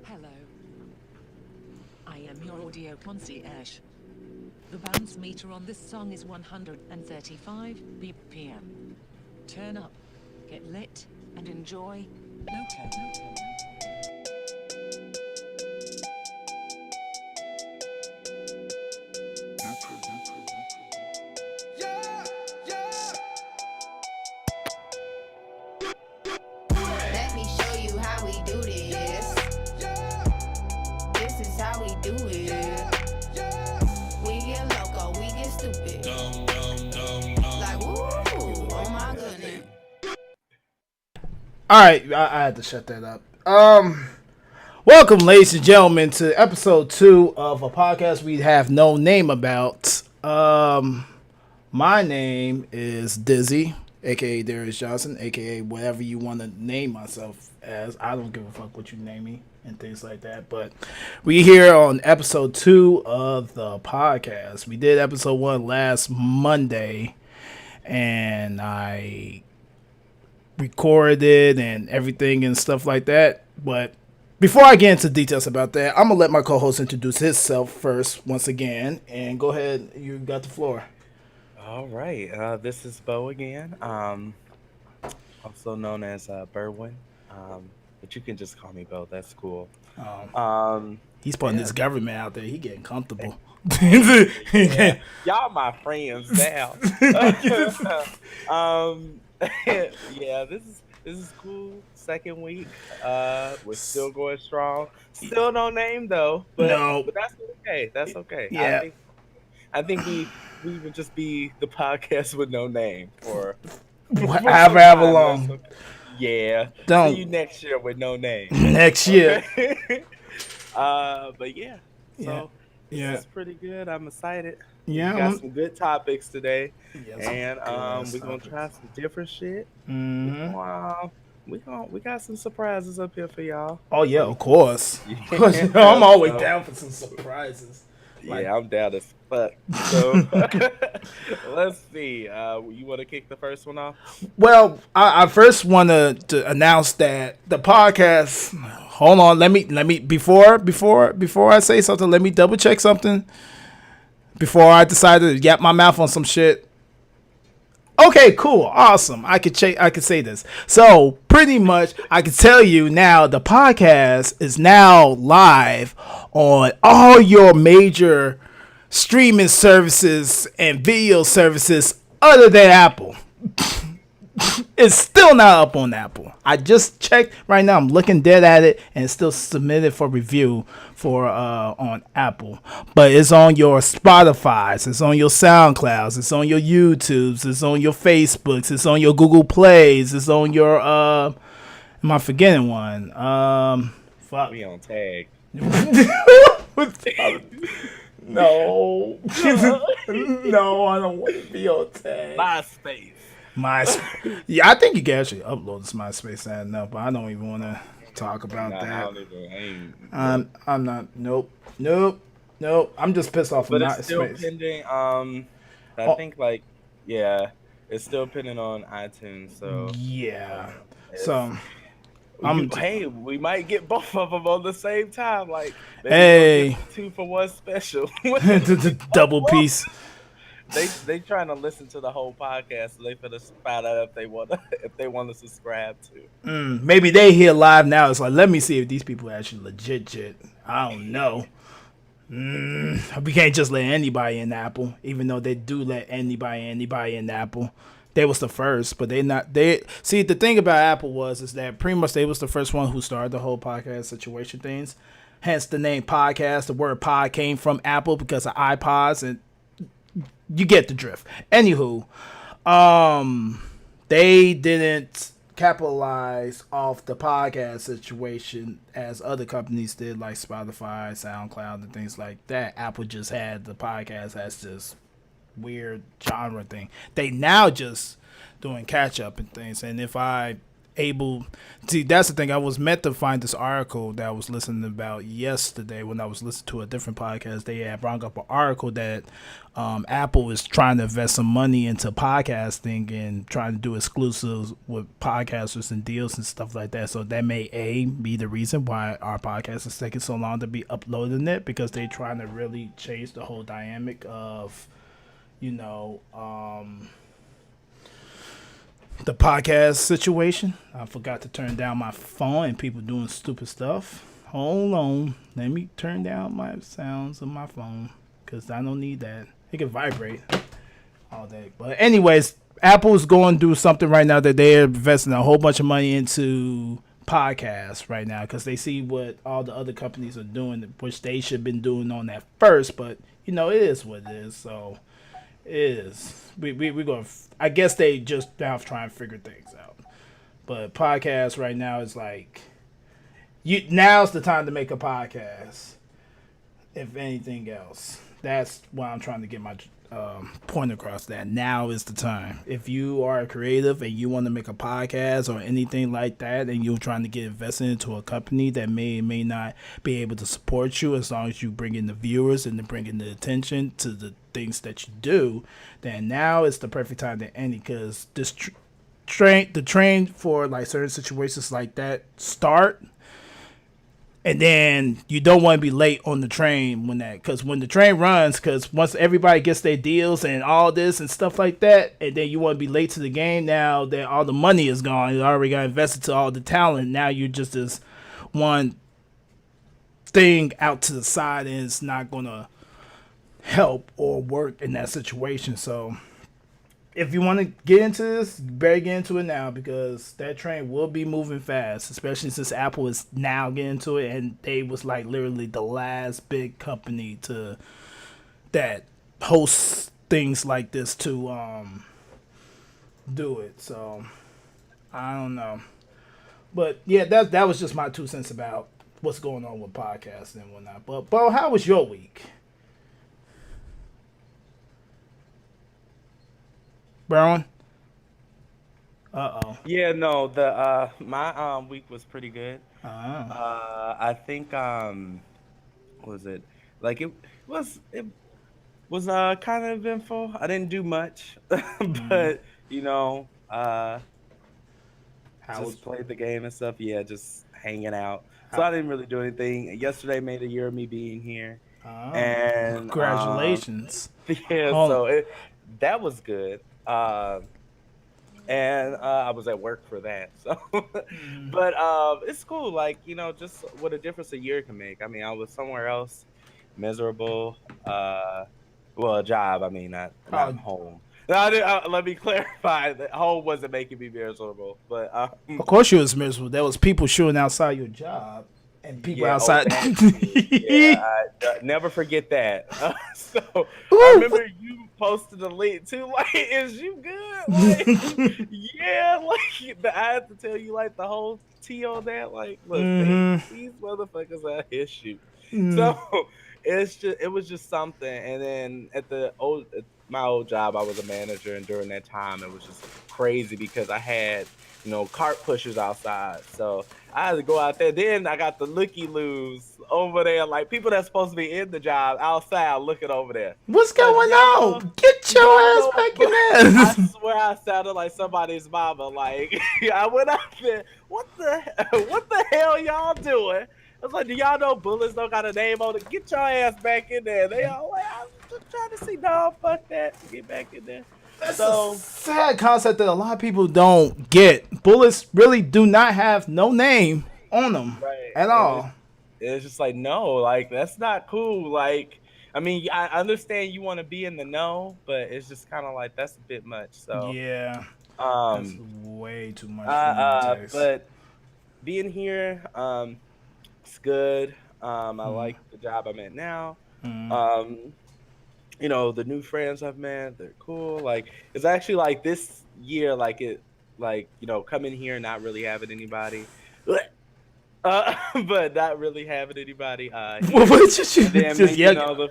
Hello. I am your audio concierge. The bounce meter on this song is 135 BPM. Turn up, get lit, and enjoy. No turn, no turn. Let me show you how we do this. This is how we do it. We get loco, we get stupid. Like, woo, oh my goodness. All right, I had to shut that up. Welcome, ladies and gentlemen, to episode 2 of a podcast we have no name about. My name is DizzY, aka Darius Johnson, aka whatever you want to name myself as. I don't give a fuck what you name me and things like that. But we here on episode 2 of the podcast. We did episode 1 last Monday, and I recorded and everything and stuff like that. But before I get into details about that, I'm gonna let my co-host introduce himself first once again, and go ahead. You got the floor. All right, this is Bo again, also known as Berwin, but you can just call me Bo. That's cool. He's putting Yeah. this government out there. He getting comfortable. Yeah, y'all my friends now. Yeah, this is cool. Second week, we're still going strong. Still no name though, but No. but that's okay. That's okay. Yeah. I think we would just be the podcast with no name for However time. long. That's okay. Yeah. Don't. See you next year with no name. Next year. Okay? But yeah. So Yeah. this is pretty good. I'm excited. Yeah. We got some good topics today. Yes, And good we're gonna topics. try some different shit. Mhm. Wow. We got some surprises up here for y'all. Oh yeah, of course. Yeah. I'm always So- down for some surprises. Like- Yeah, I'm down as fuck. So let's see. You want to kick the first one off? Well, I first want to announce that the podcast. Hold on, let me before I say something, let me double check something before I decide to yap my mouth on some shit. Okay, cool, awesome. I could say this. So pretty much, I can tell you now the podcast is now live on all your major streaming services and video services other than Apple. It's still not up on Apple. I just checked right now. I'm looking dead at it, and it's still submitted for review for on Apple. But it's on your Spotify's, it's on your SoundClouds, it's on your YouTubes, it's on your Facebooks, it's on your Google Plays, it's on your am I forgetting one? Fuck. We on tag. No. No, I don't want to be on tag. MySpace. Yeah, I think you can actually upload to MySpace and enough, but I don't even want to talk about Nah, I that. don't even. I ain't. I'm not. Nope. I'm just pissed off. But Of it's still MySpace. pending. Oh. I think yeah, it's still pending on iTunes. So Yeah. it's- So I'm. hey, we might get both of them on the same time. Like, maybe Hey. we'll get the 2 for 1 special. the double piece. They trying to listen to the whole podcast. So they finna find out if they want to subscribe to. Maybe they here live now. It's like, let me see if these people are actually legit. I don't know. We can't just let anybody in Apple, even though they do let anybody in Apple. They was the first, but they see the thing about Apple is that pretty much they was the first one who started the whole podcast situation things. Hence the name podcast. The word pod came from Apple because of iPods, and you get the drift. Anywho, they didn't capitalize off the podcast situation as other companies did, like Spotify, SoundCloud, and things like that. Apple just had the podcast as this weird genre thing. They now just doing catch up and things. And if I able. See, that's the thing. I was meant to find this article that I was listening about yesterday when I was listening to a different podcast. They had brought up an article that Apple is trying to invest some money into podcasting and trying to do exclusives with podcasters and deals and stuff like that. So that may be the reason why our podcast is taking so long to be uploading it, because they're trying to really change the whole dynamic of, the podcast situation. I forgot to turn down my phone and people doing stupid stuff. Hold on. Let me turn down my sounds of my phone because I don't need that. It can vibrate all day. But anyways, Apple's going to do something right now that they're investing a whole bunch of money into podcasts right now because they see what all the other companies are doing, which they should have been doing on that first. But, it is what it is. So it is. We're going to, I guess they just now trying to figure things out. But podcast right now is like, now's the time to make a podcast. If anything else, that's why I'm trying to get my point across. That now is the time. If you are creative and you want to make a podcast or anything like that, and you're trying to get invested into a company that may or may not be able to support you, as long as you bring in the viewers and bring in the attention to the things that you do, then now is the perfect time to end it, because this train for like certain situations like that start. And then you don't want to be late on the train because when the train runs, because once everybody gets their deals and all this and stuff like that, and then you want to be late to the game, now that all the money is gone, you already got invested to all the talent. Now you're just this one thing out to the side, and it's not going to help or work in that situation. So if you want to get into this, you better get into it now, because that train will be moving fast, especially since Apple is now getting into it, and they was like literally the last big company that hosts things like this to do it. So I don't know, but yeah, that was just my 2 cents about what's going on with podcasts and whatnot. But Bo, how was your week? Brown? Yeah, no, the my week was pretty good. Uh-huh. I think what was it? Like it was kind of eventful. I didn't do much, but How was just played the game and stuff. Yeah, just hanging out. So I didn't really do anything. Yesterday made a year of me being here, and congratulations. yeah, so that was good. And I was at work for that. So, but it's cool. Like just what a difference a year can make. I mean, I was somewhere else, miserable. Well, a job. I mean, not home. No, let me clarify. That home wasn't making me miserable, but of course you was miserable. There was people shooting outside your job, and people outside. Never forget that. So I remember you posted a link too. Like, is you good? Like, yeah. Like, I had to tell you like the whole tea on that. Like, look, these motherfuckers out here shoot. So it was just something. And then at my old job, I was a manager, and during that time, it was just crazy because I had cart pushers outside. So I had to go out there. Then I got the looky-loos over there, like people that's supposed to be in the job outside looking over there. What's going on? Get your ass back in there. I swear I sounded like somebody's mama. Like, I went out there. What the hell y'all doing? I was like, do y'all know bullets don't got a name on it? Get your ass back in there. They all like, I was just trying to see, no, fuck that. Get back in there. That's a sad concept that a lot of people don't get. Bullets really do not have no name on them at all. It's just like, no, like, that's not cool. Like, I mean, I understand you want to be in the know, but it's just kind of like, that's a bit much. So yeah, that's way too much. But being here, it's good. I like the job I'm at now. The new friends I've met, they're cool. Like, it's actually like this year, coming here, not really having anybody, but not really having anybody. The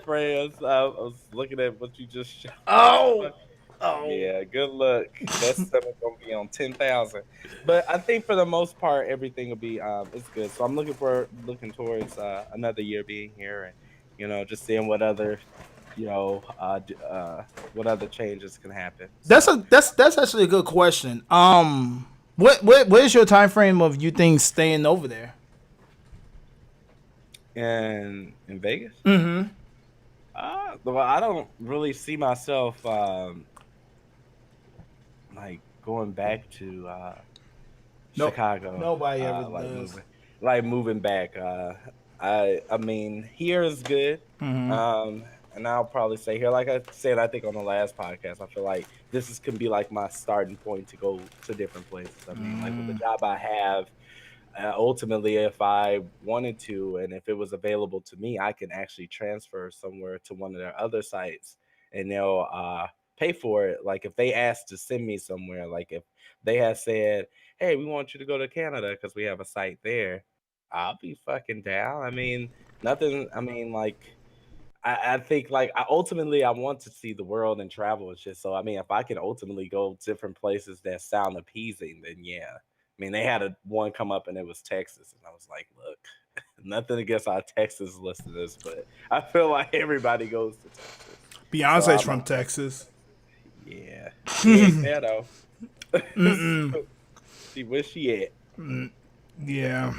friends. I was looking at what you just showed. Yeah, good luck. That stomach gonna be on 10,000. But I think for the most part, everything will be it's good. So I'm looking towards another year being here, and just seeing what other what other changes can happen. So That's actually a good question. What is your time frame of you think staying over there? in Vegas, well, I don't really see myself like going back to No, Chicago, nobody ever like does. moving back. I mean, here is good. Um, and I'll probably say here, like I said, I think on the last podcast, I feel like can be like my starting point to go to different places. I mean, like with the job I have, ultimately, if I wanted to, and if it was available to me, I can actually transfer somewhere to one of their other sites, and they'll pay for it. Like if they asked to send me somewhere, like if they had said, "Hey, we want you to go to Canada because we have a site there," I'll be fucking down. I mean, nothing. I mean, like. I think like I want to see the world and travel and shit. So I mean, if I can ultimately go different places that sound appeasing, then yeah. I mean, they had one come up and it was Texas, and I was like, look, nothing against our Texas listeners, but I feel like everybody goes to Texas. So Beyonce's from Texas. yeah, she ain't there though. She where she at? Yeah.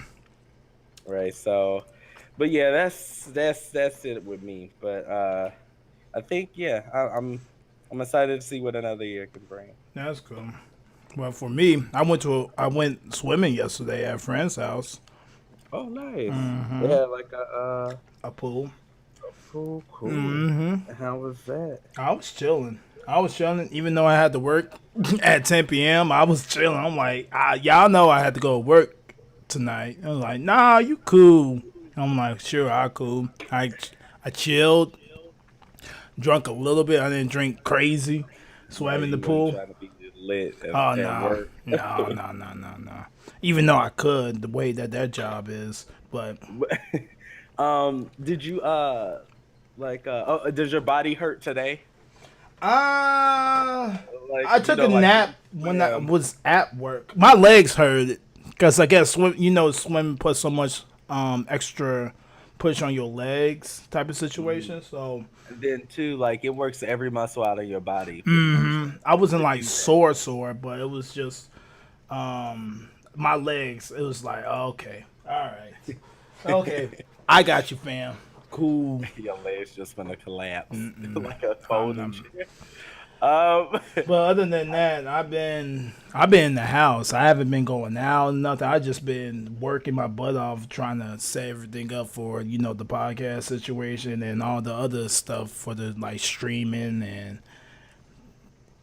Right. So, but yeah, that's it with me. But I think yeah, I'm excited to see what another year can bring. That's cool. Well, for me, I went swimming yesterday at a friend's house. Oh, nice. They had like A pool. cool, cool. How was that? I was chilling. Even though I had to work at 10 p.m. I was chilling. I'm like, y'all know I had to go to work tonight. I was like, nah, you cool. I'm like, sure, I cool. I chilled, drunk a little bit. I didn't drink crazy. Right, Swam in the you wasn't pool. trying to be lit Oh at no, work. no. Even though I could, the way that job is, but Did you does your body hurt today? uh Like I took a like nap when I swim. was at work. My legs hurt because I guess swimming puts so much extra push on your legs type of situation. So And then too, like it works every muscle out of your body pretty much. Like I wasn't to like do that. sore, but it was just my legs. It was like, okay, all right, okay, I got you, fam. Cool. Your legs just gonna collapse like a I'm, folding I'm, chair. But other than that, I've been in the house. I haven't been going out, nothing. I just been working my butt off trying to set everything up for the podcast situation and all the other stuff for the like streaming and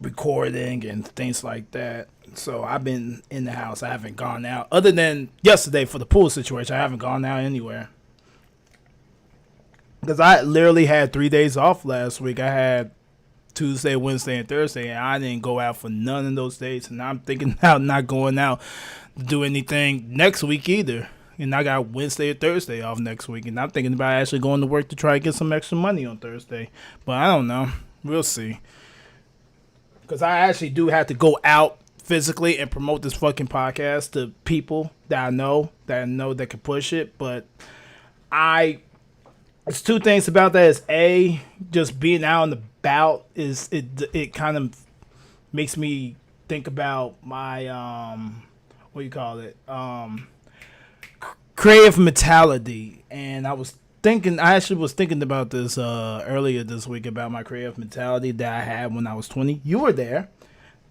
recording and things like that. So I've been in the house. I haven't gone out other than yesterday for the pool situation. I haven't gone out anywhere because I literally had 3 days off last week. I had Tuesday, Wednesday, and Thursday, and I didn't go out for none of those days. And I'm thinking about not going out to do anything next week either. And I got Wednesday or Thursday off next week, and I'm thinking about actually going to work to try to get some extra money on Thursday. But I don't know. We'll see. Because I actually do have to go out physically and promote this fucking podcast to people that I know that can push it. But it's two things about that. Is A, just being out and about it kind of makes me think about my what do you call it creative mentality. And I actually was thinking about this earlier this week about my creative mentality that I had when I was 20. You were there.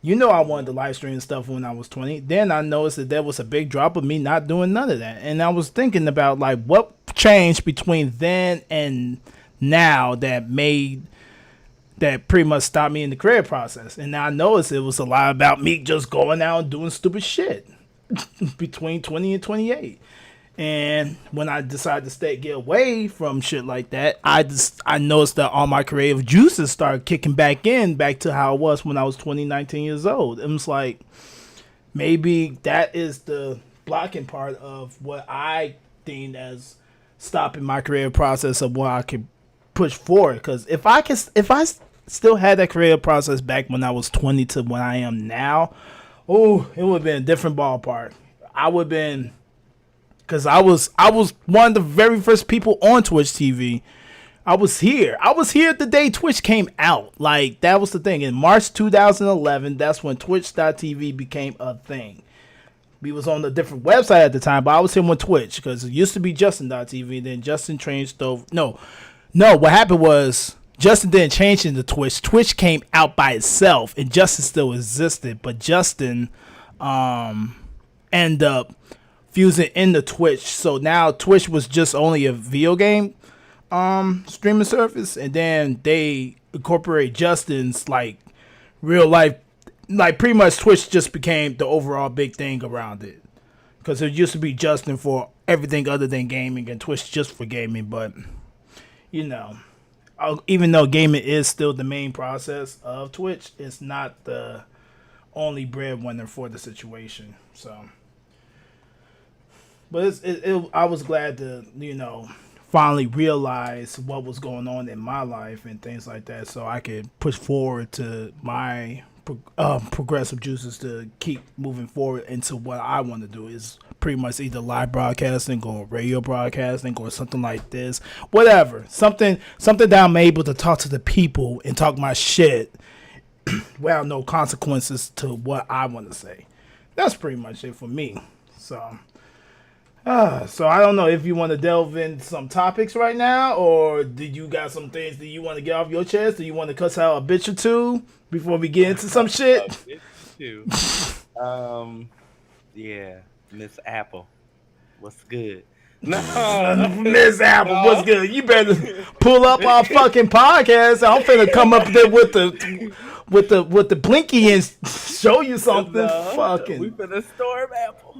I wanted to live stream stuff when I was 20. Then I noticed that there was a big drop of me not doing none of that. And I was thinking about like what changed between then and now that pretty much stopped me in the career process. And I noticed it was a lot about me just going out and doing stupid shit between 20 and 28. And when I decided to get away from shit like that, I noticed that all my creative juices started kicking back to how it was when I was 20, 19 years old. It was like, maybe that is the blocking part of what I deemed as stopping my creative process of what I could push forward. Because if I still had that creative process back when I was 20 to when I am now, oh, it would have been a different ballpark. I would have been, because I was one of the very first people on Twitch TV. I was here the day Twitch came out. Like, that was the thing. In March 2011, that's when Twitch.tv became a thing. We was on a different website at the time, but I was here on Twitch because it used to be Justin.tv. Then Justin changed over. No. What happened was Justin didn't change into Twitch. Twitch came out by itself, and Justin still existed. But Justin ended up fusing into Twitch. So now Twitch was just only a video game streaming service, and then they incorporate Justin's like real life. Like, pretty much Twitch just became the overall big thing around it. Because it used to be Justin for everything other than gaming and Twitch just for gaming. But, you know, even though gaming is still the main process of Twitch, it's not the only breadwinner for the situation. So, but I was glad to, you know, finally realize what was going on in my life and things like that, so I could push forward to my progressive juices to keep moving forward into what I want to do is pretty much either live broadcasting or radio broadcasting or something like this, whatever, something that I'm able to talk to the people and talk my shit without no consequences to what I want to say. That's pretty much it for me. So I don't know if you want to delve into some topics right now, or do you got some things that you want to get off your chest? Do you want to cuss out a bitch or two before we get into some shit? A bitch or two. Yeah, Miss Apple, what's good? No, Miss Apple, what's good? You better pull up our fucking podcast. I'm finna come up there with the blinky and show you something. We finna storm Apple.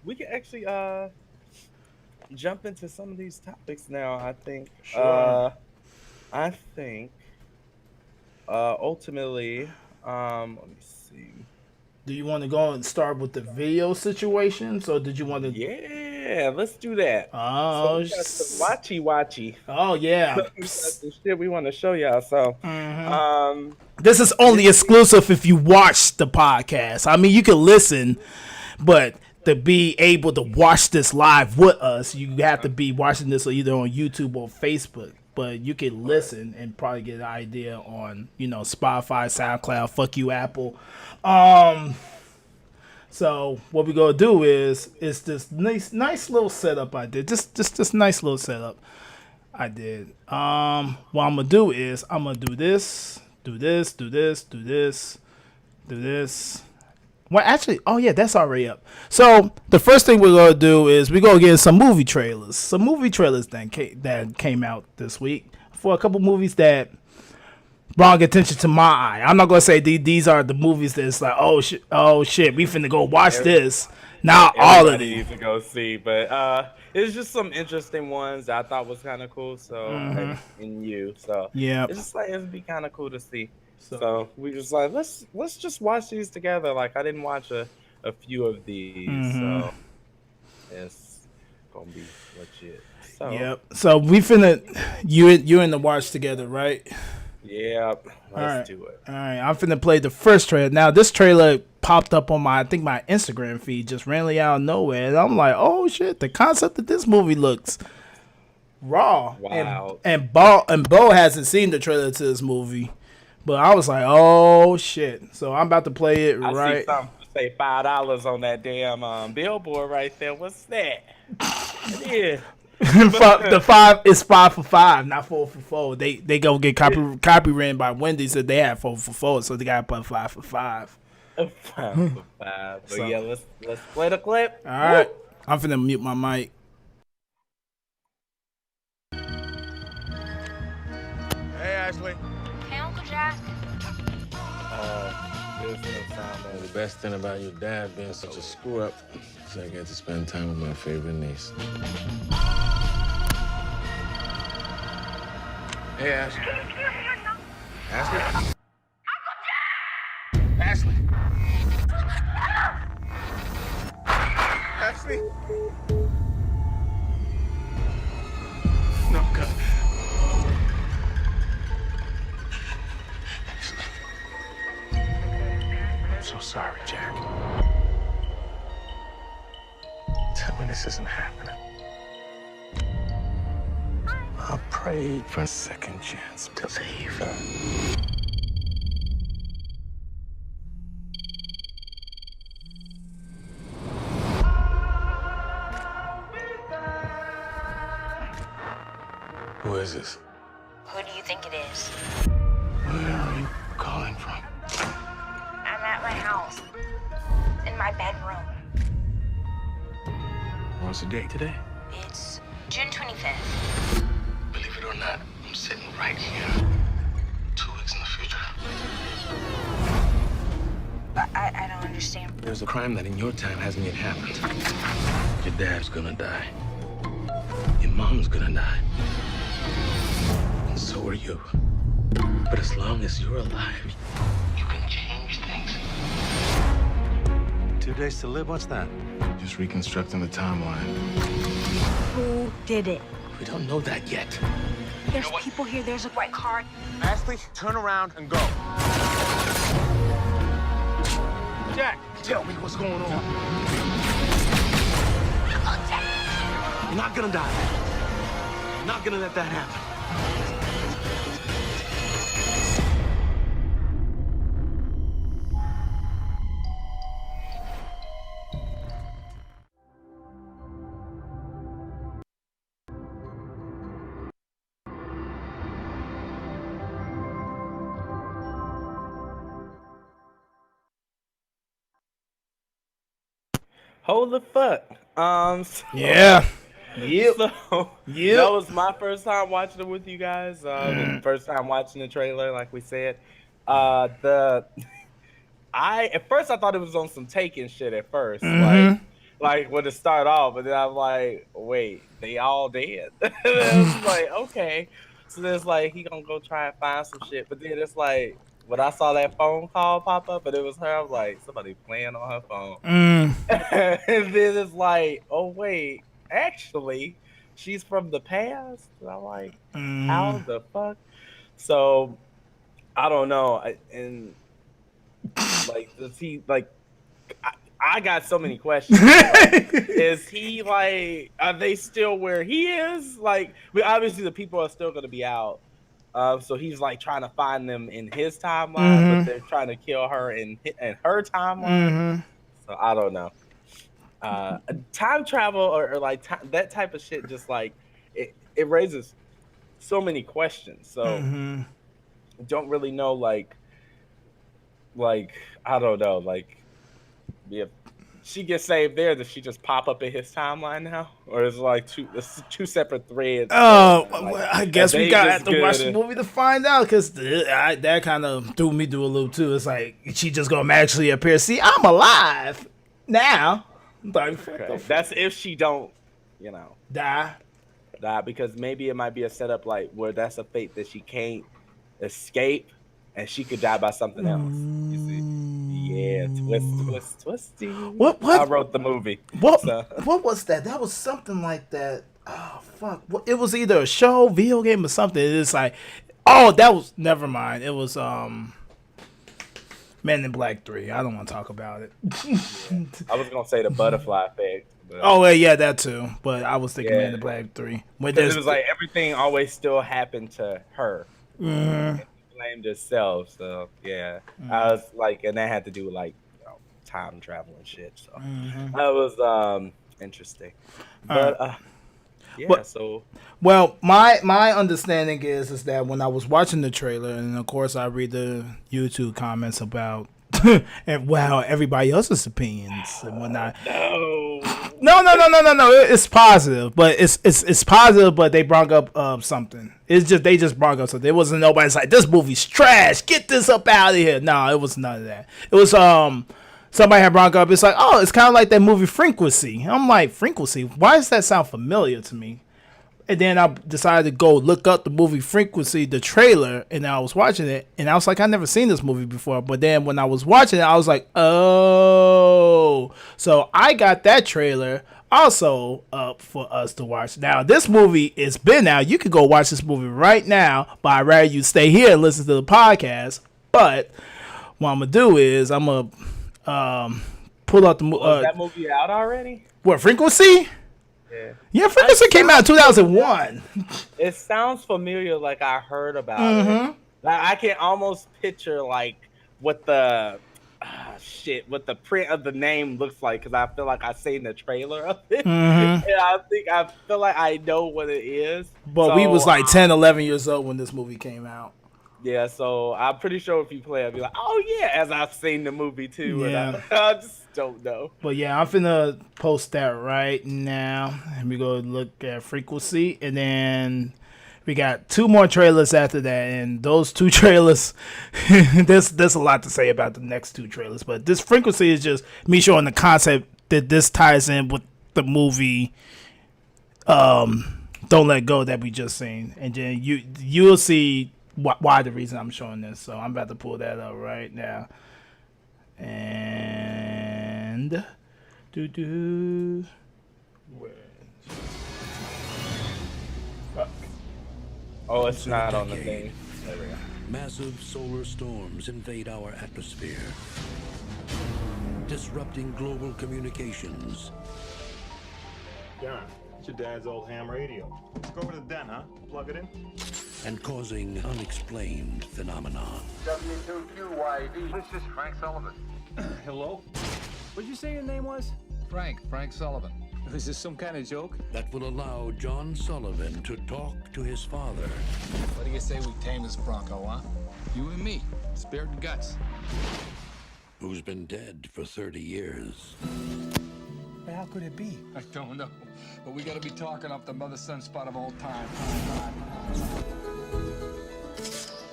We can actually jump into some of these topics now. I think. Sure. Ultimately, let me see. Do you want to go and start with the video situation? So did you want to? Yeah, let's do that. Oh, so watchy. Oh yeah. The shit we want to show y'all. So, this is only exclusive if you watch the podcast. I mean, you can listen, but to be able to watch this live with us, you have to be watching this either on YouTube or Facebook. But you can listen and probably get an idea on, you know, Spotify, SoundCloud, fuck you, Apple. So what we gonna do is this nice little setup I did. Just this nice little setup I did. What I'm gonna do is I'm gonna do this. Well, actually, oh yeah, that's already up. So the first thing we're gonna do is we're gonna get some movie trailers. Some movie trailers that came out this week for a couple movies that brought attention to my eye. I'm not gonna say these are the movies that's like, oh shit, we finna go watch this. Not all of these to go see, but it's just some interesting ones that I thought was kind of cool. So yeah, it's just like it'd be kind of cool to see. So we just like let's just watch these together. Like I didn't watch a few of these, so it's gonna be legit. So yep. So we finna you in the watch together, right? Yep. Let's do it. All right, I'm finna play the first trailer. Now this trailer popped up on my Instagram feed just randomly out of nowhere, and I'm like, oh shit, the concept of this movie looks raw. Wow. And Bo hasn't seen the trailer to this movie. But I was like, oh shit! So I'm about to play it right. I see something say $5 on that damn billboard right there. What's that? Yeah. The 5 is 5 for 5, not 4 for 4. They go get copyrighted by Wendy's, so they have 4 for 4, so they gotta put 5 for 5. 5 for 5. But so, yeah, let's play the clip. All right, I'm finna mute my mic. Hey, Ashley. Hey, Uncle Jack. The best thing about your dad being such a screw up is I get to spend time with my favorite niece. Hey, Ashley. Ashley? Ashley? Ashley? No, God. so sorry, Jack. Tell me this isn't happening. I prayed for a second chance to save her. Who is this? Who do you think it is? Where are you calling from? I'm at my house. In my bedroom. What's the date today? It's June 25th. Believe it or not, I'm sitting right here. 2 weeks in the future. But I don't understand. There's a crime that in your time hasn't yet happened. Your dad's gonna die. Your mom's gonna die. And so are you. But as long as you're alive, you can change things. 2 days to live? What's that? Just reconstructing the timeline. Who did it? We don't know that yet. There's people here. There's a white car. Ashley, turn around and go. Jack, tell me what's going on. You're not gonna die. You're not gonna let that happen. Hold the fuck. Yeah. Yep. So Yep. that was my first time watching it with you guys. And first time watching the trailer, like we said. At first I thought it was on some Taken shit at 1st, like when it started off, but then I'm like, wait, they all dead. And I was like, okay. So then it's like he gonna go try and find some shit, but then it's like when I saw that phone call pop up and it was her, I was like, somebody playing on her phone. And then it's like, oh wait, actually, she's from the past. And I'm like, how the fuck? So I don't know. And like, does he like? I got so many questions. Like, is he like? Are they still where he is? Like, obviously the people are still gonna be out. So he's like trying to find them in his timeline, but they're trying to kill her in her timeline. So I don't know. Time travel or like that type of shit, just like it raises so many questions. So don't really know. Like I don't know. Like if she gets saved there, does she just pop up in his timeline now, or is it like two separate threads? Oh, like, well, I guess we got to watch the movie to find out, because that kind of threw me through a loop too. It's like she just gonna magically appear. See, I'm alive now. Like, okay. That's if she don't, die, because maybe it might be a setup like where that's a fate that she can't escape, and she could die by something else. You see? Yeah, twisty. What? I wrote the movie. What was that? That was something like that. Oh fuck! It was either a show, video game, or something. It's like, oh, that was. Never mind. It was Men in Black 3. I don't want to talk about it. Yeah. I was gonna say the butterfly effect. But... Oh yeah, that too. But I was thinking Men in Black 3. It was like everything always still happened to her. Blamed herself, so yeah. I was like, and that had to do with like time travel and shit. So that was interesting. But so well, my understanding is that when I was watching the trailer, and of course I read the YouTube comments about and wow, everybody else's opinions and whatnot. No. It's positive, but it's positive. But they brought up something. They just brought up something. It wasn't nobody's like, this movie's trash. Get this up out of here. No, it was none of that. It was somebody had brought up. It's like, oh, it's kind of like that movie Frequency. I'm like, Frequency. Why does that sound familiar to me? And then I decided to go look up the movie Frequency, the trailer, and I was watching it, and I was like, I've never seen this movie before. But then when I was watching it, I was like, oh. So I got that trailer also up for us to watch. Now, this movie is been out. You can go watch this movie right now, but I'd rather you stay here and listen to the podcast. But what I'm going to do is I'm going to Pull out the Was that movie out already? what Frequency? Yeah. Yeah, Frequency came out in 2001. It sounds familiar, like I heard about it. Like I can almost picture like what the what the print of the name looks like, because I feel like I've seen the trailer of it. And I feel like I know what it is. But so, we was like 10, 11 years old when this movie came out. Yeah, so I'm pretty sure if you play it, I'll be like, oh yeah, as I've seen the movie too. Yeah. And I just don't know. But yeah, I'm finna post that right now. And we go look at Frequency. And then we got 2 more trailers after that. And those 2 trailers, there's a lot to say about the next 2 trailers. But this Frequency is just me showing the concept that this ties in with the movie Don't Let Go that we just seen. And then you'll see why the reason I'm showing this. So I'm about to pull that up right now. And fuck. Oh, it's not on the thing. There we go. Massive solar storms invade our atmosphere, disrupting global communications. John, it's your dad's old ham radio. Let's go over to the den, huh? Plug it in. And causing unexplained phenomenon. W2QYD. This is Frank Sullivan. Hello? What did you say your name was? Frank Sullivan. Is this some kind of joke? That will allow John Sullivan to talk to his father. What do you say we tame this Bronco, huh? You and me, spared and guts. Who's been dead for 30 years. How could it be? I don't know, but we gotta be talking up the mother-son spot of old time.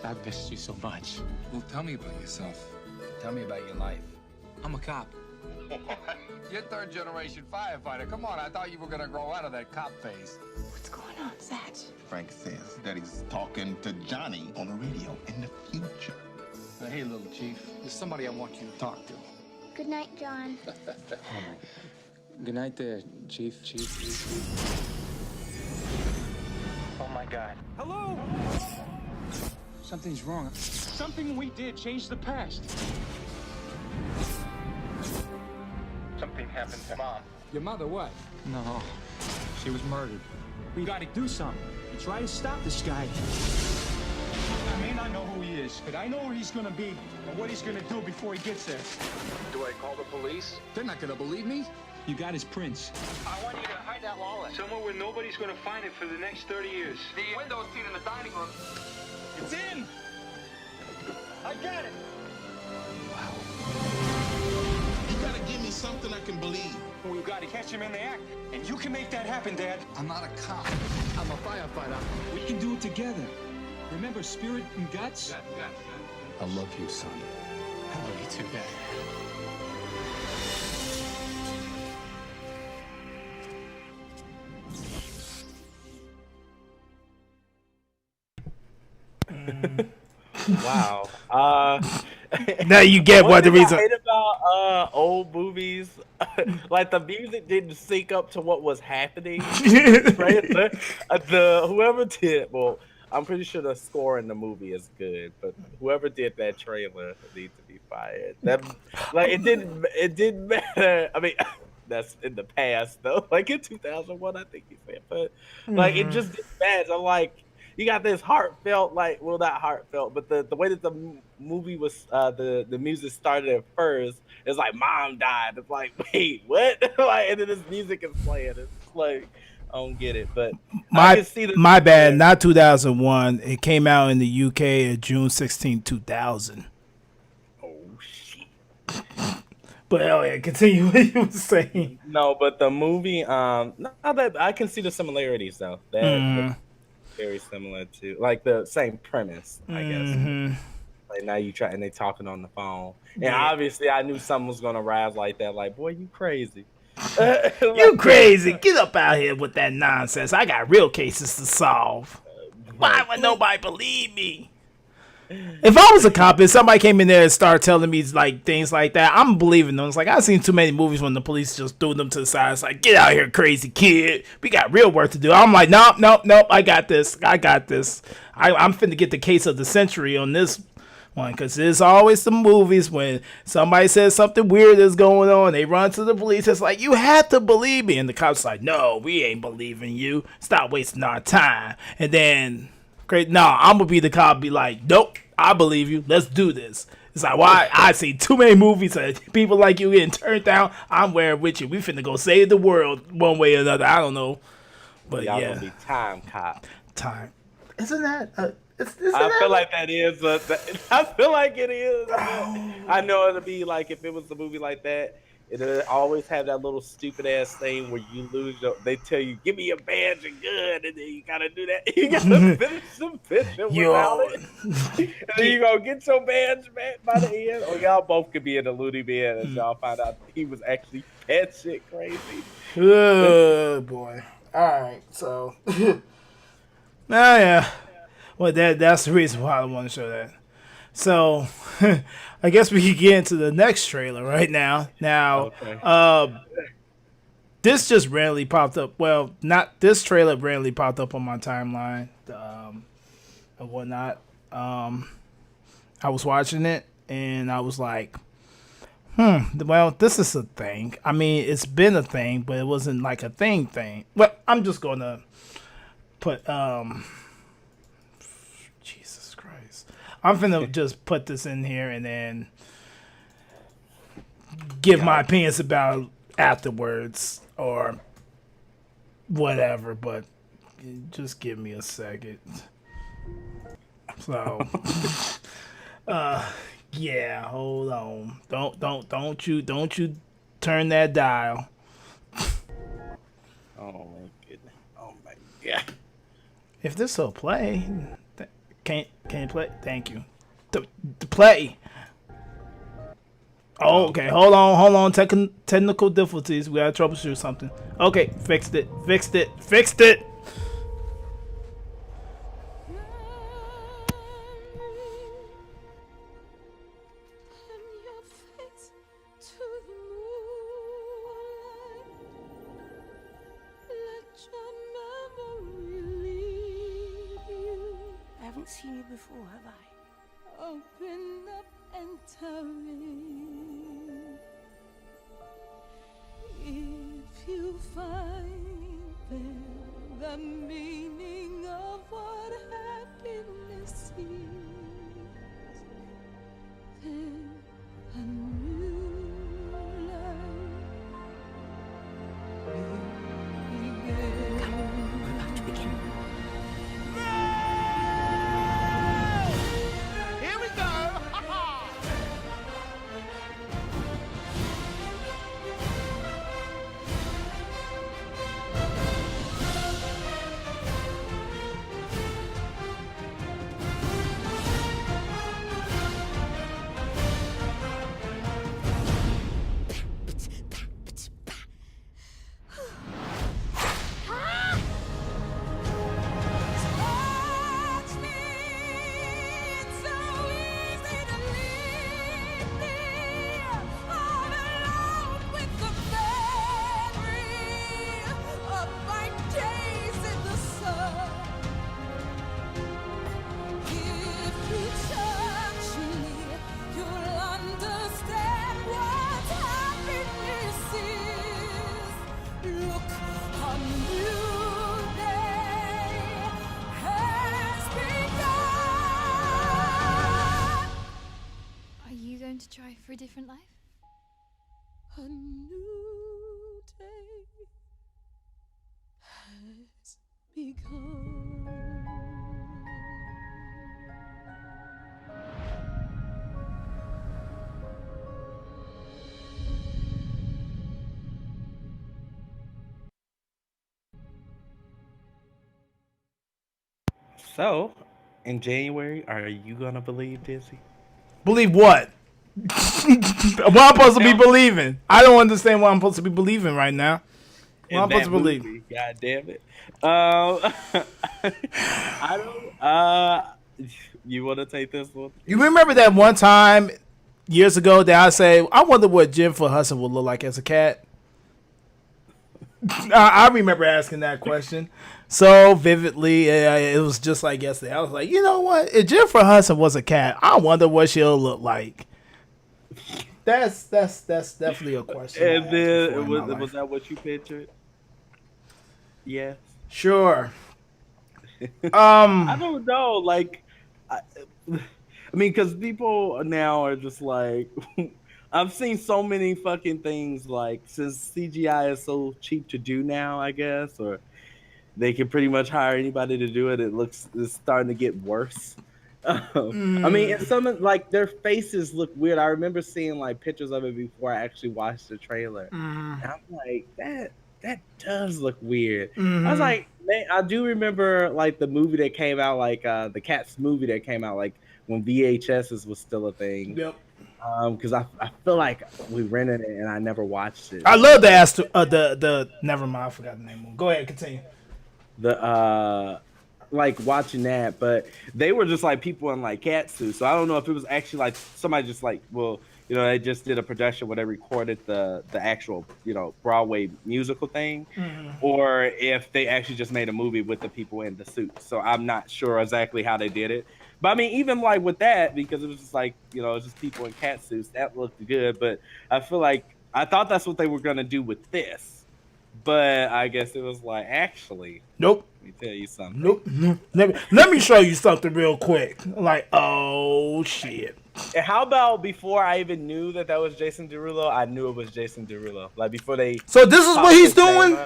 I've missed you so much. Well, tell me about yourself. Tell me about your life. I'm a cop. You're third-generation firefighter. Come on, I thought you were gonna grow out of that cop phase. What's going on, Satch? Frank says that he's talking to Johnny on the radio in the future. Hey, little chief, there's somebody I want you to talk to. Good night, John. Good night there, Chief. Oh my God. Hello? Something's wrong. Something we did changed the past. Something happened to Mom. Your mother, what? No, she was murdered. We gotta do something and try to stop this guy. I may not know who he is, but I know where he's gonna be and what he's gonna do before he gets there. Do I call the police? They're not gonna believe me. You got his prints. I want you to hide that wallet. Somewhere where nobody's gonna find it for the next 30 years. The window seat in the dining room. It's in! I got it! You gotta give me something I can believe. We've got to catch him in the act, and you can make that happen, Dad. I'm not a cop. I'm a firefighter. We can do it together. Remember spirit and guts? I love you, son. I love you too, Dad. Wow. Now you get what the reason. I hate about old movies, like the music didn't sync up to what was happening. Whoever did, well, I'm pretty sure the score in the movie is good, but whoever did that trailer needs to be fired. It didn't matter. I mean, that's in the past though. Like in 2001, I think he said, but like it just didn't match. I'm like. You got this heartfelt, like, well, not heartfelt, but the way that the movie was, the music started at first, it's like Mom died. It's like, wait, what? Like, and then this music is playing. It's like, I don't get it. But I can see my bad, not 2001. It came out in the UK at June 16, 2000. Oh shit. But hell yeah, continue what you were saying. No, but the movie, now that I can see the similarities though. That very similar to like the same premise, I guess. Like now you try and they talking on the phone, and obviously I knew something was gonna rise like that. Like, boy, you crazy. You crazy. Get up out here with that nonsense. I got real cases to solve. Why would nobody believe me? If I was a cop and somebody came in there and started telling me like things like that, I'm believing them. It's like I've seen too many movies when the police just threw them to the side. It's like, get out here, crazy kid. We got real work to do. I'm like, nope. I got this. I'm finna get the case of the century on this one, because there's always the movies when somebody says something weird is going on, they run to the police. It's like, you have to believe me, and the cops like, no, we ain't believing you. Stop wasting our time. And then, great, no, I'm gonna be the cop, be like, nope, I believe you. Let's do this. It's like, why? I see too many movies of people like you getting turned down. I'm wearing with you. We finna go save the world one way or another. I don't know, but Y'all yeah, gonna be time cop. time. Isn't that? I feel like that is. I feel like it is. I know it'll be like if it was a movie like that. It'll always have that little stupid ass thing where you lose your. They tell you, "Give me your badge and gun," and then you gotta do that. You gotta finish the mission without it, and then you gonna get your badge back by the end. Or y'all both could be in the loony bin as y'all find out he was actually that shit crazy. Oh boy! All right, so yeah. Well, that's the reason why I want to show that. So, I guess we can get into the next trailer right now. Now, Okay. This just randomly popped up. Well, not this trailer randomly popped up on my timeline and whatnot. I was watching it and I was like, well, this is a thing. I mean, it's been a thing, but it wasn't like a thing. Well, I'm just going to put... Jesus Christ. I'm finna just put this in here and then give my opinions about it afterwards or whatever, but just give me a second. So, yeah, hold on. Don't you turn that dial. Oh my goodness. Oh my god. If this will play, can you play? Thank you. To play. Oh, okay. Hold on. Technical difficulties. We gotta troubleshoot something. Okay, fixed it. I haven't seen you before, have I? Open up and tell me if you find there the meaning of what happiness is, then a new life will begin. Come, we're about to begin. Here we go! To try for a different life? A new day has begun. So, in January, are you gonna believe DizzY? Believe what? What I'm supposed to be believing? I don't understand what I'm supposed to be believing right now. What I'm supposed to believe? Movie, God damn it! I don't. You want to take this one? You remember that one time years ago that I say, I wonder what Jennifer Hudson would look like as a cat? I remember asking that question. so vividly. It was just like yesterday. I was like, you know what? If Jennifer Hudson was a cat, I wonder what she'll look like. That's definitely a question. And then was that what you pictured? Yes. Sure. I don't know. Like, I mean, because people now are just like, I've seen so many fucking things. Like, since CGI is so cheap to do now, I guess, or they can pretty much hire anybody to do it. It's starting to get worse. I mean, and some like their faces look weird. I remember seeing like pictures of it before I actually watched the trailer. And I'm like, that does look weird. I was like, man, I do remember like the movie that came out, like the Cats movie that came out, like when VHSs was still a thing. Yep. Because I feel like we rented it and I never watched it. I love the never mind, I forgot the name. Go ahead, continue. The like watching that, but they were just like people in like cat suits. So I don't know if it was actually like somebody just like, well, you know, they just did a production where they recorded the actual, you know, Broadway musical thing, or if they actually just made a movie with the people in the suits. So I'm not sure exactly how they did it. But I mean, even like with that, because it was just like, you know, it's just people in cat suits, that looked good. But I feel like I thought that's what they were gonna do with this. But I guess it was like, actually, nope. Let me tell you something. Nope. Let me show you something real quick. Like, oh shit. And how about before I even knew that was Jason Derulo, I knew it was Jason Derulo. Like before they. So this is what he's doing.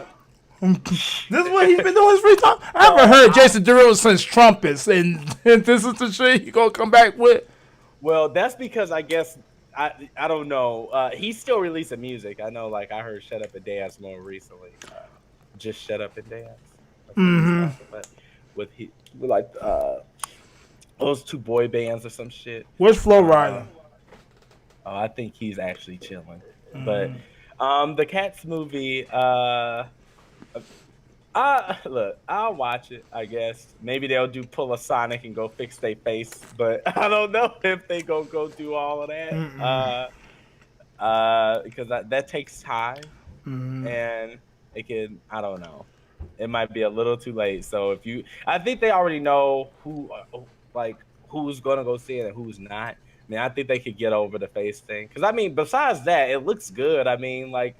This is what he's been doing his free time. I haven't heard Jason Derulo since Trumpets, and this is the shit he gonna come back with. Well, that's because I guess. I don't know. He's still releasing music. I know, like I heard "Shut Up and Dance" more recently. Just "Shut Up and Dance." But with like those two boy bands or some shit. Where's Flo Rida? I think he's actually chilling. But the Cats movie. Look, I'll watch it, I guess. Maybe they'll pull a Sonic and go fix their face, but I don't know if they go do all of that. Because that takes time, and it can, I don't know. It might be a little too late. So I think they already know who's gonna go see it and who's not. I mean, I think they could get over the face thing. Because I mean, besides that, it looks good. I mean, like.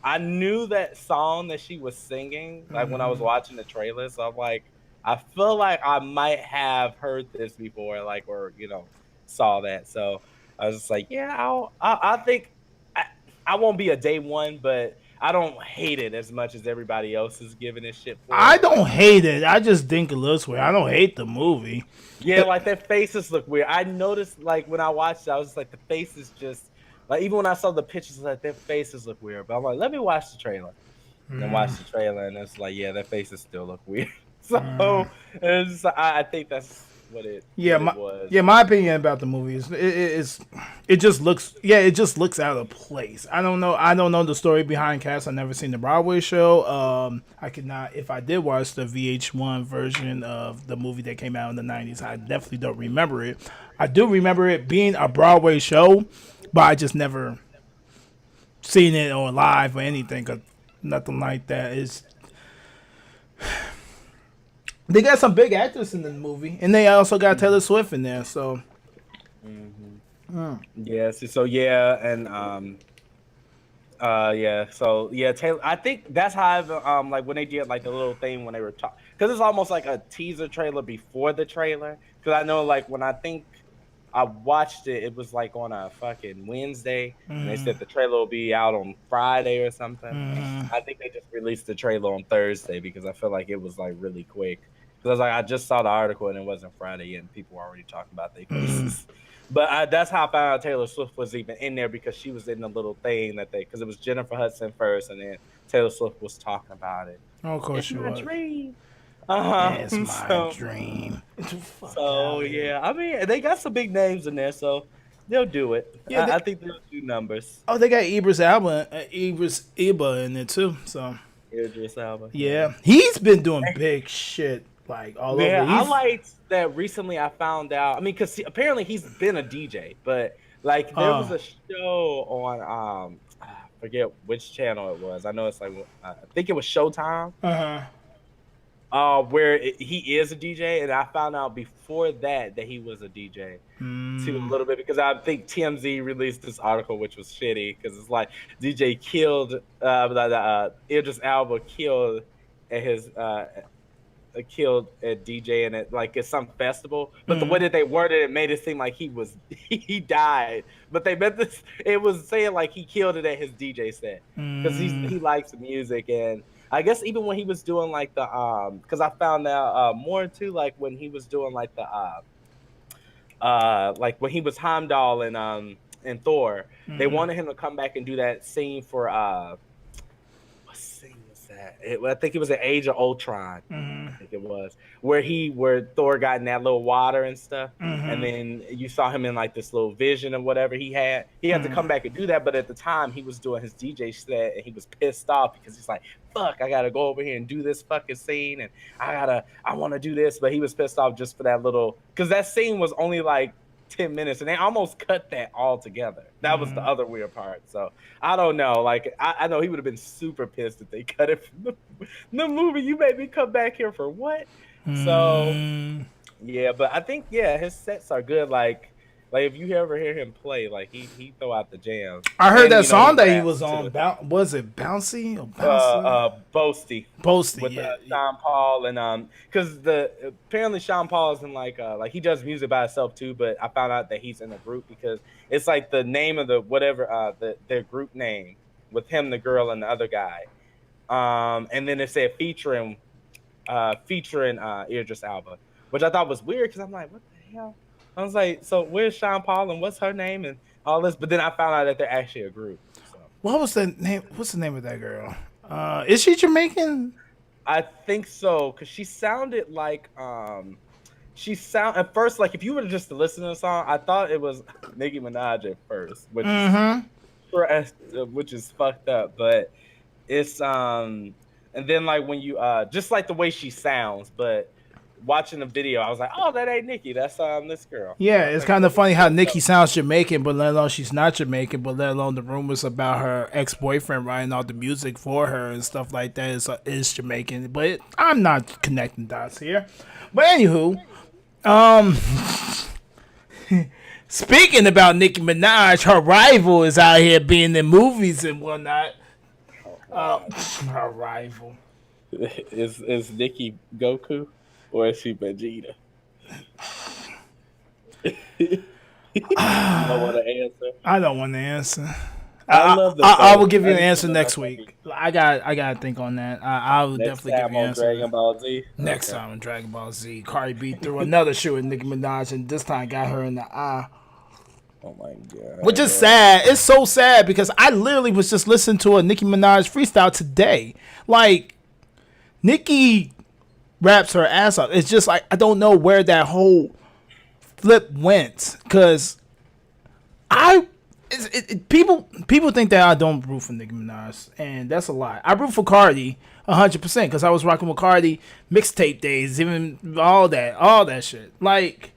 I knew that song that she was singing, like when I was watching the trailer. So I'm like, I feel like I might have heard this before, like, or you know, saw that. So I was just like, yeah, I think I won't be a day one, but I don't hate it as much as everybody else is giving it shit for. I don't hate it. I just think it looks weird. I don't hate the movie. Yeah, like their faces look weird. I noticed, like when I watched it, I was just like, the faces just. Like, even when I saw the pictures, like, their faces look weird. But I'm like, let me watch the trailer. And then watch the trailer, and it's like, yeah, their faces still look weird. So, it's, I think that's what it was. Yeah, my opinion about the movie is it just looks out of place. I don't know the story behind Cats. I've never seen the Broadway show. I could not, if I did watch the VH1 version of the movie that came out in the 90s, I definitely don't remember it. I do remember it being a Broadway show, but I just never seen it on live or anything, cause nothing like that is. They got some big actors in the movie, and they also got Taylor Swift in there. So, Yes. So yeah, and yeah. So yeah, Taylor. I think that's how I've like when they did like the little thing when they were talking, because it's almost like a teaser trailer before the trailer. Because I know like when I think. I watched it. It was like on a fucking Wednesday, and they said the trailer will be out on Friday or something. I think they just released the trailer on Thursday because I feel like it was like really quick. Because I was like, I just saw the article and it wasn't Friday yet, and people were already talking about their cases. But that's how I found out Taylor Swift was even in there, because she was in the little thing because it was Jennifer Hudson first, and then Taylor Swift was talking about it. Oh, of course it's she my was. Dream. It's my dream. So yeah, I mean they got some big names in there, so they'll do it. Yeah, I think they'll do numbers. Oh, they got Idris Elba in it too. So Idris Elba. Yeah, he's been doing big shit like all over. Yeah, I liked that recently. I found out. I mean, because apparently he's been a DJ, but like there was a show on I forget which channel it was. I know it's like I think it was Showtime. where he is a DJ, and I found out before that he was a DJ too a little bit because I think TMZ released this article which was shitty because it's like DJ killed Idris Elba killed at his killed at DJ and at like at some festival, but the way that they worded it made it seem like he died, but they meant this. It was saying like he killed it at his DJ set because he likes music, and I guess even when he was doing like the because I found out more too like when he was doing like the like when he was Heimdall in Thor, they wanted him to come back and do that scene for what scene was that? I think it was the Age of Ultron. I think it was where Thor got in that little water and stuff, and then you saw him in like this little vision or whatever he had. He had to come back and do that, but at the time he was doing his DJ set and he was pissed off because he's like, "Fuck, I gotta go over here and do this fucking scene, and I want to do this," but he was pissed off just for that little because that scene was only like 10 minutes and they almost cut that all together. That was the other weird part. So I don't know. Like I know he would have been super pissed if they cut it from the movie. You made me come back here for what? So yeah, but I think his sets are good. Like if you ever hear him play, like he throw out the jams. I heard that song that he was on. Was it Bouncy or Boasty? Boasty, with yeah. Sean Paul and because apparently Sean Paul is in like he does music by himself too, but I found out that he's in a group because it's like the name of the whatever their group name with him, the girl, and the other guy, and then it said featuring Idris Elba, which I thought was weird because I'm like, what the hell? I was like, so where's Sean Paul and what's her name and all this? But then I found out that they're actually a group. So. What was the name? What's the name of that girl? Is she Jamaican? I think so, because she sounded like at first, like if you were to just listen to the song, I thought it was Nicki Minaj at first, which is fucked up. But it's and then like when you just like the way she sounds, but watching the video, I was like, "Oh, that ain't Nicki. That's this girl." Yeah, it's kind of funny how Nicki sounds Jamaican, but let alone she's not Jamaican. But let alone the rumors about her ex-boyfriend writing all the music for her and stuff like that is Jamaican. But I'm not connecting dots here. But anywho, speaking about Nicki Minaj, her rival is out here being in movies and whatnot. Her rival is Nicki Goku? Or is she Vegeta? You don't want to answer? I don't want to answer. I will give you an answer next week. I got to think on that. I will definitely give you an answer. Dragon Ball Z? Next time on Dragon Ball Z, Cardi B threw another shoe at Nicki Minaj, and this time got her in the eye. Oh my god! Which is sad. It's so sad because I literally was just listening to a Nicki Minaj freestyle today. Like Nicki raps her ass off. It's just like I don't know where that whole flip went because people think that I don't root for Nicki Minaj, and that's a lie. I root for Cardi 100% because I was rocking with Cardi mixtape days, even all that shit. Like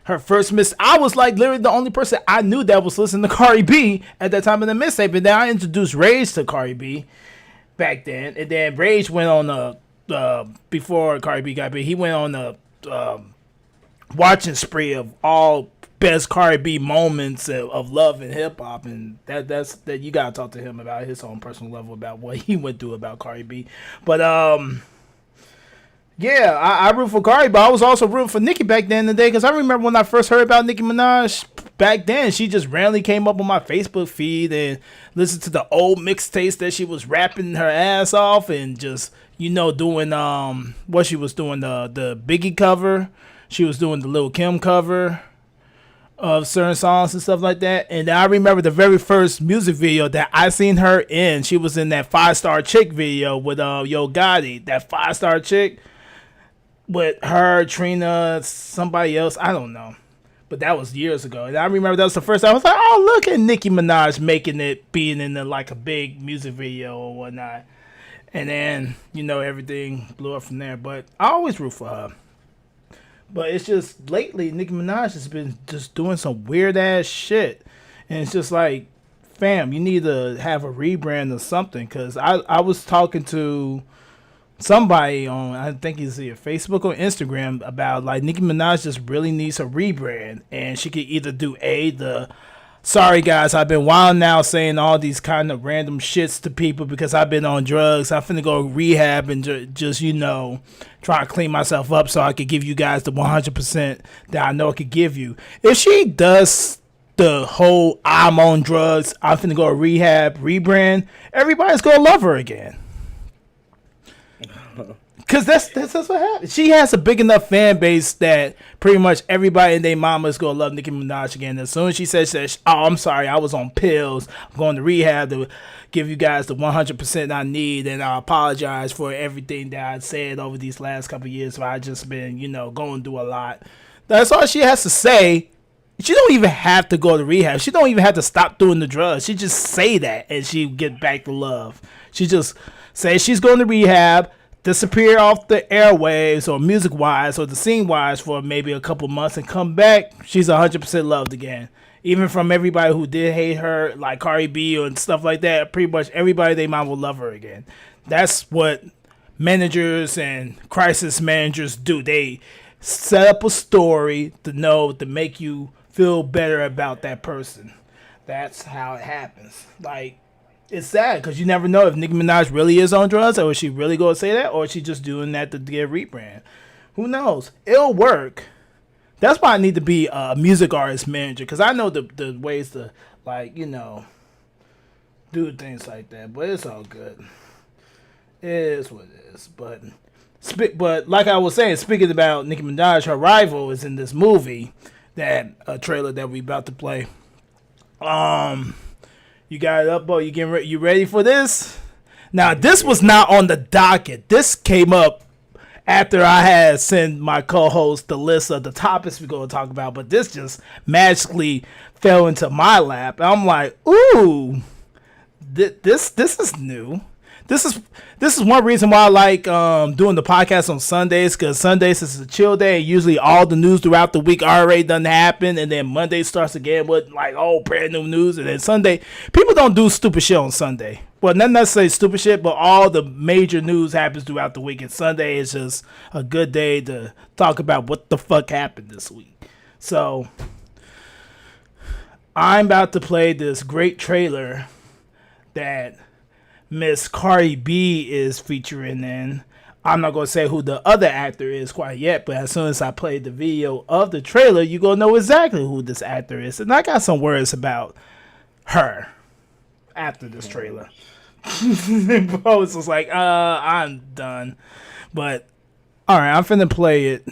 her first I was like literally the only person I knew that was listening to Cardi B at that time in the mixtape, and then I introduced Rage to Cardi B back then, and then Rage went on a before Cardi B got big, he went on a watching spree of all best Cardi B moments of love and hip hop, and that's you gotta talk to him about his own personal level about what he went through about Cardi B. But yeah, I root for Cardi, but I was also rooting for Nicki back then in the day because I remember when I first heard about Nicki Minaj back then, she just randomly came up on my Facebook feed and listened to the old mixtapes that she was rapping her ass off and just doing what she was doing, the Biggie cover, she was doing the Lil' Kim cover of certain songs and stuff like that. And I remember the very first music video that I seen her in, she was in that 5 Star Chick video with Yo Gotti, that 5 Star Chick with her, Trina, somebody else, I don't know. But that was years ago. And I remember that was the first time I was like, oh, look at Nicki Minaj making it, being in like a big music video or whatnot. And then, everything blew up from there. But I always root for her. But it's just lately, Nicki Minaj has been just doing some weird ass shit. And it's just like, fam, you need to have a rebrand or something. Because I was talking to somebody on, I think it's either Facebook or Instagram, about like Nicki Minaj just really needs a rebrand, and she could either do the sorry guys, I've been wild now saying all these kind of random shits to people because I've been on drugs. I'm finna go rehab and just try to clean myself up so I could give you guys the 100% that I know I could give you. If she does the whole I'm on drugs, I'm finna go rehab rebrand, everybody's gonna love her again. Cause that's what happens. She has a big enough fan base that pretty much everybody and their mama is gonna love Nicki Minaj again. As soon as she says, "Oh, I'm sorry, I was on pills. I'm going to rehab to give you guys the 100% I need, and I apologize for everything that I said over these last couple of years. Where I just been, going through a lot." That's all she has to say. She don't even have to go to rehab. She don't even have to stop doing the drugs. She just say that, and she get back to love. She just say she's going to rehab, disappear off the airwaves or music wise or the scene wise for maybe a couple months, and come back, she's 100% loved again. Even from everybody who did hate her, like Cardi B and stuff like that, pretty much everybody they might will love her again. That's what managers and crisis managers do. They set up a story to make you feel better about that person. That's how it happens. Like, it's sad because you never know if Nicki Minaj really is on drugs, or is she really going to say that, or is she just doing that to get a rebrand? Who knows? It'll work. That's why I need to be a music artist manager, because I know the ways to, do things like that. But it's all good. It is what it is. But like I was saying, speaking about Nicki Minaj, her rival is in this movie, that trailer that we about to play. You got it up, boy. You ready for this? Now, this was not on the docket. This came up after I had sent my co-host the list of the topics we're going to talk about, but this just magically fell into my lap. I'm like, ooh, this is new. This is one reason why I like doing the podcast on Sundays, because Sundays is a chill day. Usually all the news throughout the week already done happen, and then Monday starts again with brand new news, and then Sunday, people don't do stupid shit on Sunday. Well, not necessarily stupid shit, but all the major news happens throughout the week, and Sunday is just a good day to talk about what the fuck happened this week. So I'm about to play this great trailer that Miss Cardi B is featuring in. I'm not going to say who the other actor is quite yet, but as soon as I play the video of the trailer, you're going to know exactly who this actor is. And I got some words about her after this trailer. Post was like, I'm done. But, alright, I'm finna play it.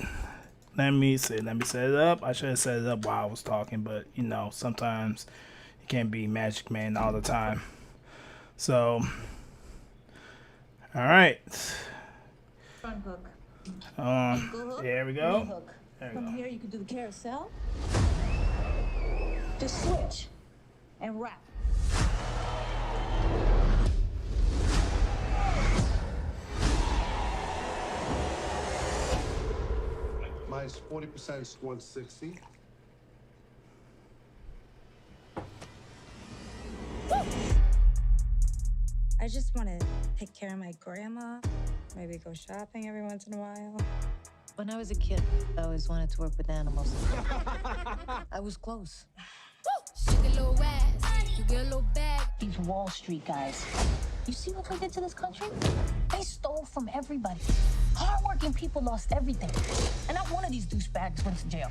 Let me set it up. I should have set it up while I was talking, but, sometimes you can't be Magic Man all the time. So, all right. Front hook. There we go. Hook. There we From go. here, you can do the carousel. Just switch and wrap. Minus 40% is 160. I just want to take care of my grandma, maybe go shopping every once in a while. When I was a kid, I always wanted to work with animals. I was close. Shake a little ass, you get a little bag. These Wall Street guys. You see what they did to this country? They stole from everybody. Hardworking people lost everything. And not one of these douchebags went to jail.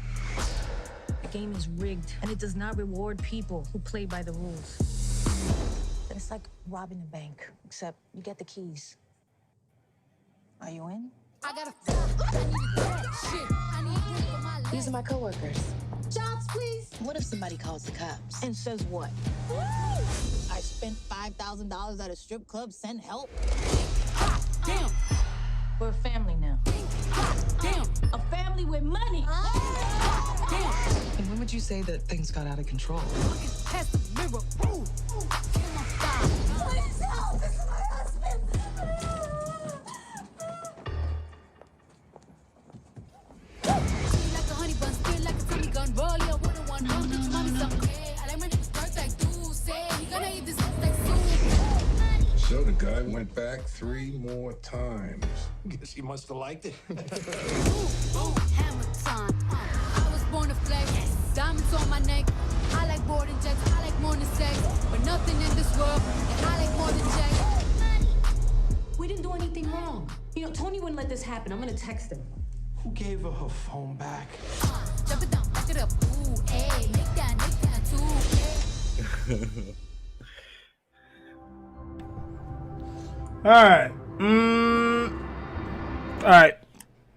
The game is rigged, and it does not reward people who play by the rules. It's like robbing a bank, except you get the keys. Are you in? I got a shit. I need you for my life. These are my coworkers. Jobs, please. What if somebody calls the cops? And says what? I spent $5,000 at a strip club, send help. Damn. We're a family now. Damn. A family with money. Damn. And when would you say that things got out of control? Looking past the mirror. Ooh. Please help. This is my husband. Like a honey bun, spit like a Tommy gun. Roll your with a one. Don't get your mommy some. I like my niggas dark like Duce. He gonna eat this like soup. So the guy went back 3 more times. Guess he must have liked it. Hammer time. I was born to flex. Diamonds on my neck. I like boarding jets. I like more than sex. But nothing in this world that I like more than checks. We didn't do anything wrong. You know, Tony wouldn't let this happen. I'm gonna text him. Who gave her her phone back? Jump it down, back it up. Ooh, ayy. Make that too. All right. All right.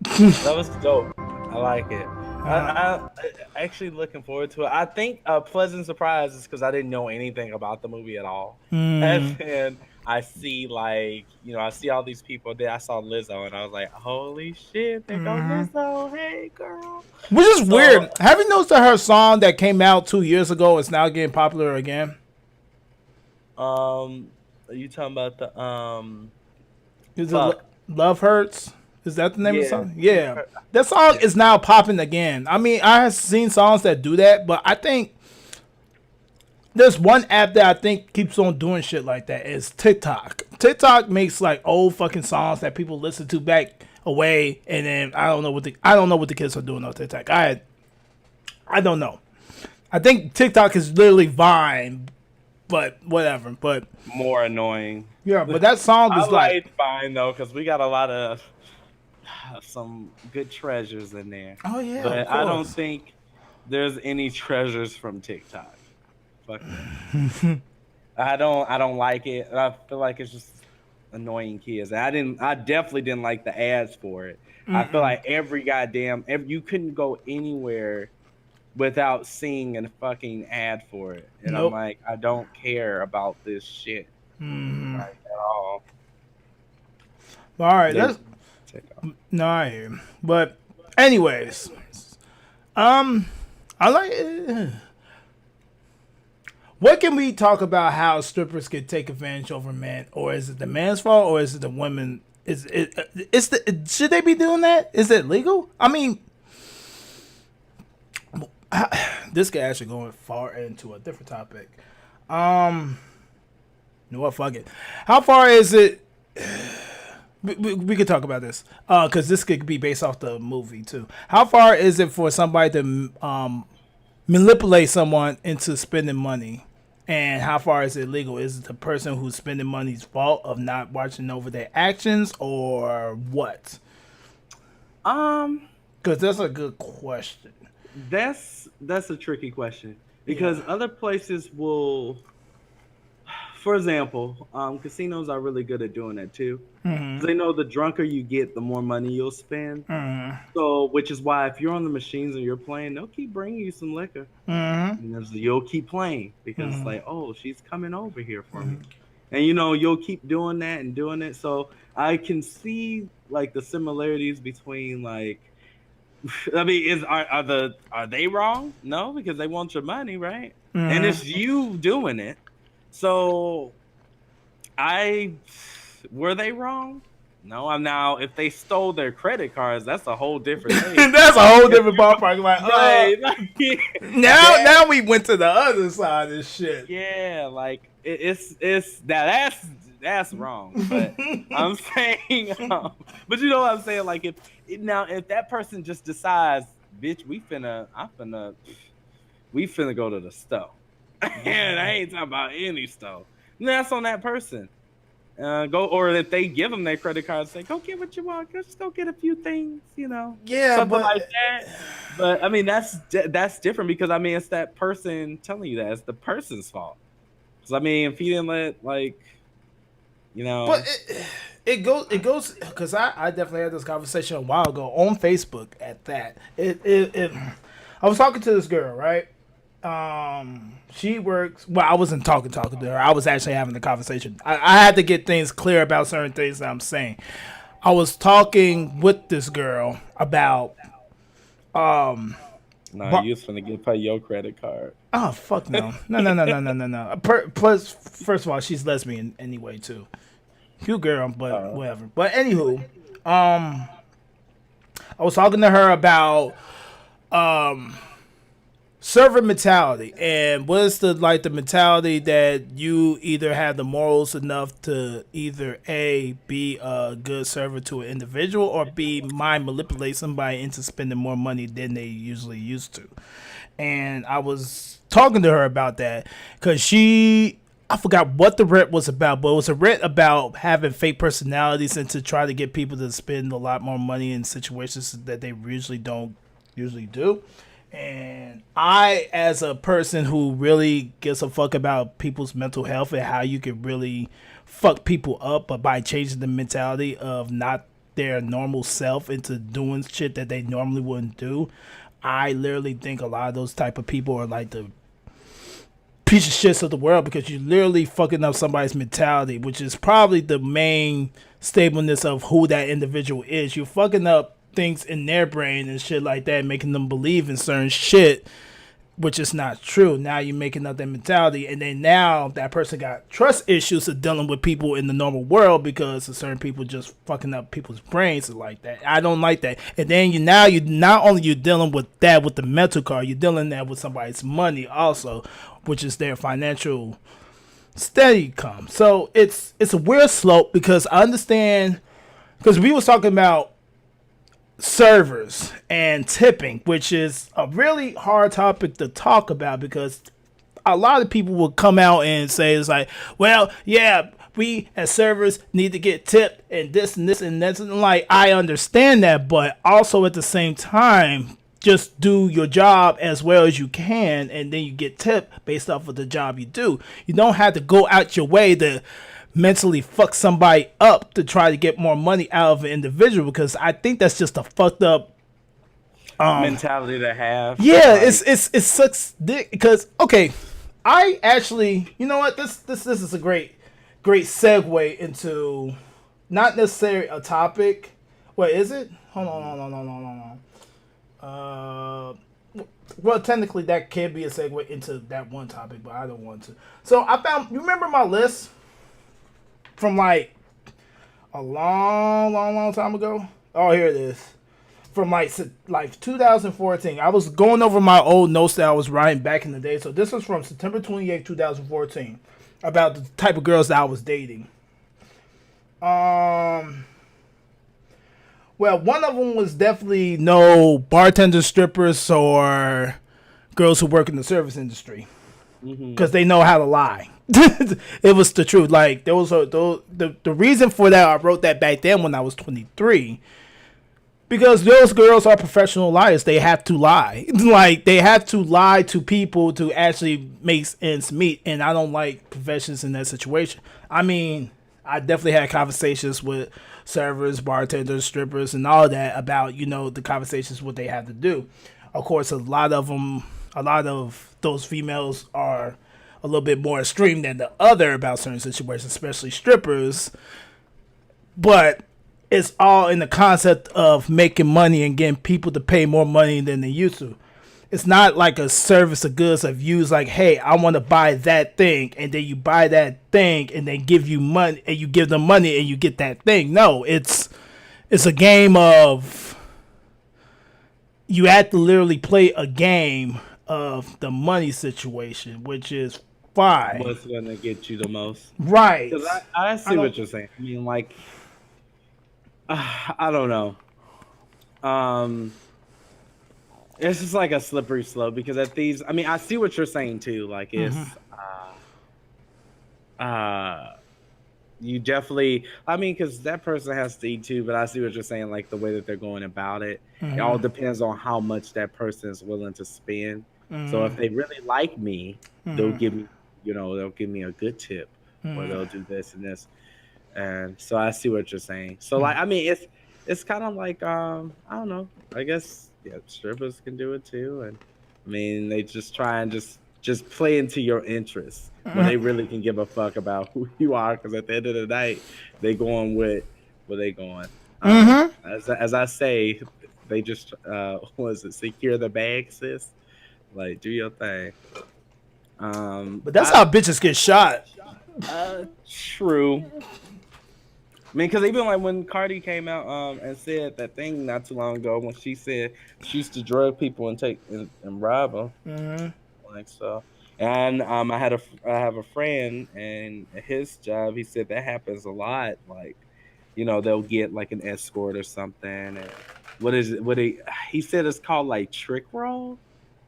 That was dope. I like it. I actually looking forward to it. I think a pleasant surprise is because I didn't know anything about the movie at all. And then I see I see all these people there. I saw Lizzo and I was like, holy shit, there goes Lizzo. Hey girl. Which is weird. Have you noticed that her song that came out 2 years ago is now getting popular again? Are you talking about the Is it Love Hurts? Is that the name of the song? Yeah. Yeah. That song is now popping again. I mean, I have seen songs that do that, but I think there's one app that I think keeps on doing shit like that is TikTok. TikTok makes like old fucking songs that people listen to back away, and then I don't know what the kids are doing on TikTok. I don't know. I think TikTok is literally Vine, but whatever. But more annoying. Yeah, but that song is like Vine though, because we got a lot of some good treasures in there. Oh yeah, but I don't think there's any treasures from TikTok. Fuck that. I don't like it. I feel like it's just annoying kids. I definitely didn't like the ads for it. I feel like you couldn't go anywhere without seeing a fucking ad for it. And I'm like, I don't care about this shit like, at all. All right, I hear you. But anyways, I like it. What can we talk about how strippers can take advantage over men, or is it the man's fault, or is it the women? Should they be doing that? Is it legal? I mean, this guy actually going far into a different topic. You know what? Fuck it. How far is it? We could talk about this because this could be based off the movie too. How far is it for somebody to manipulate someone into spending money, and how far is it legal? Is it the person who's spending money's fault of not watching over their actions, or what? Because that's a good question. That's a tricky question because other places will. For example, casinos are really good at doing that too. They know the drunker you get, the more money you'll spend. So, which is why if you're on the machines and you're playing, they'll keep bringing you some liquor. And you'll keep playing because it's like, oh, she's coming over here for me. And you'll keep doing that and doing it. So I can see like the similarities between like, I mean, are they wrong? No, because they want your money, right? And it's you doing it. So, were they wrong? No, I'm now. If they stole their credit cards, that's a whole different thing. That's a whole different ballpark. Like, right? Now we went to the other side of this shit. Yeah, like it's that's wrong. But I'm saying, but you know what I'm saying? Like if that person just decides, bitch, we finna go to the store. And I ain't talking about any stuff. That's on that person. Or if they give them their credit card and say, go get what you want, just go get a few things, Yeah, something like that. But I mean, that's different because I mean, it's that person telling you that. It's the person's fault. Because I mean, if he didn't let But it goes because I definitely had this conversation a while ago on Facebook. At that, I was talking to this girl, right? She works. Well, I wasn't talking to her. I was actually having a conversation. I had to get things clear about certain things that I'm saying. I was talking with this girl about. No, you was finna pay your credit card. Oh fuck no! No. Plus, first of all, she's lesbian anyway too. Cute girl, but whatever. But anywho, I was talking to her about server mentality, and what is the mentality that you either have the morals enough to either A, be a good server to an individual, or B, mind manipulate somebody into spending more money than they usually used to. And I was talking to her about that because I forgot what the rent was about, but it was a rent about having fake personalities and to try to get people to spend a lot more money in situations that they don't usually do. And I, as a person who really gives a fuck about people's mental health and how you can really fuck people up, but by changing the mentality of not their normal self into doing shit that they normally wouldn't do, I literally think a lot of those type of people are like the piece of shits of the world, because you're literally fucking up somebody's mentality, which is probably the main stableness of who that individual is. You're fucking up things in their brain and shit like that, making them believe in certain shit, which is not true. Now you're making up their mentality, and then now that person got trust issues of dealing with people in the normal world because of certain people just fucking up people's brains and like that. I don't like that. And then you not only you're dealing with that with the mental card, you're dealing that with somebody's money also, which is their financial steady come. So it's a weird slope, because I understand, because we was talking about servers and tipping, which is a really hard topic to talk about, because a lot of people will come out and say it's like, well, yeah, we as servers need to get tipped and this and this and that. And like, I understand that, but also at the same time, just do your job as well as you can, and then you get tipped based off of the job you do. You don't have to go out your way to mentally fuck somebody up to try to get more money out of an individual, because I think that's just a fucked up mentality to have. Yeah, like, it sucks dick, because okay, I actually, you know what, this is a great segue into not necessarily a topic. Wait, is it? Hold on. Well, technically that can be a segue into that one topic, but I don't want to. So I found, you remember my list from like a long time ago? Oh, here it is. From like 2014. I was going over my old notes that I was writing back in the day. So this was from September 28, 2014, about the type of girls that I was dating. Well, one of them was definitely no bartenders, strippers, or girls who work in the service industry, because they know how to lie. It was the truth. Like, there was the reason for that. I wrote that back then when I was 23, because those girls are professional liars. They have to lie. Like, they have to lie to people to actually make ends meet. And I don't like professions in that situation. I mean, I definitely had conversations with servers, bartenders, strippers, and all that about, you know, the conversations, what they have to do. Of course, a lot of those females are a little bit more extreme than the other about certain situations, especially strippers. But it's all in the concept of making money and getting people to pay more money than they used to. It's not like a service of goods of use, like, hey, I want to buy that thing, and then you buy that thing, and they give you money, and you give them money, and you get that thing. No, it's a game of, you have to literally play a game of the money situation, which is fine. What's gonna get you the most? Right. Because I see what you're saying. I mean, like, I don't know. It's just like a slippery slope, because at these, I mean, I see what you're saying too. Like, it's, you definitely, I mean, because that person has to eat too, but I see what you're saying, like the way that they're going about it. It all depends on how much that person is willing to spend. So if they really like me, they'll give me, they'll give me a good tip, or they'll do this and this. And so I see what you're saying. So like, I mean, it's kind of like, I don't know, I guess, yeah, strippers can do it too. And I mean, they just try and just play into your interests when they really can give a fuck about who you are. Because at the end of the night, they going with where they going. As I say, they just secure the bag, sis. Like, do your thing. But that's how bitches get shot. True. mean, because even like when Cardi came out and said that thing not too long ago when she said she used to drug people and take and rob them, like so. And I have a friend and his job. He said that happens a lot. Like, they'll get like an escort or something. And what is it? He said it's called like trick roll.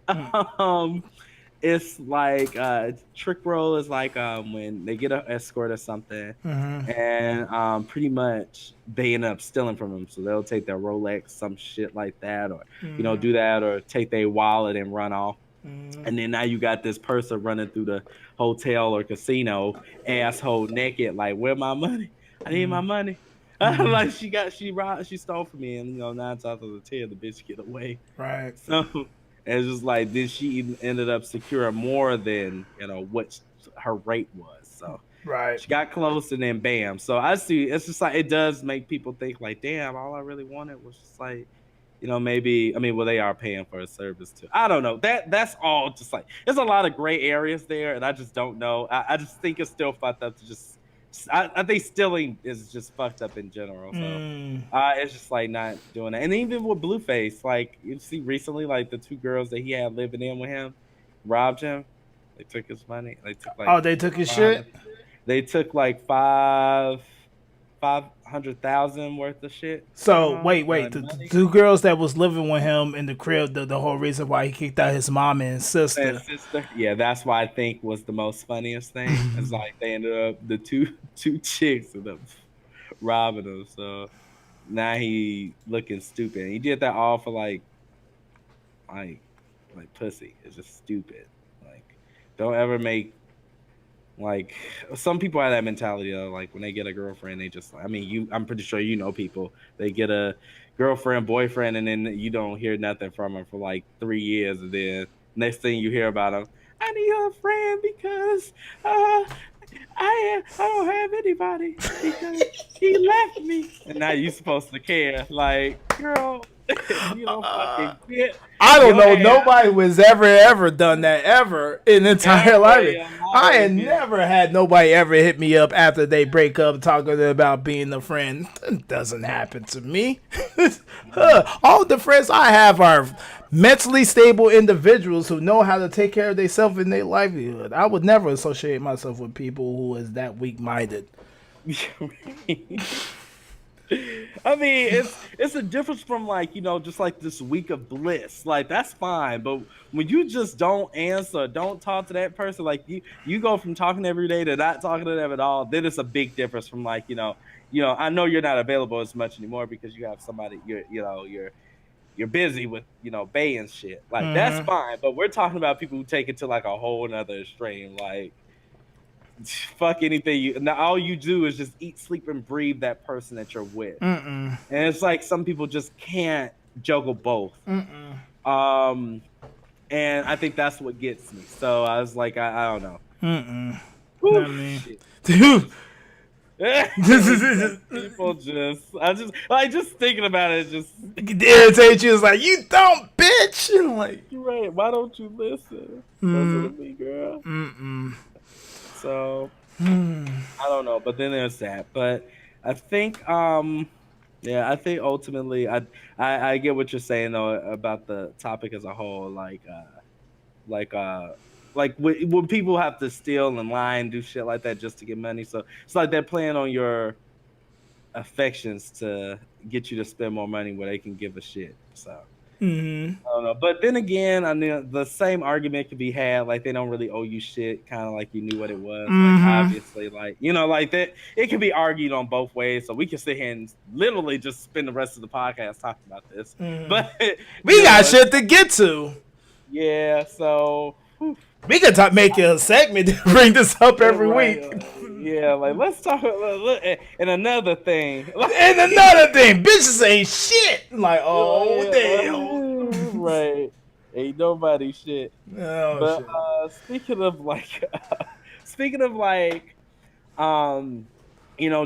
um, it's like trick roll is like when they get an escort or something, and pretty much they end up stealing from them. So they'll take their Rolex, some shit like that, or do that, or take their wallet and run off. And then now you got this person running through the hotel or casino, asshole naked, like, where my money? I need my money. Like she stole from me, and 9 times out of 10 the bitch get away. Right. So it's just like, then she even ended up securing more than what her rate was. So Right. she got close, and then bam. So I see. It's just like, it does make people think like, damn, all I really wanted was just like, maybe, I mean, well, they are paying for a service too. I don't know. That's all just like, there's a lot of gray areas there, and I just don't know. I just think it's still fucked up to just. I think stealing is just fucked up in general. So it's just like not doing that. And even with Blueface, like you see recently, like the 2 girls that he had living in with him robbed him. They took his money. They took like they took his shit. They took like 500,000 worth of shit. So wait, the 2 girls that was living with him in the crib, the whole reason why he kicked out his mom and sister. Yeah, that's why I think was the most funniest thing. It's like they ended up, the two chicks ended up robbing him. So now he looking stupid. He did that all for like pussy. It's just stupid. Like, don't ever make. Like, some people have that mentality though. Like, when they get a girlfriend, they just, I mean, I'm pretty sure people. They get a girlfriend, boyfriend, and then you don't hear nothing from them for like 3 years, and then next thing you hear about them, I need a friend because I don't have anybody because he left me, and now you supposed to care. Like, girl, you don't fucking get. I don't know. Nobody was ever done that ever in the entire life. I had never had nobody ever hit me up after they break up talking about being a friend. It doesn't happen to me. All the friends I have are mentally stable individuals who know how to take care of themselves in their livelihood. I would never associate myself with people who is that weak-minded. I mean, it's a difference from like, just like this week of bliss. Like, that's fine. But when you just don't answer, don't talk to that person, like you go from talking every day to not talking to them at all, then it's a big difference from like, I know you're not available as much anymore because you have somebody, you're busy with, Bay and shit. Like, that's fine. But we're talking about people who take it to like a whole nother extreme. Like, fuck anything. Now all you do is just eat, sleep, and breathe that person that you're with. And it's like some people just can't juggle both. And I think that's what gets me. So I was like, I don't know. I mean, dude. People just thinking about it just irritate you. It's like, you dumb bitch. And like, you're right. Why don't you listen? Listen to me, girl. So I don't know, but then there's that. But I think, I think ultimately, I get what you're saying though about the topic as a whole. Like when people have to steal and lie and do shit like that just to get money. So it's like they're playing on your affections to get you to spend more money where they can give a shit. So. I don't know, but then again, I mean, the same argument could be had. Like, they don't really owe you shit, kind of like you knew what it was. Like, obviously, like, like that. It can be argued on both ways. So we can sit here and literally just spend the rest of the podcast talking about this. But we got shit to get to. Yeah, so we could make a segment to bring this up every week. Yeah, like, let's talk about and another thing. Bitches ain't shit. Like, damn. Right. Ain't nobody shit. Oh, but speaking of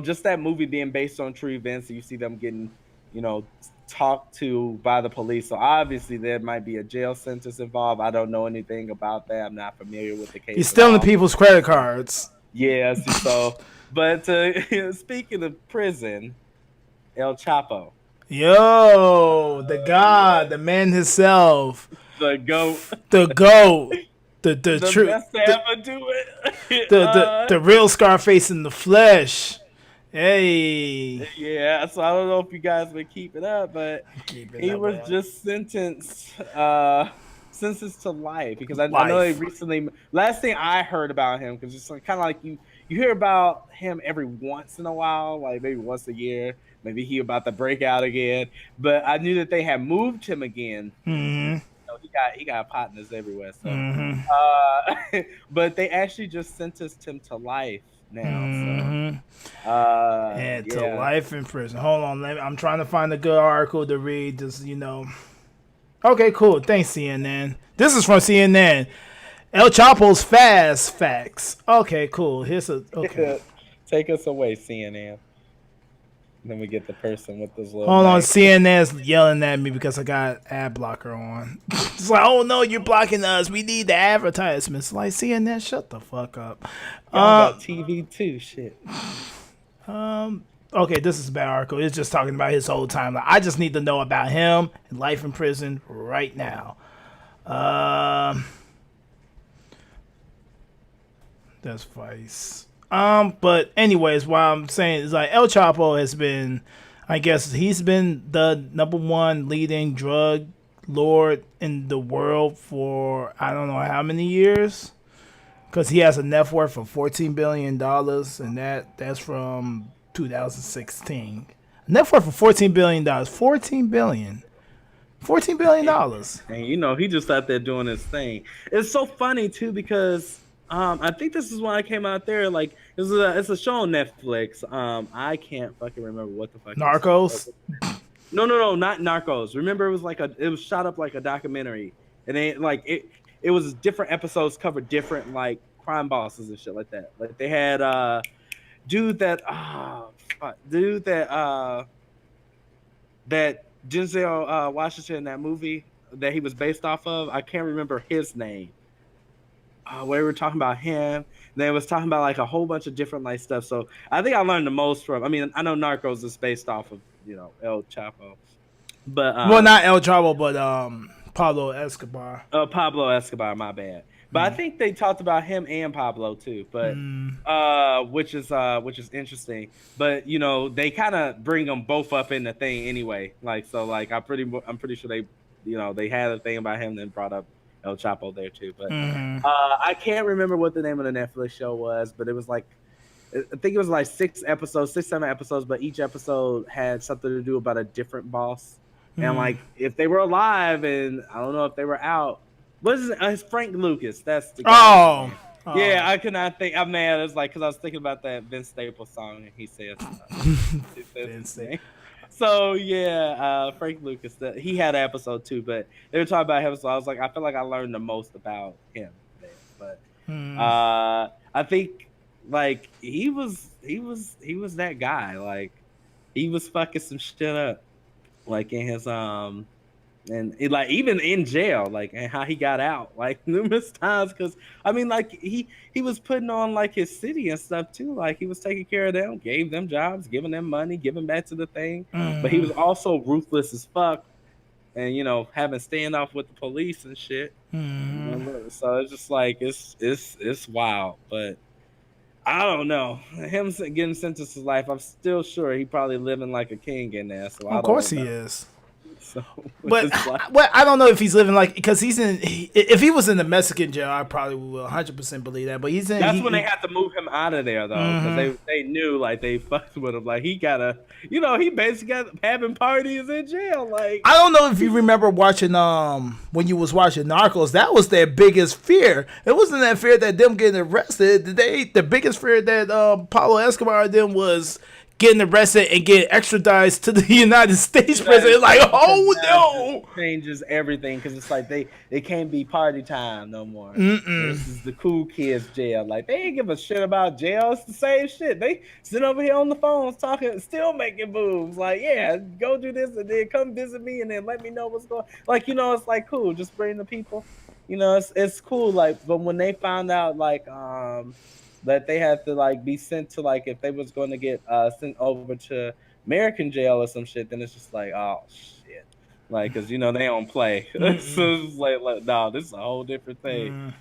just that movie being based on true events, and you see them getting, talked to by the police. So obviously there might be a jail sentence involved. I don't know anything about that. I'm not familiar with the case. He's stealing people's credit cards. Yeah, so But speaking of prison, El Chapo, Yo, the god, the man himself, the goat, the goat, the the true, best to ever do it. the real Scarface in the flesh. Hey, Yeah, so I don't know if you guys been keeping up, but keeping he up was with just sentenced to life because I know they life. recently. Last thing I heard about him, because it's kind of like you hear about him every once in a while, like maybe once a year, maybe he about to break out again. But I knew that they had moved him again. Mm-hmm. So he got partners everywhere. So, Mm-hmm. but they actually just sentenced him to life now. So, Mm-hmm. And to yeah. life in prison. Hold on, I'm trying to find a good article to read. Just Okay, cool. Thanks, CNN. This is from CNN. El Chapo's fast facts. Okay, cool. Here's a okay. Take us away, CNN. Then we get the person with this little. Hold on, mic. CNN's yelling at me because I got ad blocker on. It's like, oh no, you're blocking us. We need the advertisements. Like CNN, shut the fuck up. Y'all got TV too, shit. Okay, this is a bad article. It's just talking about his whole timeline. I just need to know about him and life in prison right now. That's Vice. But anyways, what I'm saying is like El Chapo has been, I guess he's been the #1 leading drug lord in the world for I don't know how many years, because he has a net worth of $14 billion, and that's from 2016. Net worth of $14 billion. $14 billion. $14 billion. And he just out there doing his thing. It's so funny too because I think this is when I came out there. Like it's a show on Netflix. I can't fucking remember what the fuck. Narcos. No, not Narcos. Remember, it was shot up like a documentary, and it was different episodes covered different like crime bosses and shit like that. Like they had that Denzel Washington, that movie that he was based off of. I can't remember his name. We were talking about him. They was talking about like a whole bunch of different like stuff. So I think I learned the most from. I mean, I know Narcos is based off of El Chapo, but well, not El Chapo, but Pablo Escobar. Pablo Escobar, my bad. But I think they talked about him and Pablo too. But which is interesting. But they kind of bring them both up in the thing anyway. Like so, like I'm pretty sure they they had a thing about him, then brought up El Chapo there too. But I can't remember what the name of the Netflix show was, but it was like I think it was like 7 episodes, but each episode had something to do about a different boss. And like if they were alive, and I don't know if they were out. What is it? It's Frank Lucas. That's the guy. Oh. Yeah, I could not think. I'm mad. It's like because I was thinking about that Vince Staples song, and he says Vince. So yeah, Frank Lucas. He had an episode too, but they were talking about him. So I was like, I feel like I learned the most about him there. But I think like he was that guy. Like he was fucking some shit up, like in his and like even in jail, like and how he got out like numerous times. Because I mean, like he was putting on like his city and stuff too. Like he was taking care of them, gave them jobs, giving them money, giving back to the thing. But he was also ruthless as fuck, and having standoff with the police and shit. So it's just like it's wild. But I don't know, him getting sentenced to life. I'm still sure he probably living like a king in there. So of course he is. So, but I don't know if he's living like, because if he was in the Mexican jail, I probably will 100% believe that. But he's in. That's when they had to move him out of there though, because they knew like they fucked with him. Like he gotta, he basically got having parties in jail. Like I don't know if you remember watching when you was watching Narcos, that was their biggest fear. It wasn't that fear that them getting arrested. The biggest fear that Pablo Escobar and them was getting arrested and getting extradited to the United States prison. It's like, oh no! Changes everything because it's like they can't be party time no more. This is the cool kids jail. Like they ain't give a shit about jail. It's the same shit. They sit over here on the phones talking, still making moves. Like, yeah, go do this and then come visit me and then let me know what's going. Like, it's like cool. Just bring the people. It's cool. Like, but when they found out, like that they had to like be sent to like if they was going to get sent over to American jail or some shit, then it's just like, oh shit, like because they don't play. So it's like no, this is a whole different thing.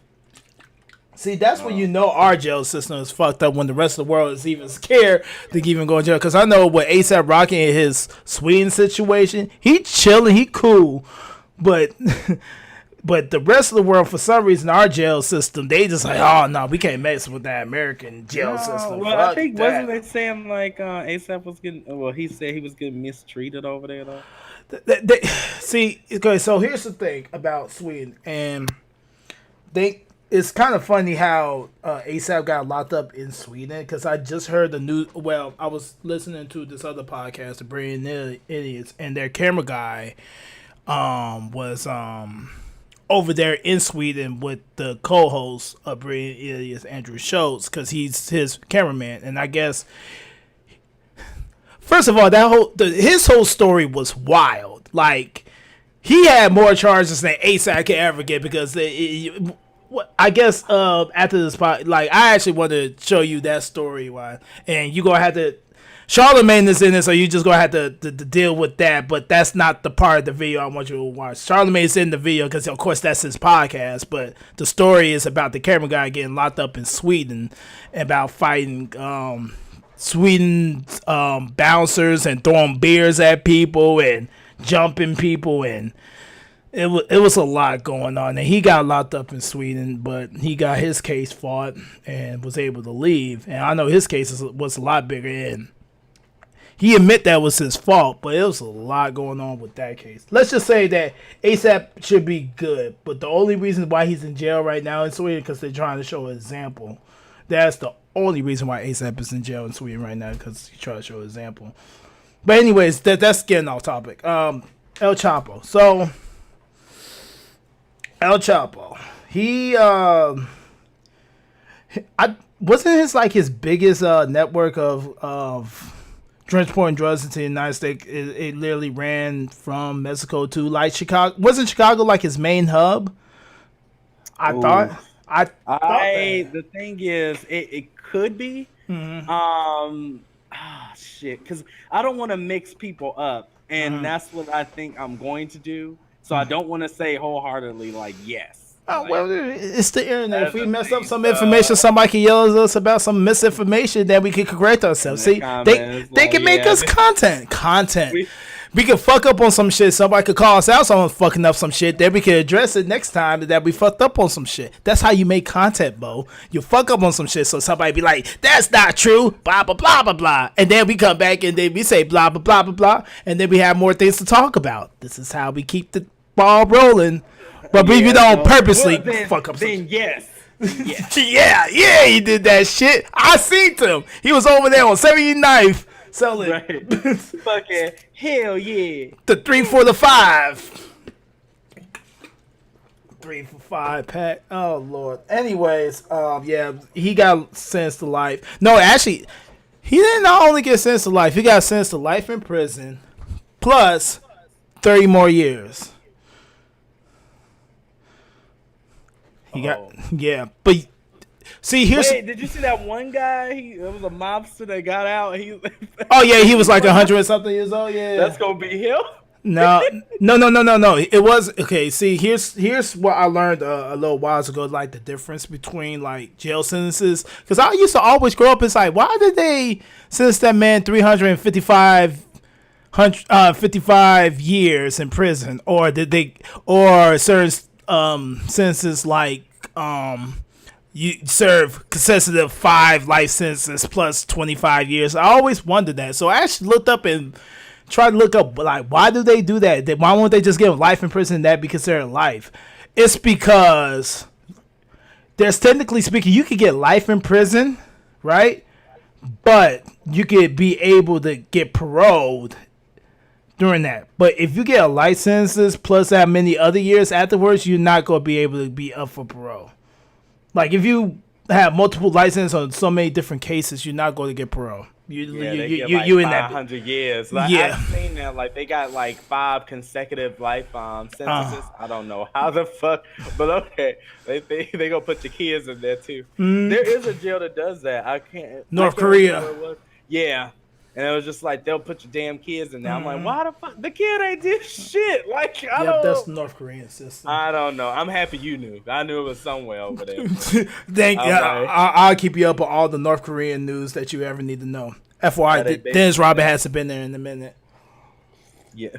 See, that's when you know our jail system is fucked up, when the rest of the world is even scared to even go in jail. Because I know with A$AP Rocky and his Sweden situation, he chilling, he cool. But but the rest of the world, for some reason, our jail system, they just like, oh, no, we can't mess with that American jail system. Well, Fuck I think, that. wasn't they saying like A$AP was getting, well, he said he was getting mistreated over there, though? See, okay, so here's the thing about Sweden. And it's kind of funny how A$AP got locked up in Sweden, because I just heard the news. Well, I was listening to this other podcast, The Brilliant Idiots, and their camera guy was over there in Sweden with the co-host of Brilliant Idiots, Andrew Schultz, because he's his cameraman. And I guess, first of all, his whole story was wild. Like, he had more charges than A$AP could ever get, because I guess after this part, like, I actually want to show you that story, and you gonna have to. Charlamagne is in it, so you just gonna have to deal with that. But that's not the part of the video I want you to watch. Charlamagne is in the video because, of course, that's his podcast. But the story is about the camera guy getting locked up in Sweden, about fighting Sweden bouncers and throwing beers at people and jumping people, and it was a lot going on. And he got locked up in Sweden, but he got his case fought and was able to leave. And I know his case was a lot bigger, and he admit that was his fault, but it was a lot going on with that case. Let's just say that A$AP should be good, but the only reason why he's in jail right now in Sweden because they're trying to show an example. That's the only reason why A$AP is in jail in Sweden right now, because he's trying to show an example. But anyways, that's getting off topic. El Chapo. So El Chapo, he wasn't his biggest network of transporting drugs into the United States. It literally ran from Mexico to like Chicago. Wasn't Chicago like his main hub? I thought the thing is, it could be. Shit, because I don't want to mix people up, and that's what I think I'm going to do. So I don't want to say wholeheartedly like yes. Oh, well, it's the internet. If we mess up some information, somebody can yell at us about some misinformation, then we can correct ourselves. See, they can make us content. We can fuck up on some shit. Somebody could call us out on fucking up some shit. Then we can address it next time that we fucked up on some shit. That's how you make content, Bo. You fuck up on some shit, so somebody be like, that's not true, blah, blah, blah, blah, blah. And then we come back and then we say blah, blah, blah, blah, blah. And then we have more things to talk about. This is how we keep the ball rolling. But if you don't purposely fuck up something. Then yes. yeah, he did that shit. I seen him. He was over there on 79th selling. Right. Fucking hell yeah. The 3 for the 5. 3 for 5 pack. Oh Lord. Anyways, yeah, he got sentenced to life. No, actually, he didn't not only get sentenced to life. He got sentenced to life in prison, plus 30 more years. But see, here's. Wait, did you see that one guy? It was a mobster that got out. He was like 100 and something years old. Yeah, that's gonna be him. No. It was okay. See, here's what I learned a little while ago, like the difference between like jail sentences. Because I used to always grow up. It's like, why did they sentence that man 55 years in prison, or certain sentences like you serve consecutive 5 life sentences plus 25 years. I always wondered that, so I actually looked up and tried to look up like why do they do that? Why won't they just give life in prison and that be considered life? It's because there's technically speaking you could get life in prison, right? But you could be able to get paroled during that. But if you get a life sentences plus that many other years afterwards, you're not going to be able to be up for parole. Like if you have multiple licenses on so many different cases, you're not going to get parole. You in that 500 years. Like, yeah. I've seen that. Like they got like 5 consecutive life sentences. I don't know how the fuck, but okay, they gonna put your kids in there too. There is a jail that does that. I can't. North I can't remember Korea. where it was. Yeah. And it was just like they'll put your damn kids in there. I'm like, why the fuck? The kid ain't did shit. Like I don't. That's the North Korean system. I don't know. I'm happy you knew. I knew it was somewhere over there. Thank you. I'll keep you up on all the North Korean news that you ever need to know. FYI, Dennis Robin hasn't been there in a minute. Yeah.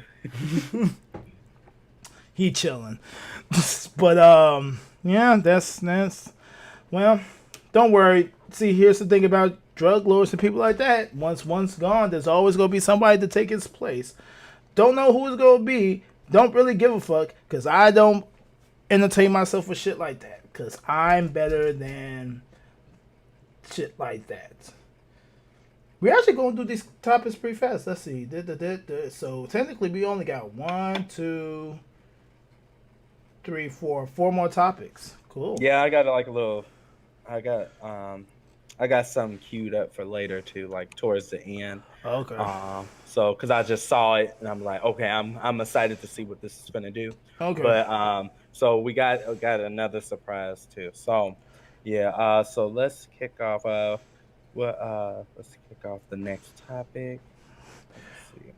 He chilling. But yeah, that's well, don't worry. See, here's the thing about drug lords and people like that. Once one's gone, there's always gonna be somebody to take his place. Don't know who it's gonna be. Don't really give a fuck, because I don't entertain myself with shit like that, because I'm better than shit like that. We're actually going to do these topics pretty fast. Let's see. So technically we only got 1, 2, 3, 4 more topics. Cool. Yeah, I got like a little. I got some queued up for later too, like towards the end. Okay. So because I just saw it and I'm like, okay, I'm excited to see what this is gonna do. Okay. But so we got another surprise too. So yeah. So let's kick off. Let's kick off the next topic. Let's see.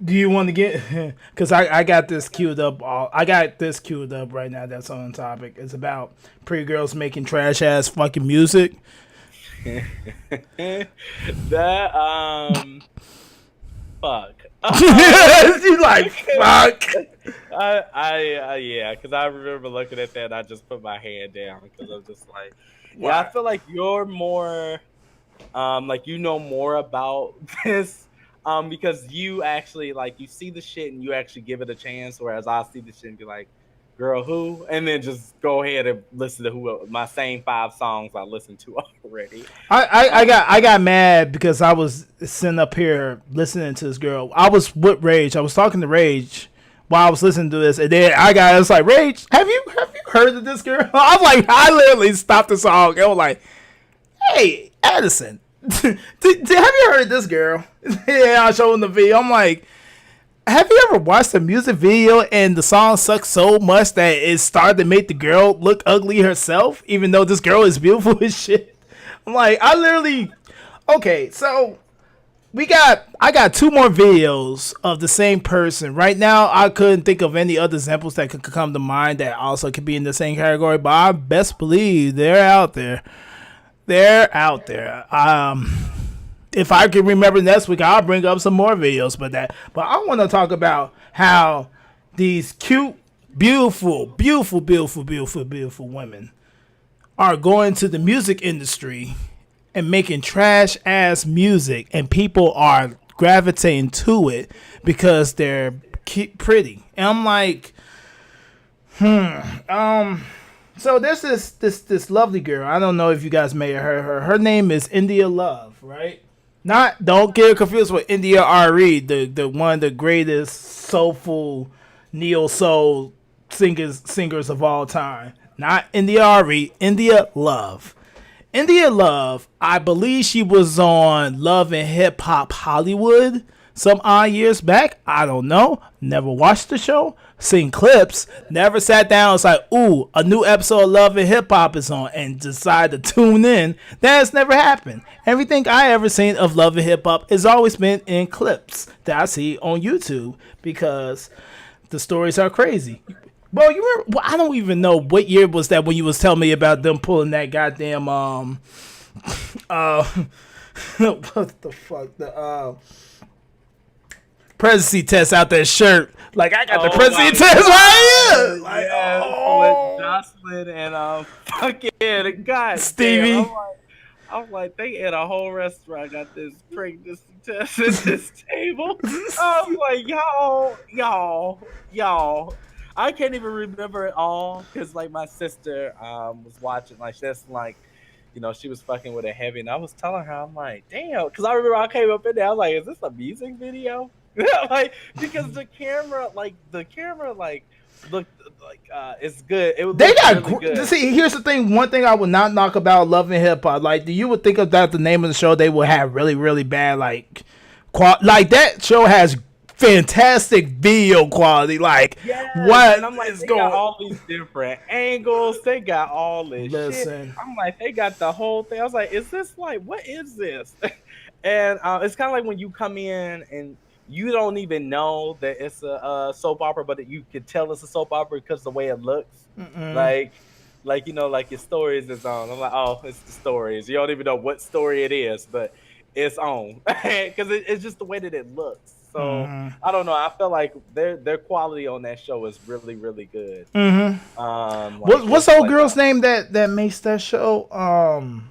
Do you want to get? Because I got this queued up. I got this queued up right now. That's on the topic. It's about pretty girls making trash ass fucking music. That fuck. You like fuck? Yeah, because I remember looking at that and I just put my hand down because I was just like, yeah, I feel like you're more, like you know more about this, because you actually like you see the shit and you actually give it a chance, whereas I see the shit and be like, girl, who? And then just go ahead and listen to who my same 5 songs I listened to already. I got mad because I was sitting up here listening to this girl. I was with Rage. I was talking to Rage while I was listening to this, and then I was like, Rage, have you heard of this girl? I was like, I literally stopped the song and was like, hey, Addison, have you heard of this girl? Yeah, I showed him the video. I'm like, have you ever watched a music video and the song sucks so much that it started to make the girl look ugly herself, even though this girl is beautiful as shit? I'm like, I literally, okay, so I got 2 more videos of the same person. Right now, I couldn't think of any other examples that could come to mind that also could be in the same category, but I best believe they're out there. They're out there. If I can remember next week, I'll bring up some more videos, but I want to talk about how these cute, beautiful women are going to the music industry and making trash ass music, and people are gravitating to it because they're pretty. And I'm like, So there's this lovely girl. I don't know if you guys may have heard her. Her name is India Love, right? Don't get confused with India Re, the one of the greatest soulful neo soul singers of all time. Not India Re, India Love. India Love, I believe she was on Love and Hip Hop Hollywood some odd years back. I don't know. Never watched the show. Seen clips. Never sat down. It's like, ooh, a new episode of Love and Hip Hop is on, and decide to tune in. That has never happened. Everything I ever seen of Love and Hip Hop has always been in clips that I see on YouTube because the stories are crazy. Bro, I don't even know what year was that when you was telling me about them pulling that goddamn what the fuck, the presidency test out that shirt. Like, I got the presidency test right here. Like, with Jocelyn and fucking God, Stevie. I'm like, they at a whole restaurant got this pregnancy test at this table. I'm like, y'all. I can't even remember it all because like my sister was watching, like that's like, you know, she was fucking with a heavy, and I was telling her, I'm like, damn, because I remember I came up in there, I was like, is this a music video? Like, because the camera look like it's good. It They looks got really good. see. Here's the thing. One thing I would not knock about Love and Hip Hop, like you would think of that the name of the show, they would have really really bad like that show has fantastic video quality. Like what and I'm like, is they going? got all these different angles. They got all this Listen. shit. I'm like, they got the whole thing. I was like, is this like what is this? And it's kind of like when you come in and you don't even know that it's a soap opera, but you could tell it's a soap opera because of the way it looks. Like you know, like your stories is on. I'm like, oh, it's the stories. You don't even know what story it is, but it's on because it's just the way that it looks. So I don't know. I feel like their quality on that show is really really good. What's the old girl's name that makes that show?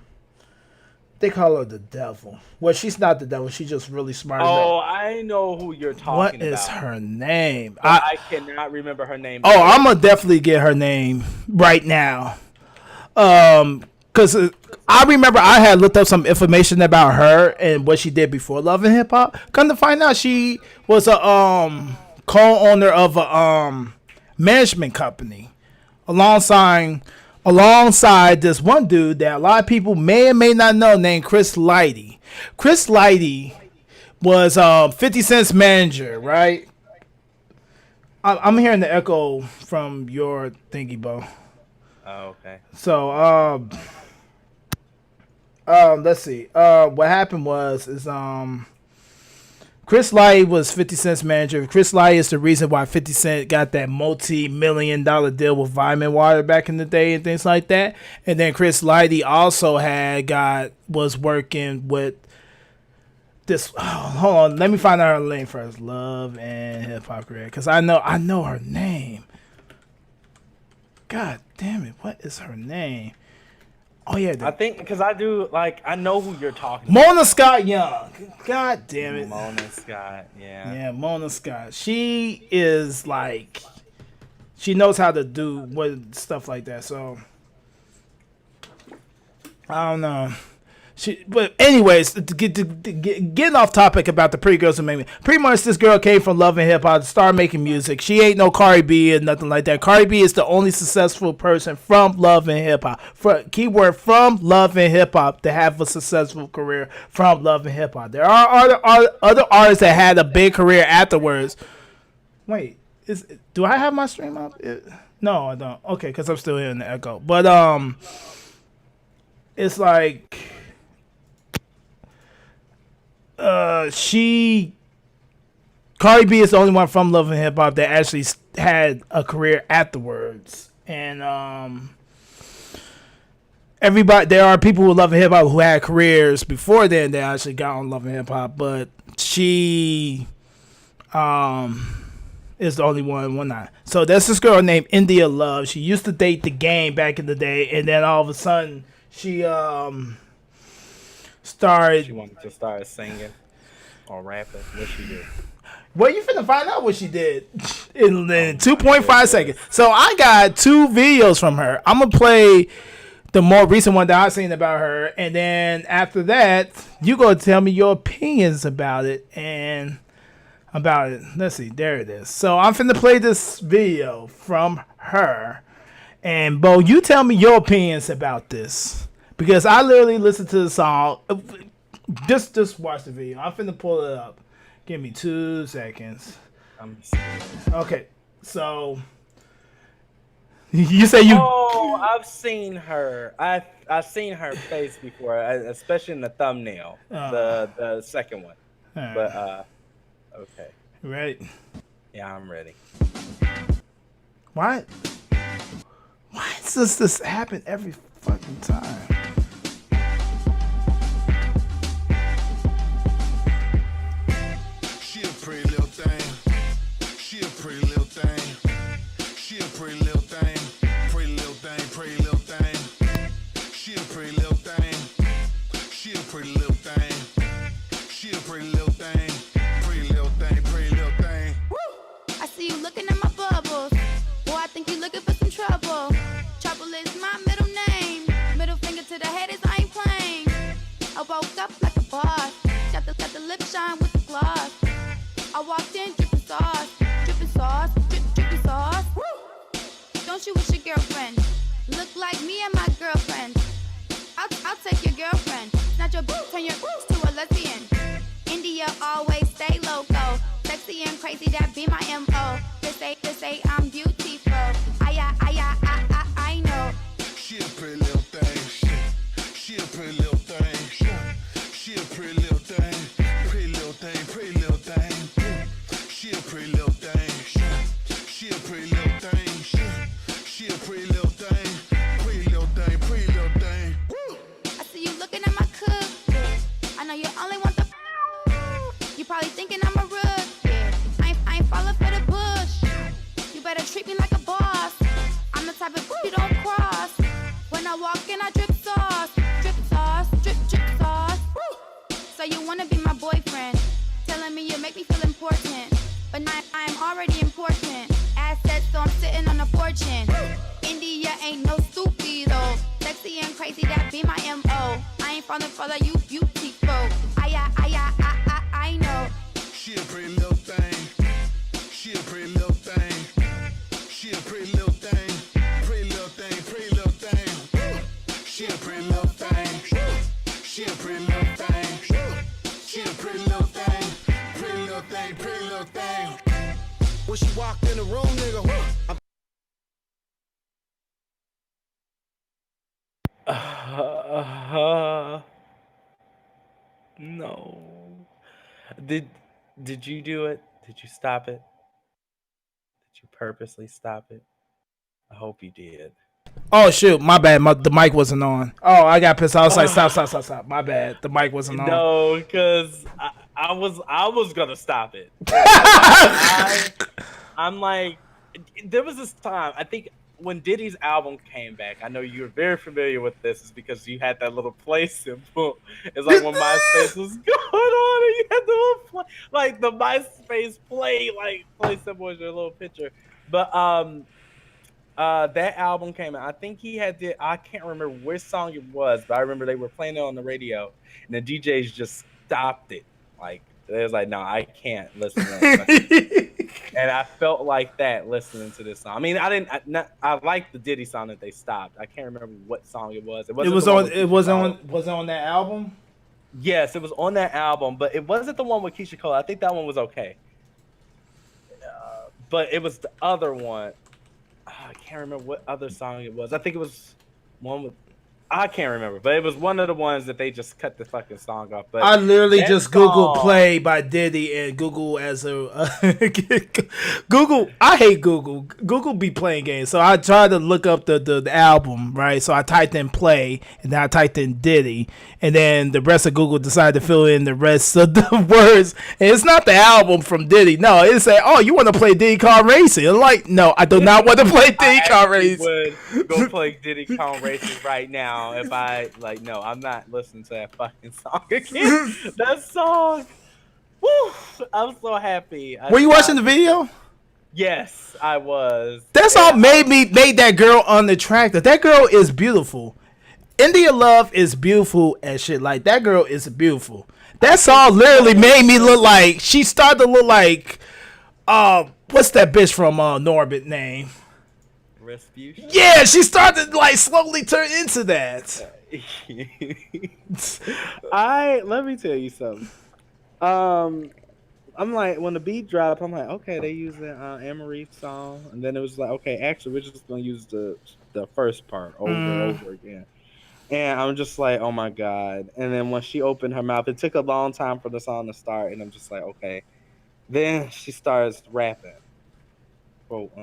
They call her the devil. Well, she's not the devil. She's just really smart. Oh, I know who you're talking about. What is her name? I cannot remember her name. Oh, I'm gonna definitely get her name right now. Because I remember I had looked up some information about her and what she did before Love and Hip Hop. Come to find out, she was a co-owner of a management company alongside this one dude that a lot of people may or may not know named Chris Lighty. Chris Lighty was 50 Cent's manager, right? I'm hearing the echo from your thingy, Bo. Oh, okay. So, let's see. What happened was Chris Light was 50 Cent's manager. Chris Light is the reason why 50 Cent got that multi-million-dollar deal with Vitamin Water back in the day and things like that. And then Chris Lighty also was working with this. Oh, hold on, let me find out her name first. Love and Hip Hop career, because I know her name. God damn it, what is her name? Oh yeah, I think because I know who you're talking Mona about. Scott Young. God damn it. Mona Scott, yeah. Yeah, Mona Scott. She is like, she knows how to do stuff like that. So I don't know. But anyways, getting off topic about the pretty girls who made me. Pretty much, this girl came from Love and Hip Hop to start making music. She ain't no Cardi B or nothing like that. Cardi B is the only successful person from Love and Hip Hop. Keyword from Love and Hip Hop to have a successful career from Love and Hip Hop. There are other artists that had a big career afterwards. Wait, do I have my stream up? No, I don't. Okay, because I'm still hearing the echo. But it's like. Cardi B is the only one from Love and Hip Hop that actually had a career afterwards, and there are people who love hip hop who had careers before then that actually got on Love and Hip Hop, but she is the only one not. So there's this girl named India Love. She used to date The Game back in the day, and then all of a sudden she She wanted to start singing or rapping. What she did? Well, you finna find out what she did in 2.5 seconds. So I got 2 videos from her. I'm gonna play the more recent one that I've seen about her, and then after that, you gonna tell me your opinions about it Let's see, there it is. So I'm finna play this video from her, and Bo, you tell me your opinions about this. Because I literally listened to the song. Just watch the video. I'm finna pull it up. Give me 2 seconds. Okay, so you say you. Oh, I've seen her. I've seen her face before, especially in the thumbnail, the second one. Right. But okay. Right. Yeah, I'm ready. Why does this happen every fucking time? She a pretty little thing. She a pretty little thing. She a pretty little thing. Pretty little thing, pretty little thing. She a pretty little thing. She a pretty little thing. She a pretty little thing. Pretty little thing, pretty little thing. I see you looking at my bubbles. Boy, I think you looking for some trouble. Trouble is my middle name. Middle finger to the haters, I ain't playing. I woke up like a boss. Got the lip shine with the gloss. I walked in dripping sauce, dripping sauce, dripping sauce. don't you with your girlfriend? Look like me and my girlfriend. I'll take your girlfriend. Not your bitch, turn your bitch to a lesbian. India always stay loco. Sexy and crazy, that be my MO. They say I'm beautiful. I know. She a pretty little thing. She a pretty little thing. She a pretty little thing. Pretty little thing, pretty little thing. She a pretty little thing. She a pretty little thing. She a pretty little thing. Pretty little thing, pretty little thing. I see you looking at my cook. I know you only want the. You probably thinking I'm a rook. I ain't falling for the bush. You better treat me like a boss. I'm the type of you don't cross. When I walk in, I drip sauce. Drip sauce, drip sauce. So you wanna be my boyfriend. Telling me you make me feel important. But I'm already important. Assets, so I'm sitting on a fortune. India ain't no stupido. Sexy and crazy, that be my MO. I ain't falling for the you beautiful. I know. She a pretty little thing. She a pretty little thing. She a pretty little thing. Pretty little thing, pretty little thing. She a pretty little thing. She a pretty little thing. She a pretty little thing. Pretty little thing, pretty little thing. When she walked in the room, nigga, No. Did you do it? Did you stop it? Did you purposely stop it? I hope you did. Oh shoot, my bad. The mic wasn't on. Oh, I got pissed. I was like, stop. My bad. The mic wasn't on. No, because I was gonna stop it. I'm like, there was this time. I think when Diddy's album came back, I know you're very familiar with this, is because you had that little play symbol. It's like when MySpace was going on, and you had the little play, like the MySpace play symbol was your little picture. But that album came out. I think he I can't remember which song it was, but I remember they were playing it on the radio, and the DJs just stopped it. Like they was like, "No, I can't listen to that." And I felt like that listening to this song. I mean, I liked the Diddy song that they stopped. I can't remember what song it was. It was on that album. Yes, it was on that album, but it wasn't the one with Keisha Cole. I think that one was okay. But it was the other one. I can't remember what other song it was. I think it was one with. I can't remember, but it was one of the ones that they just cut the fucking song off. But I literally just Google "play" by Diddy and Google as a Google. I hate Google. Google be playing games, so I tried to look up the album, right? So I typed in "play" and then I typed in Diddy, and then the rest of Google decided to fill in the rest of the words. And it's not the album from Diddy. No, it said, "Oh, you want to play Diddy Kong Racing?" I'm like, no, I do not want to play Diddy Kong Racing. Would go play Diddy Kong Racing right now. If I no, I'm not listening to that fucking song again. That song, woo! I'm so happy. Were you watching the video? Yes, I was. That song made that girl unattractive. That girl is beautiful. India Love is beautiful as shit. Like that girl is beautiful. That song literally made me look like she started to look like what's that bitch from Norbit name? Respucia? Yeah, she started to like slowly turn into that. Let me tell you something. I'm like, when the beat dropped, I'm like, okay, they using Amory song, and then it was like, okay, actually, we're just gonna use the first part over and over again. And I'm just like, oh my god. And then when she opened her mouth, it took a long time for the song to start, and I'm just like, okay. Then she starts rapping.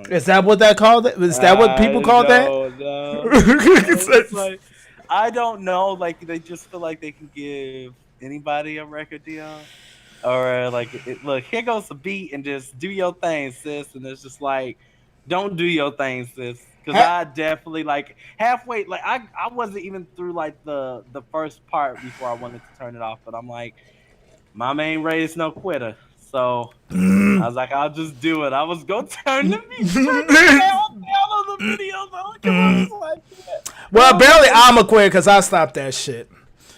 Is that what that called it? Is that what people call that? No. Like, I don't know. Like they just feel like they can give anybody a record deal, or like, look, here goes the beat and just do your thing, sis. And it's just like, don't do your thing, sis. Because I definitely like halfway. Like I wasn't even through like the first part before I wanted to turn it off. But I'm like, my main race no quitter. So I was like, I'll just do it. I was gonna turn the down on the videos. Well, barely I'm a quitter because I stopped that shit.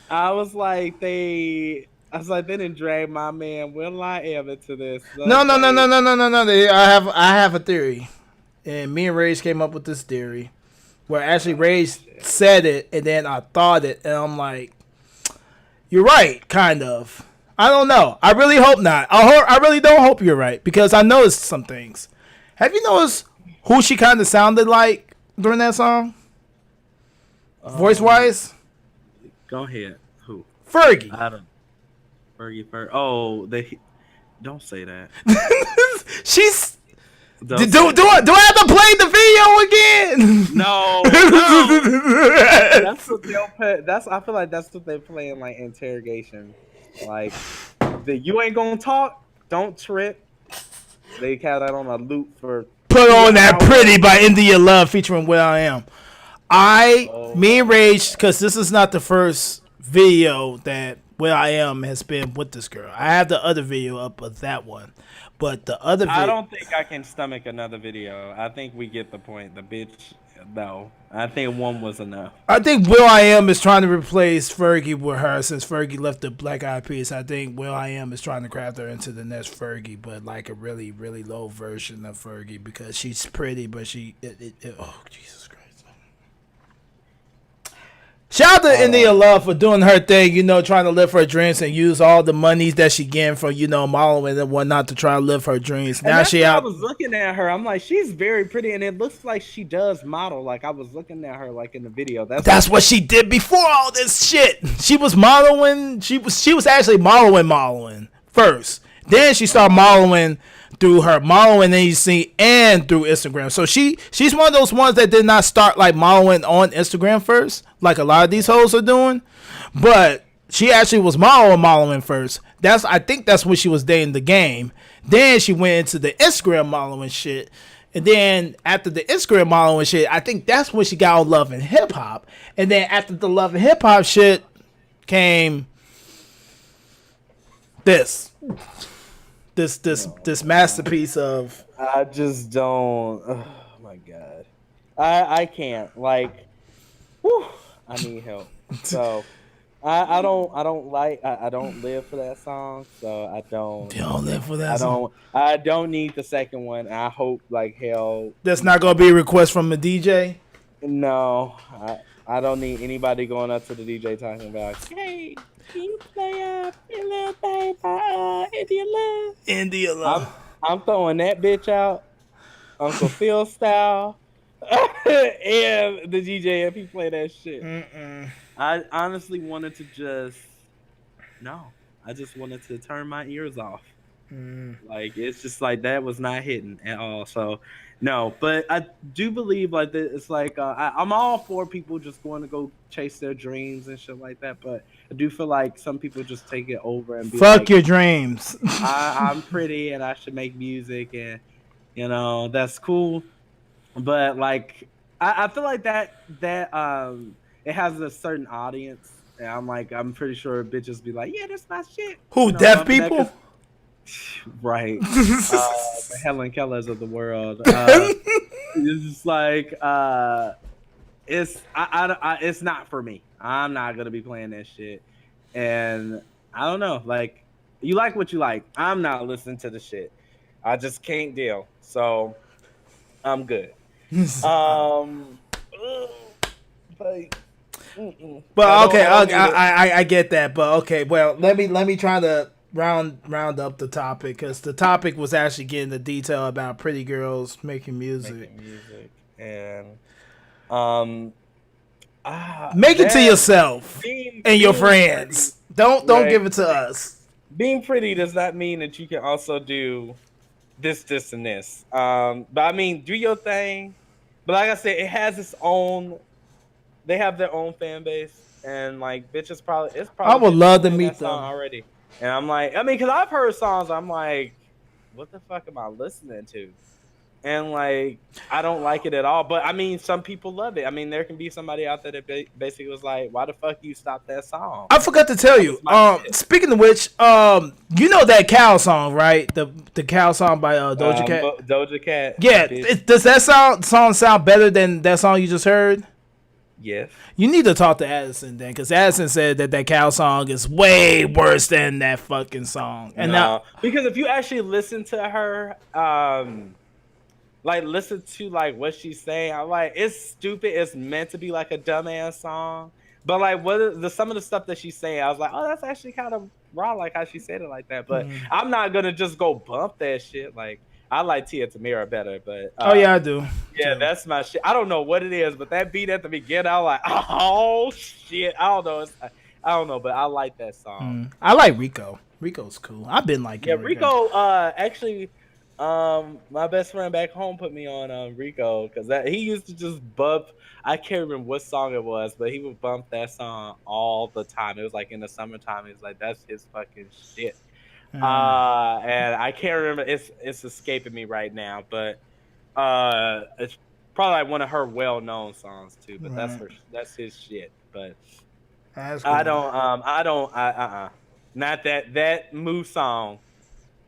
I was like, they didn't drag my man Will I ever to this. No. I have a theory. and me and Rage came up with this theory where actually Rage said it, and then I thought it, and I'm like, you're right, kind of. I don't know. I really hope not. I really don't hope you're right, because I noticed some things. Have you noticed who she kind of sounded like during that song? Voice-wise? Go ahead. Who? Fergie. I don't. Fergie. Oh, they. Don't say that. She's. Do Don't I have to play the video again? No. That's what they'll put. I feel like that's what they play in like interrogation. Like, you ain't gonna talk. Don't trip. They have that on a loop for. Put on that "Pretty" by India Love featuring Will I Am. Me and Rage, because this is not the first video that Will I Am has been with this girl. I have the other video up of that one. But the other video... I don't think I can stomach another video. I think we get the point. The bitch, no. I think one was enough. I think Will I Am is trying to replace Fergie with her since Fergie left the Black Eyed Peas. I think Will I Am is trying to craft her into the next Fergie, but like a really, really low version of Fergie because she's pretty, but oh, Jesus Christ. Shout out to India Love for doing her thing, trying to live her dreams and use all the monies that she getting from, modeling and whatnot to try to live her dreams. Now she out. I was looking at her. I'm like, she's very pretty, and it looks like she does model. Like I was looking at her, like in the video. That's what she did before all this shit. She was modeling. She was actually modeling first. Then she started modeling through her modeling agency and through Instagram. So she's one of those ones that did not start like modeling on Instagram first, like a lot of these hoes are doing. But she actually was modeling first. I think that's when she was dating The Game. Then she went into the Instagram modeling shit. And then after the Instagram modeling shit, I think that's when she got on Love and Hip Hop. And then after the Love and Hip Hop shit came this masterpiece of... I just don't... Oh my God. I can't. Like, whew, I need help. So I don't live for that song. So I don't... You don't live for that song? I don't need the second one. I hope like hell... That's not going to be a request from the DJ? No. I don't need anybody going up to the DJ talking about, hey, can you play a little thing by India Love? India Love. I'm throwing that bitch out, Uncle Phil style, and the DJ if he play that shit. I honestly wanted to I just wanted to turn my ears off. Like it's just like that was not hitting at all. So no, but I do believe like that it's like I'm all for people just going to go chase their dreams and shit like that. But I do feel like some people just take it over and be fuck like, your dreams. I'm pretty and I should make music and that's cool. But like I feel like that it has a certain audience. And I'm pretty sure bitches be like, yeah, that's my shit. Who, deaf people? Right. The Helen Kellers of the world. It's just like it's not for me. I'm not gonna be playing that shit. And I don't know, like you like what you like. I'm not listening to the shit. I just can't deal. So I'm good. But okay, I get that. But okay, well, let me try to round up the topic because the topic was actually getting the detail about pretty girls making music. And make it to yourself and your friends. Don't give it to us. Being pretty does not mean that you can also do this, and this. But I mean, do your thing. But like I said, it has its own. They have their own fan base, and like bitches probably. I would love to meet them already. And I'm like, because I've heard songs. I'm like, what the fuck am I listening to? And like, I don't like it at all. But I mean, some people love it. I mean, there can be somebody out there that basically was like, why the fuck you stop that song? I forgot to tell you. Speaking of which, you know that Cow song, right? The Cow song by Doja Cat. Doja Cat. Yeah. Does that song sound better than that song you just heard? Yes. You need to talk to Addison then, because Addison said that Cow song is way worse than that fucking song. And now, because if you actually listen to her, like listen to like what she's saying. I'm like, it's stupid. It's meant to be like a dumbass song. But like some of the stuff that she's saying, I was like, oh, that's actually kind of raw, like how she said it like that. But I'm not gonna just go bump that shit. Like I like Tia Tamera better, but Oh yeah, I do. yeah, too. that's my shit. I don't know what it is, but that beat at the beginning, I'm like, oh shit. I don't know. I don't know, but I like that song. I like Rico. Rico's cool. I've been liking Yeah, Rico. Actually, my best friend back home put me on Rico because he used to just bump. I can't remember what song it was, but he would bump that song all the time. It was like in the summertime. He was like, that's his fucking shit. And I can't remember. It's escaping me right now, but it's probably like one of her well-known songs too. But that's his shit. But that's cool. I don't not that Moo song.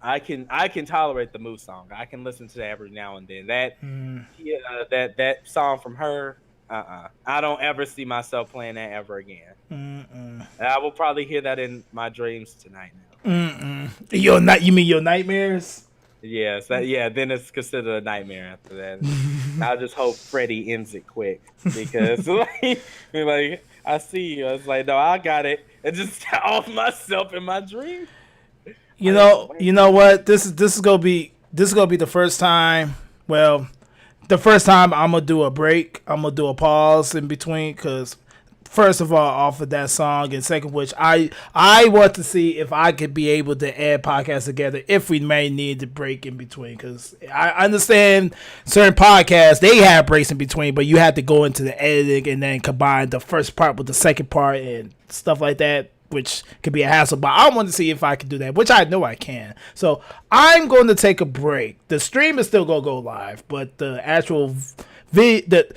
I can tolerate the Moo song. I can listen to that every now and then. That song from her. I don't ever see myself playing that ever again. I will probably hear that in my dreams tonight now. You mean your nightmares? Yes, then it's considered a nightmare after that. I just hope Freddie ends it quick because like I see you. I was like, no, I got it. And just off myself in my dream. You know what? This is gonna be the first time. Well, the first time I'm gonna do a break. I'm gonna do a pause in between because, first of all, off of that song, and second, which I want to see if I could be able to add podcasts together if we may need to break in between. Because I understand certain podcasts they have breaks in between, but you have to go into the editing and then combine the first part with the second part and stuff like that, which could be a hassle. But I want to see if I can do that, which I know I can. So I'm going to take a break. The stream is still going to go live, but the actual the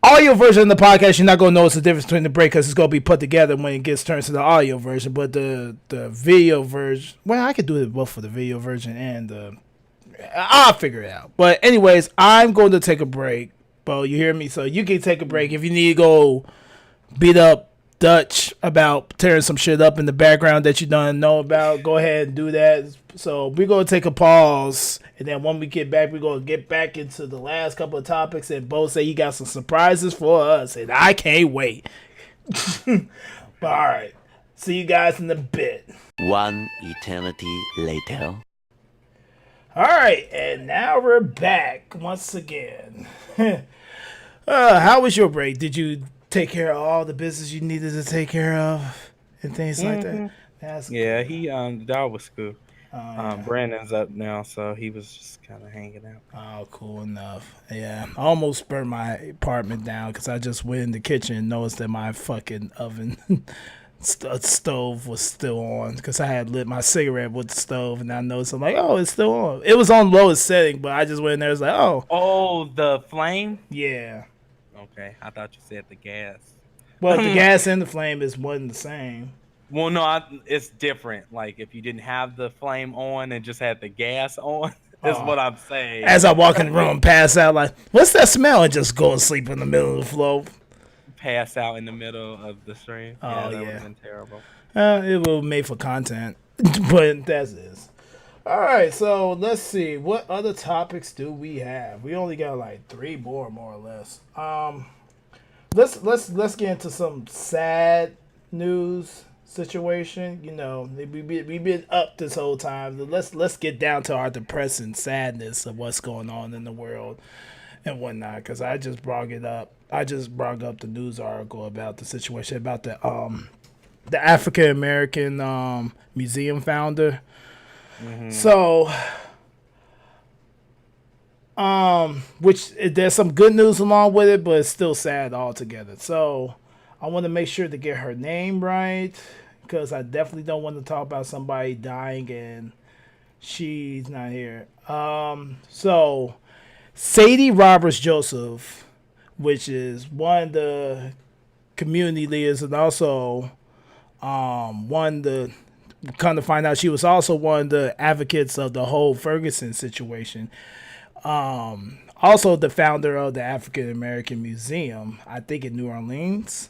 audio version of the podcast, you're not going to notice the difference between the break because it's going to be put together when it gets turned to the audio version. But the video version, well, I could do it both for the video version and I'll figure it out. But anyways, I'm going to take a break. Bo, you hear me? So you can take a break. If you need to go beat up Dutch about tearing some shit up in the background that you don't know about, go ahead and do that. So we're going to take a pause, and then when we get back, we're going to get back into the last couple of topics, and Bo said he got some surprises for us, and I can't wait. But all right, see you guys in a bit. One eternity later. All right, and now we're back once again. How was your break? Did you take care of all the business you needed to take care of and things like that? That's cool. The dog was cool. Brandon's up now, so he was just kind of hanging out. Oh, cool enough. Yeah, I almost burned my apartment down because I just went in the kitchen and noticed that my fucking oven stove was still on because I had lit my cigarette with the stove, and I noticed, I'm like, oh, it's still on. It was on lowest setting, but I just went in there, and was like, oh, the flame? Yeah. Okay, I thought you said the gas. Well, the gas and the flame wasn't the same. Well, no, it's different. Like if you didn't have the flame on and just had the gas on, is what I'm saying. As I walk in the room, pass out, like, what's that smell? And just go to sleep in the middle of the floor. Pass out in the middle of the stream. Oh, that would have been terrible. It was made for content, but that's it. All right, so let's see. What other topics do we have? We only got like 3 more or less. Let's get into some sad news situation. You know, we've been up this whole time. Let's get down to our depressing sadness of what's going on in the world and whatnot. Because I just brought it up. I just brought up the news article about the situation about the African American museum founder. Mm-hmm. So, which there's some good news along with it, but it's still sad altogether. So, I want to make sure to get her name right because I definitely don't want to talk about somebody dying and she's not here. So, Sadie Roberts Joseph, which is one of the community leaders and also one of the. Come to find out, she was also one of the advocates of the whole Ferguson situation. Also the founder of the African American Museum, I think in New Orleans.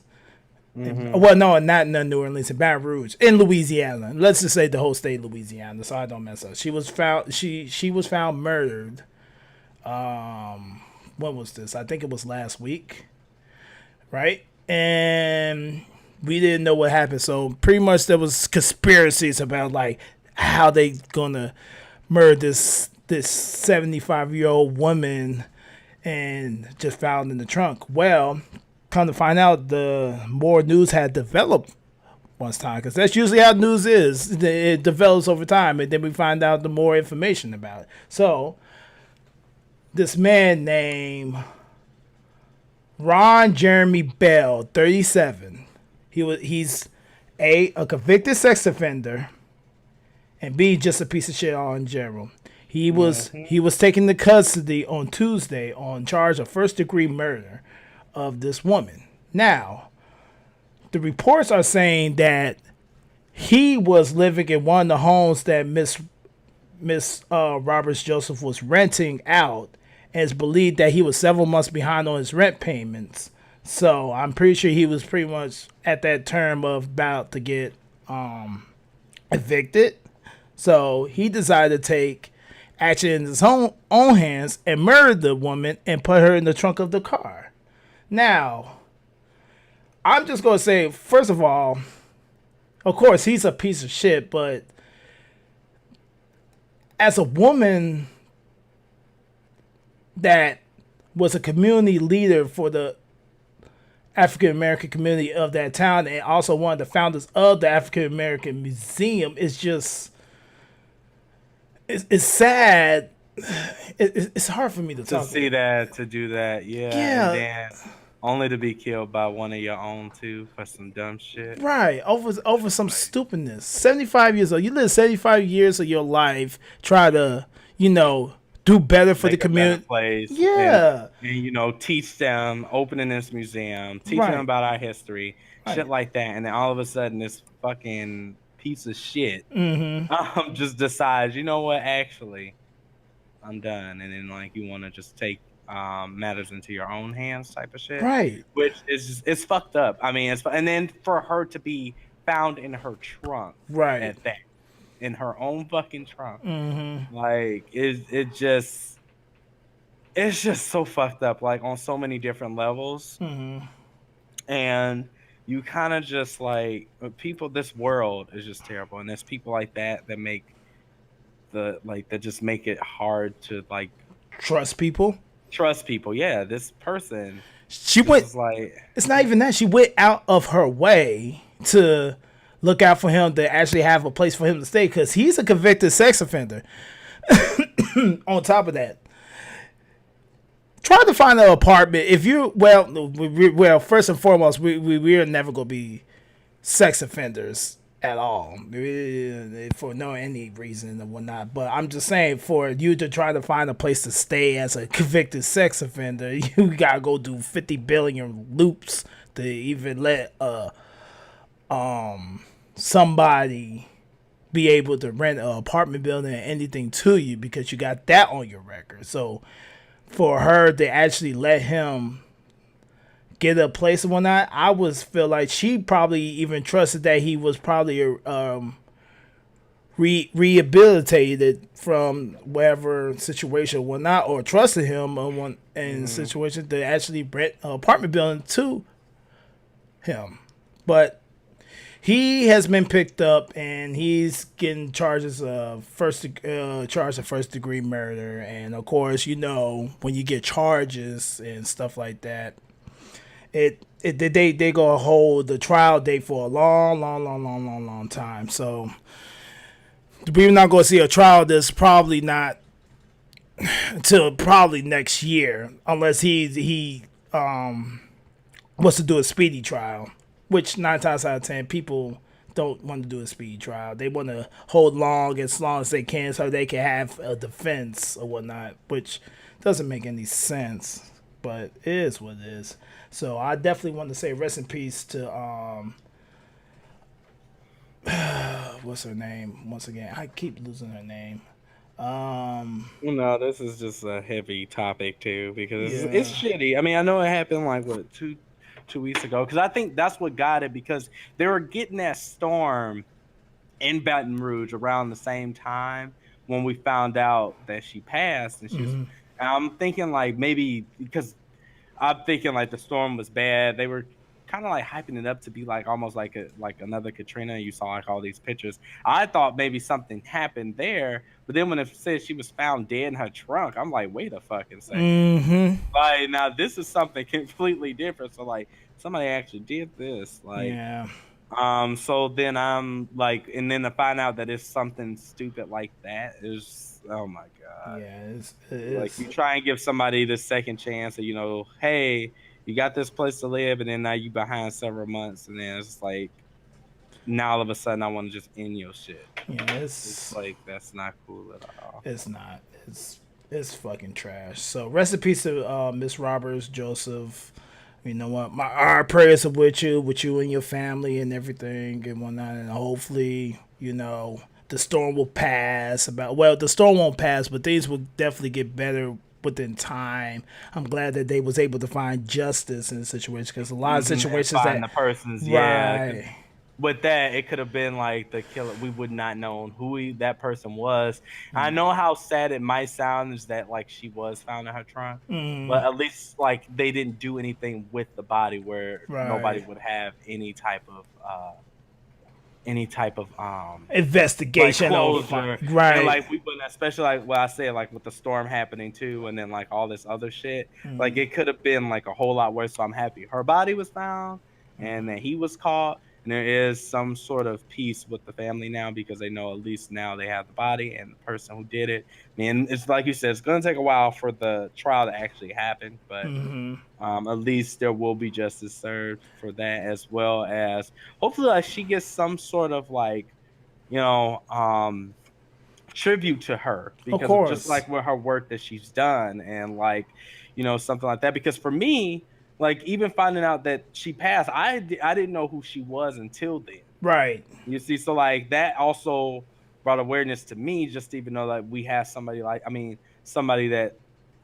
Mm-hmm. Well, no, not in New Orleans, in Baton Rouge, in Louisiana. Let's just say the whole state of Louisiana, so I don't mess up. She was found. She was found murdered When was this? I think it was last week, right? And we didn't know what happened. So pretty much there was conspiracies about like how they gonna murder this 75-year-old woman and just found in the trunk. Well, come to find out, the more news had developed once time, because that's usually how news is. It develops over time, and then we find out the more information about it. So this man named Ron Jeremy Bell, 37. He's a convicted sex offender, and B, just a piece of shit all in general. He was taken into custody on Tuesday on charge of first-degree murder of this woman. Now, the reports are saying that he was living in one of the homes that Miss Roberts Joseph was renting out, and it's believed that he was several months behind on his rent payments. So I'm pretty sure he was pretty much at that term of about to get evicted. So he decided to take action in his own hands and murdered the woman and put her in the trunk of the car. Now, I'm just going to say, first of all, of course, he's a piece of shit, but as a woman that was a community leader for the African American community of that town and also one of the founders of the African American Museum, it's sad. It's hard for me to talk see that, to do that, yeah. And then only to be killed by one of your own too for some dumb shit. Right, over some stupidness. 75 years old. You live 75 years of your life, try to, do better for the community. Place, yeah. And teach them, opening this museum, teach them about our history, shit like that. And then all of a sudden this fucking piece of shit just decides, you know what, actually, I'm done. And then you want to just take matters into your own hands type of shit. Right. Which is just, it's fucked up. I mean, and then for her to be found in her trunk. Right. At that. In her own fucking trunk. It's just so fucked up, on so many different levels. And you kind of just this world is just terrible. And there's people like that make that just make it hard to trust people. Yeah, this person, it's not even that, she went out of her way to look out for him, to actually have a place for him to stay, because he's a convicted sex offender. On top of that, try to find an apartment. If you first and foremost, we are never gonna be sex offenders at all for no any reason and whatnot. But I'm just saying, for you to try to find a place to stay as a convicted sex offender, you gotta go do 50 billion loops to even let somebody be able to rent an apartment building or anything to you, because you got that on your record. So for her to actually let him get a place and whatnot, I was feel like she probably even trusted that he was probably rehabilitated from whatever situation or whatnot, or trusted him in situation to actually rent an apartment building to him. But he has been picked up and he's getting charges of first degree murder. And of course, when you get charges and stuff like that, they go hold the trial date for a long time. So we're not going to see a trial that's probably not until probably next year, unless he wants to do a speedy trial. Which 9 times out of 10, people don't want to do a speedy trial. They want to hold as long as they can, so they can have a defense or whatnot, which doesn't make any sense, but it is what it is. So I definitely want to say rest in peace to what's her name? Once again, I keep losing her name. No, this is just a heavy topic too, because it's shitty. I mean, I know it happened 2 weeks ago, because I think that's what got it, because they were getting that storm in Baton Rouge around the same time when we found out that she passed, and I'm thinking like maybe because I'm thinking like the storm was bad. They were kind of like hyping it up to be like almost like another Katrina. You saw like all these pictures. I thought maybe something happened there, but then when it said she was found dead in her trunk, I'm like, wait a fucking second. Mm-hmm. Like now this is something completely different. So like somebody actually did this. Like Yeah. so then I'm like, and then to find out that it's something stupid like that is, oh my god. Yeah, Like you try and give somebody the second chance, and hey, you got this place to live, and then now you behind several months, and then it's like, now all of a sudden I want to just end your shit. Yeah, It's like that's not cool at all. It's not. It's fucking trash. So rest in peace to Miss Roberts, Joseph. You know what? Our prayers are with you and your family and everything and whatnot. And hopefully, the storm will pass. The storm won't pass, but things will definitely get better within time. I'm glad that they was able to find justice in the situation because a lot of situations find the persons, right. With that, it could have been like the killer. We would not known who that person was. I know how sad it might sound is that like she was found in her trunk, but at least like they didn't do anything with the body where nobody would have any type of investigation like closure. Right. And like we wouldn't, especially like what I said, like with the storm happening too, and then like all this other shit. Like it could have been like a whole lot worse. So I'm happy her body was found and that he was caught. And there is some sort of peace with the family now because they know at least now they have the body and the person who did it. I mean, it's like you said, it's going to take a while for the trial to actually happen, but at least there will be justice served for that, as well as hopefully like she gets some sort of like, tribute to her because of just like with her work that she's done and like, something like that. Because for me, like even finding out that she passed, I didn't know who she was until then. Right. You see, so like that also brought awareness to me, just to even know that we have somebody somebody that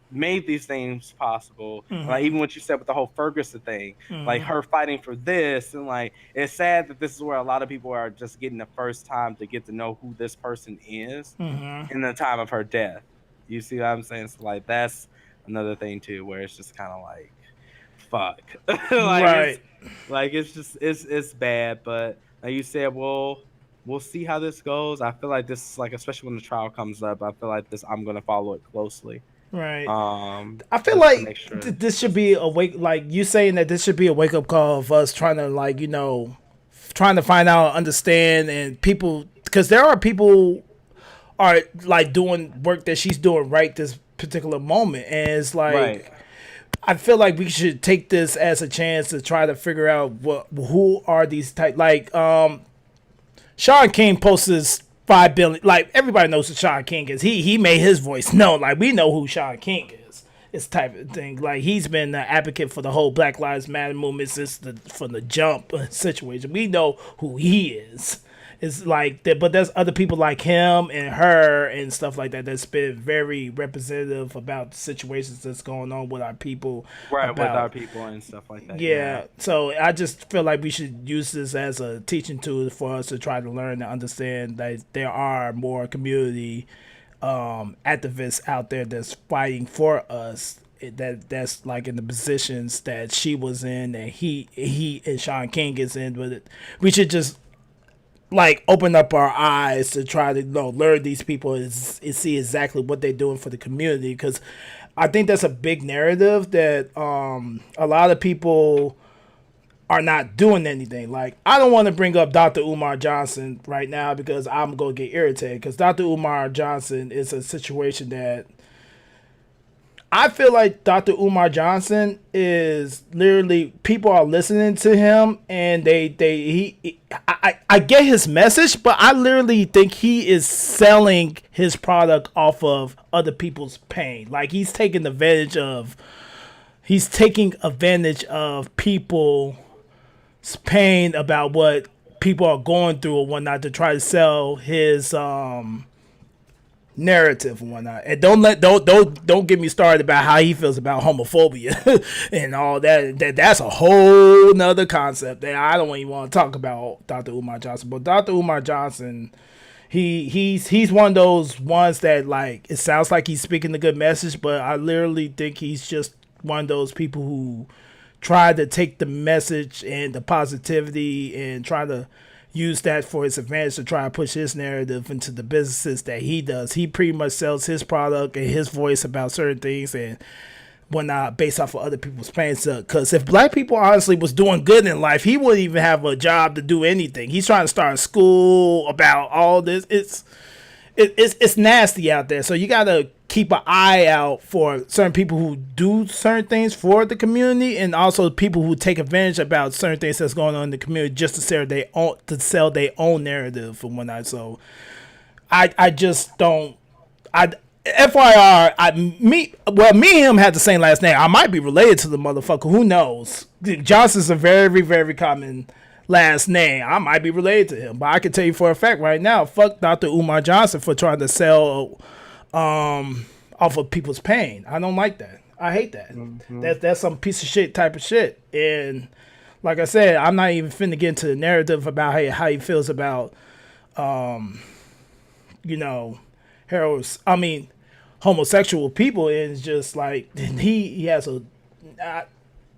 made these things possible. Like even what you said with the whole Ferguson thing, like her fighting for this, and like it's sad that this is where a lot of people are just getting the first time to get to know who this person is in the time of her death. You see what I'm saying? So like that's another thing too, where it's just kind of like, fuck. Right. It's bad, but like you said, we'll see how this goes. I feel like this, like especially when the trial comes up, I feel like I'm gonna follow it closely. Right. I feel like this should be a wake, like you saying that this should be a wake up call of us trying to like trying to find out, understand, and people, because there are people are like doing work that she's doing right this particular moment, and it's like. Right. I feel like we should take this as a chance to try to figure out who are these type. Like, Sean King posts 5 billion. Like everybody knows who Sean King is. He made his voice known. Like we know who Sean King is. It's type of thing. Like he's been the advocate for the whole Black Lives Matter movement from the jump situation. We know who he is. It's like that, but there's other people like him and her and stuff like that that's been very representative about the situations that's going on with our people. Right, with our people and stuff like that. Yeah, so I just feel like we should use this as a teaching tool for us to try to learn and understand that there are more community activists out there that's fighting for us. That's like in the positions that she was in, and he and Sean King is in. But we should just like open up our eyes to try to learn these people and see exactly what they're doing for the community, because I think that's a big narrative that a lot of people are not doing anything. Like I don't want to bring up Dr. Umar Johnson right now because I'm gonna get irritated, because Dr. Umar Johnson is a situation that I feel like Dr. Umar Johnson is literally, people are listening to him and I get his message, but I literally think he is selling his product off of other people's pain. Like he's taking advantage of people's pain about what people are going through or whatnot to try to sell his narrative and whatnot. And don't get me started about how he feels about homophobia and all that. That's a whole nother concept that I don't even want to talk about Dr. Umar Johnson. But Dr. Umar Johnson He's one of those ones that like it sounds like he's speaking a good message, but I literally think he's just one of those people who try to take the message and the positivity and try to use that for his advantage to try to push his narrative into the businesses that he does. He pretty much sells his product and his voice about certain things and whatnot based off of other people's pain. Because if black people honestly was doing good in life, he wouldn't even have a job to do anything. He's trying to start a school about all this. It's nasty out there. So you got to keep an eye out for certain people who do certain things for the community, and also people who take advantage about certain things that's going on in the community just to sell their own narrative and whatnot. So I just don't. FYR, me and him had the same last name. I might be related to the motherfucker. Who knows? Johnson's a very, very common last name. I might be related to him, but I can tell you for a fact right now, fuck Dr. Umar Johnson for trying to sell off of people's pain. I don't like that. I hate that. Mm-hmm. That's some piece of shit type of shit. And like I said, I'm not even finna get into the narrative about how he feels about, homosexual people. And it's just like he has a.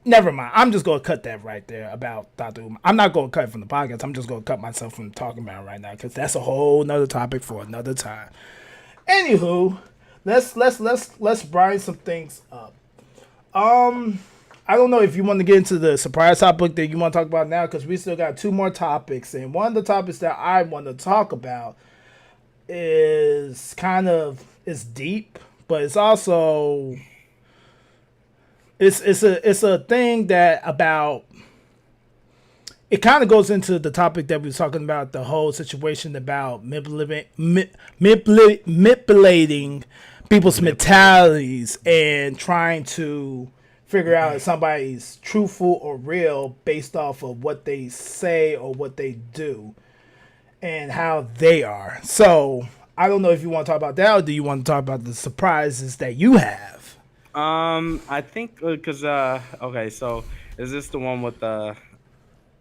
Never mind. I'm just gonna cut that right there about Dr. Umar. I'm not gonna cut it from the podcast. I'm just gonna cut myself from talking about it right now because that's a whole nother topic for another time. Anywho, let's brighten some things up. I don't know if you want to get into the surprise topic that you want to talk about now because we still got two more topics, and one of the topics that I want to talk about is it's deep, but it's also it's a thing that about it kind of goes into the topic that we were talking about, the whole situation about manipulating people's mentalities and trying to figure out if somebody's truthful or real based off of what they say or what they do and how they are. So I don't know if you want to talk about that or do you want to talk about the surprises that you have? I think because okay, so is this the one with the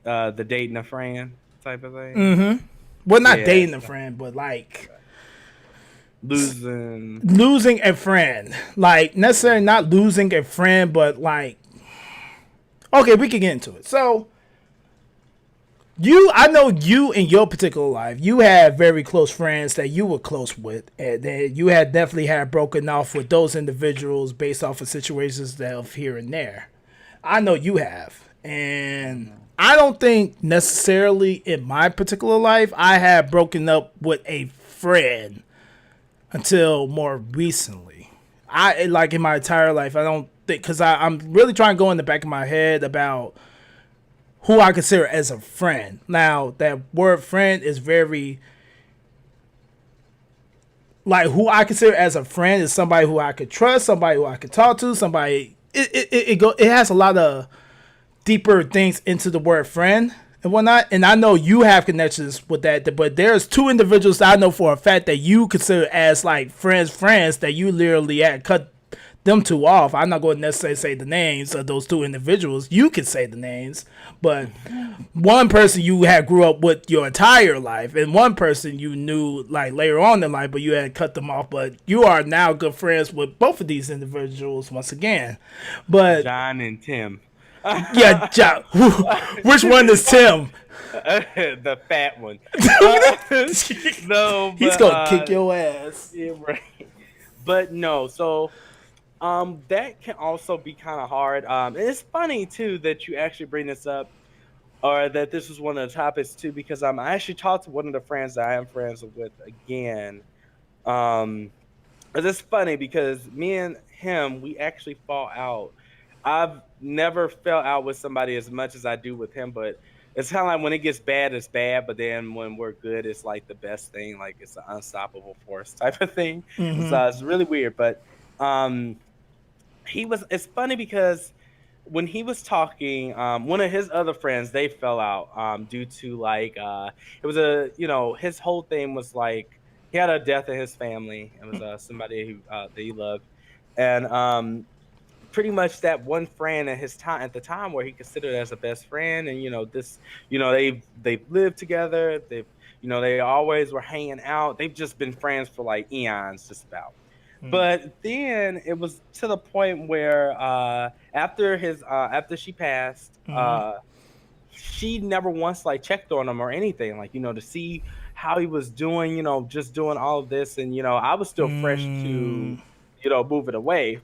dating a friend type of thing? Mm-hmm. Well, not dating a friend, but like losing a friend. Like necessarily not losing a friend, but like okay, we can get into it. So I know you in your particular life, you had very close friends that you were close with, and then you had definitely had broken off with those individuals based off of situations that of here and there. I know you have, and I don't think necessarily in my particular life I had broken up with a friend until more recently. I like in my entire life, I don't think because I'm really trying to go in the back of my head about who I consider as a friend. Now, that word friend is very like who I consider as a friend is somebody who I could trust, somebody who I could talk to, somebody it has a lot of deeper things into the word friend and whatnot. And I know you have connections with that, but there's two individuals that I know for a fact that you consider as like friends that you literally had cut them two off. I'm not going to necessarily say the names of those two individuals. You can say the names, but one person you had grew up with your entire life, and one person you knew like later on in life, but you had cut them off. But you are now good friends with both of these individuals once again. But John and Tim. Yeah, John. Which one is Tim? The fat one. No, but, he's gonna kick your ass. Yeah, right. But no, so that can also be kind of hard. And it's funny too that you actually bring this up, or that this was one of the topics too, because I actually talked to one of the friends that I am friends with again. It's funny because me and him, we actually fall out. I've never fell out with somebody as much as I do with him, but it's kind of like when it gets bad, it's bad. But then when we're good, it's like the best thing. Like it's an unstoppable force type of thing. Mm-hmm. So it's really weird. But it's funny because when he was talking, one of his other friends, they fell out due to like, it was his whole thing was like, he had a death in his family. It was somebody who that he loved. And pretty much that one friend at the time where he considered as a best friend, and they've lived together, they've You know, they always were hanging out. They've just been friends for like eons, just about. But then it was to the point where after she passed, she never once like checked on him or anything, like, you know, to see how he was doing, you know, just doing all of this. And, you know, I was still fresh to, you know, move it away.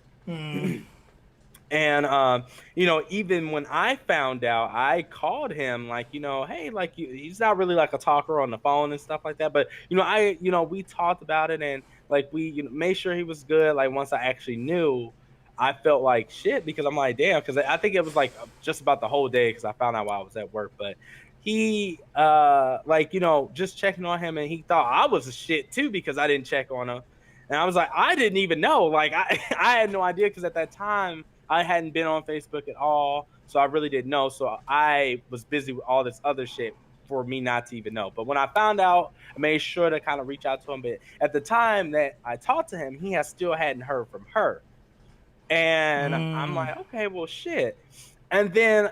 And you know, even when I found out, I called him like, you know, hey, like he's not really like a talker on the phone and stuff like that. But you know, we talked about it and like we, you know, made sure he was good. Like once I actually knew, I felt like shit because I'm like, damn, because I think it was like just about the whole day because I found out while I was at work. But he like, you know, just checking on him and he thought I was a shit too because I didn't check on him. And I was like, I didn't even know. Like I had no idea because at that time I hadn't been on Facebook at all, so I really didn't know. So I was busy with all this other shit for me not to even know. But when I found out, I made sure to kind of reach out to him. But at the time that I talked to him, he still hadn't heard from her. And I'm like, okay, well, shit. And then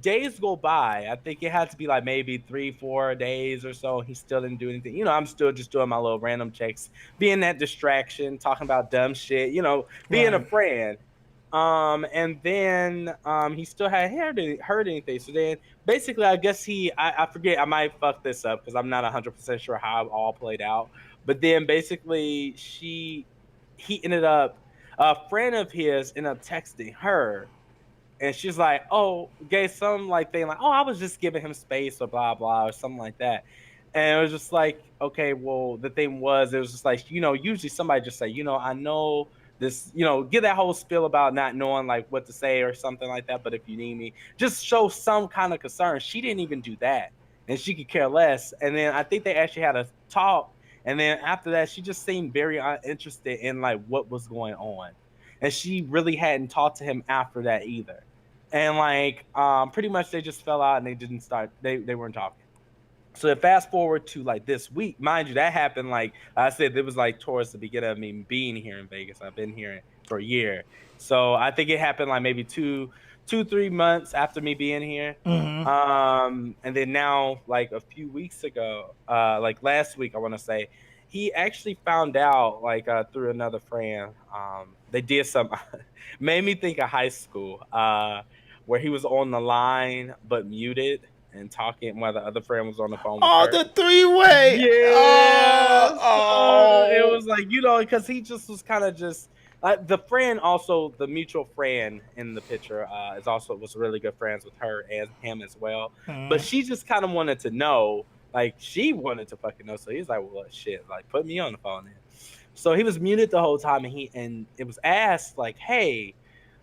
days go by. I think it had to be like maybe 3-4 days or so. He still didn't do anything. You know, I'm still just doing my little random checks, being that distraction, talking about dumb shit, you know, being a friend. And then he still hadn't heard anything. So then basically I guess I forget, I might fuck this up because I'm not 100% sure how it all played out. But then basically he ended up, a friend of his ended up texting her. And she's like, oh, gave some like thing like, oh, I was just giving him space or blah, blah, or something like that. And it was just like, okay, well, the thing was, it was just like, you know, usually somebody just say, you know, I know this, you know, give that whole spiel about not knowing like what to say or something like that. But if you need me, just show some kind of concern. She didn't even do that. And she could care less. And then I think they actually had a talk. And then after that, she just seemed very uninterested in like what was going on. And she really hadn't talked to him after that either. And like pretty much they just fell out and they didn't start, they weren't talking. So fast forward to like this week, mind you, that happened like I said, it was like towards the beginning of me being here in Vegas. I've been here for a year. So I think it happened like maybe 3 months after me being here. And then now like a few weeks ago, like last week I want to say, he actually found out like through another friend. They did some made me think of high school. Where he was on the line but muted and talking while the other friend was on the phone with her. The 3-way. Yeah. Oh. It was like, you know, because he just was kind of just the friend, also the mutual friend in the picture was really good friends with her and him as well. But she just kind of wanted to know, like she wanted to fucking know. So he's like, well, shit, like put me on the phone then. So he was muted the whole time, and it was asked like, hey,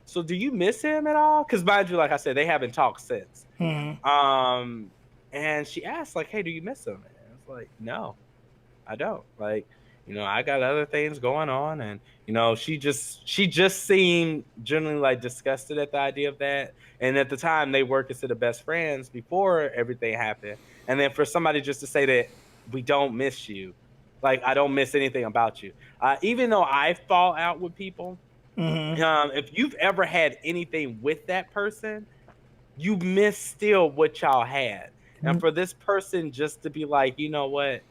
so do you miss him at all? Because mind you, like I said, they haven't talked since. And she asked like, hey, do you miss him? And I was like, no, I don't. Like, you know, I got other things going on. And, you know, she just seemed generally like disgusted at the idea of that. And at the time they were considered best friends before everything happened. And then for somebody just to say that we don't miss you, like I don't miss anything about you. Even though I fall out with people, if you've ever had anything with that person, you miss still what y'all had. And for this person just to be like, you know what?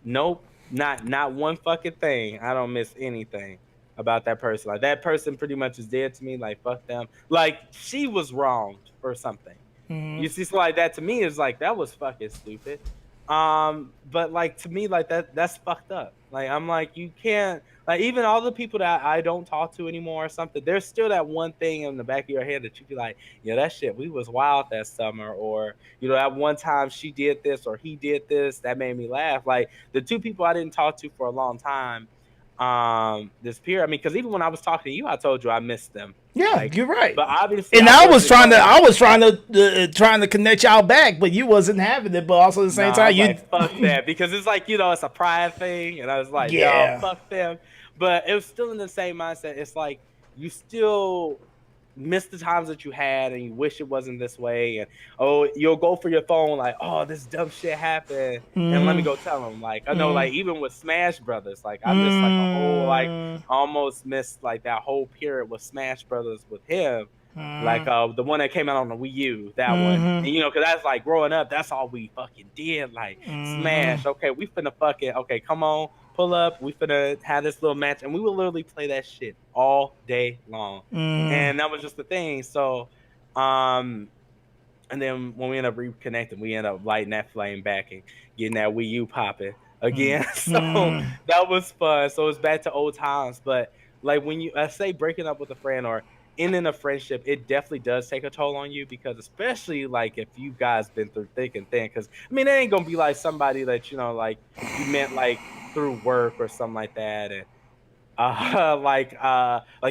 Nope, not one fucking thing. I don't miss anything about that person. Like that person pretty much is dead to me. Like fuck them. Like she was wronged or something. You see, so like that to me is like that was fucking stupid. But like to me, like that's fucked up. Like I'm like, you can't, like even all the people that I don't talk to anymore or something, there's still that one thing in the back of your head that you be like, yeah, that shit, we was wild that summer, or you know, that one time she did this or he did this, that made me laugh. Like the two people I didn't talk to for a long time, this period. I mean, because even when I was talking to you, I told you I missed them. Yeah, like, you're right. But obviously, and I was trying to connect y'all back, but you wasn't having it. But also at the same time, you like, fuck that, because it's like, you know, it's a pride thing, and I was like, yeah, yo, fuck them. But it was still in the same mindset. It's like you still miss the times that you had, and you wish it wasn't this way. And oh, you'll go for your phone like, oh, this dumb shit happened, and let me go tell them. Like I know, like even with Smash Brothers, like I missed like a whole, like almost missed like that whole period with Smash Brothers with him. Like the one that came out on the Wii U, that one. And you know, cause that's like growing up, that's all we fucking did. Like Smash. Okay, we finna fucking come on, pull up, we finna have this little match, and we would literally play that shit all day long. And that was just the thing. So and then when we end up reconnecting, we end up lighting that flame back and getting that Wii U popping again. So that was fun. So it's back to old times. But like when you say breaking up with a friend or ending a friendship, it definitely does take a toll on you, because especially like if you guys been through thick and thin, because I mean, it ain't gonna be like somebody that, you know, like you met like through work or something like that, and like